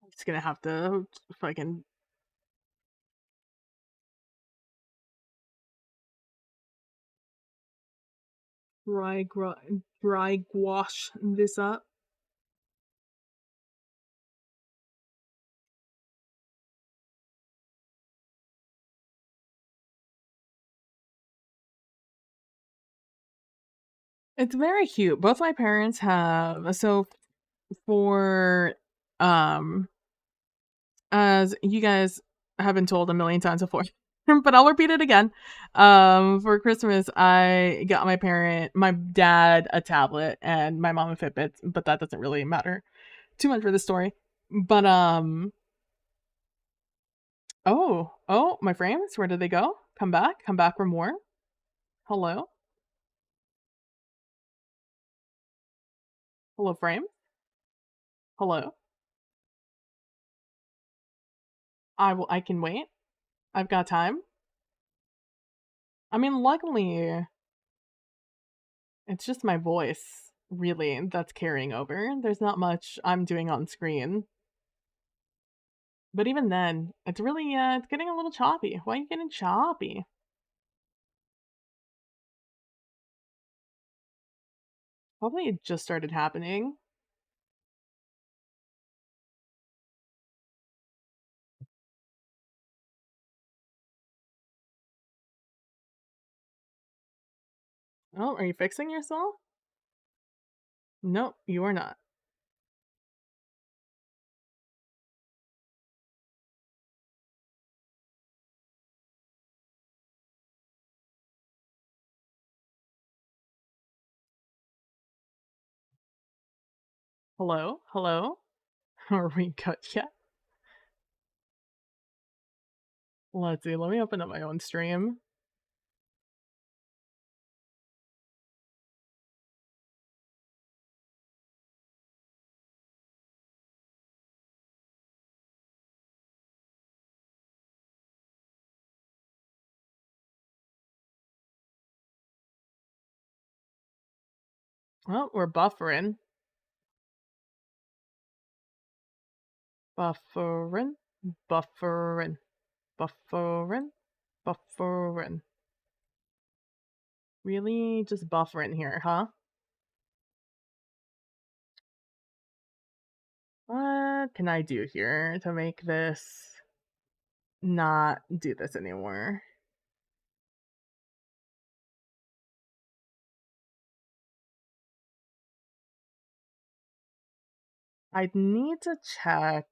I'm just gonna have to fucking dry gouache this up. It's very cute. Both my parents have so for um as you guys have been told a million times before, but I'll repeat it again. For Christmas, I got my dad a tablet and my mom a Fitbit, but that doesn't really matter too much for the story. But oh, my frames, where did they go? Come back for more. Hello, hello, frame. Hello. I can wait. I've got time. I mean, luckily, it's just my voice, really, that's carrying over. There's not much I'm doing on screen. But even then, it's really, it's getting a little choppy. Why are you getting choppy? Probably it just started happening. Oh, are you fixing yourself? Nope, you are not. Hello? Hello? Are we cut yet? Let's see, let me open up my own stream. Oh, we're buffering. Buffering. Buffering. Buffering. Buffering. Really just buffering here, huh? What can I do here to make this not do this anymore? I need to check.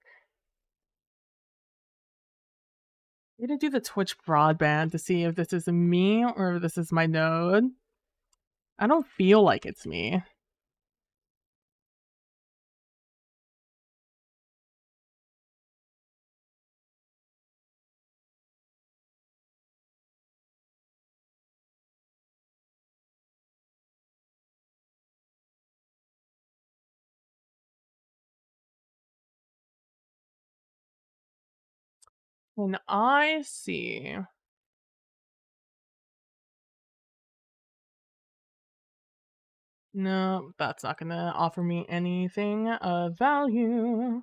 I need to do the Twitch broadband to see if this is me or if this is my node. I don't feel like it's me. Can I see? No, that's not gonna offer me anything of value.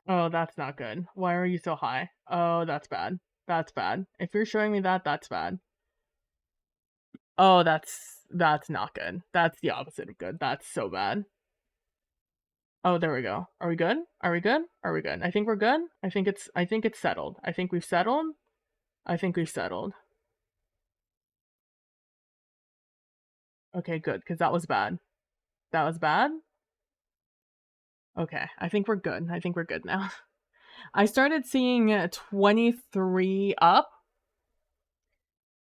Oh, that's not good. Why are you so high? Oh, that's bad. That's bad. If you're showing me that, that's bad. Oh, that's not good. That's the opposite of good. That's so bad. Oh, there we go. Are we good? Are we good? Are we good? I think we're good. I think it's settled. I think we've settled. I think we've settled. Okay, good, because that was bad. That was bad. Okay, I think we're good. I think we're good now. I started seeing 23 up,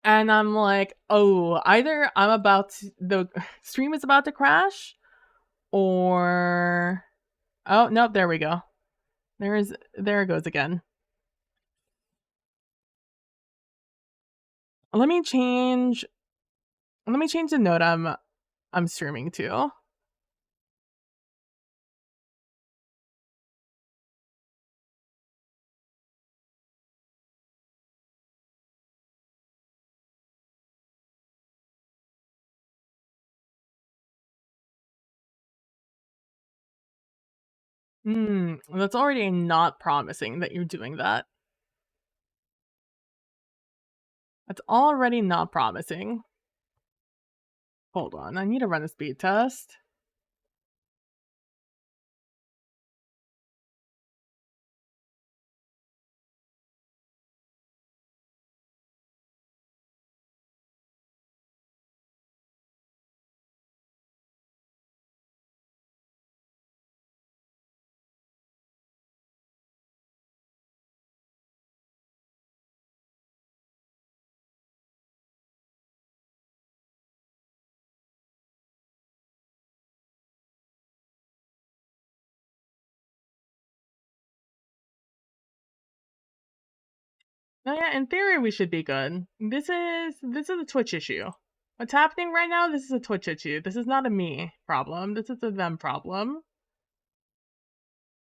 and I'm like, oh, either the stream is about to crash, or oh nope, there we go. There it goes again. Let me change. Let me change the node I'm streaming to. That's already not promising that you're doing that. That's already not promising. Hold on, I need to run a speed test. No, yeah, in theory we should be good. This is a Twitch issue. What's happening right now? This is a Twitch issue. This is not a me problem. This is a them problem.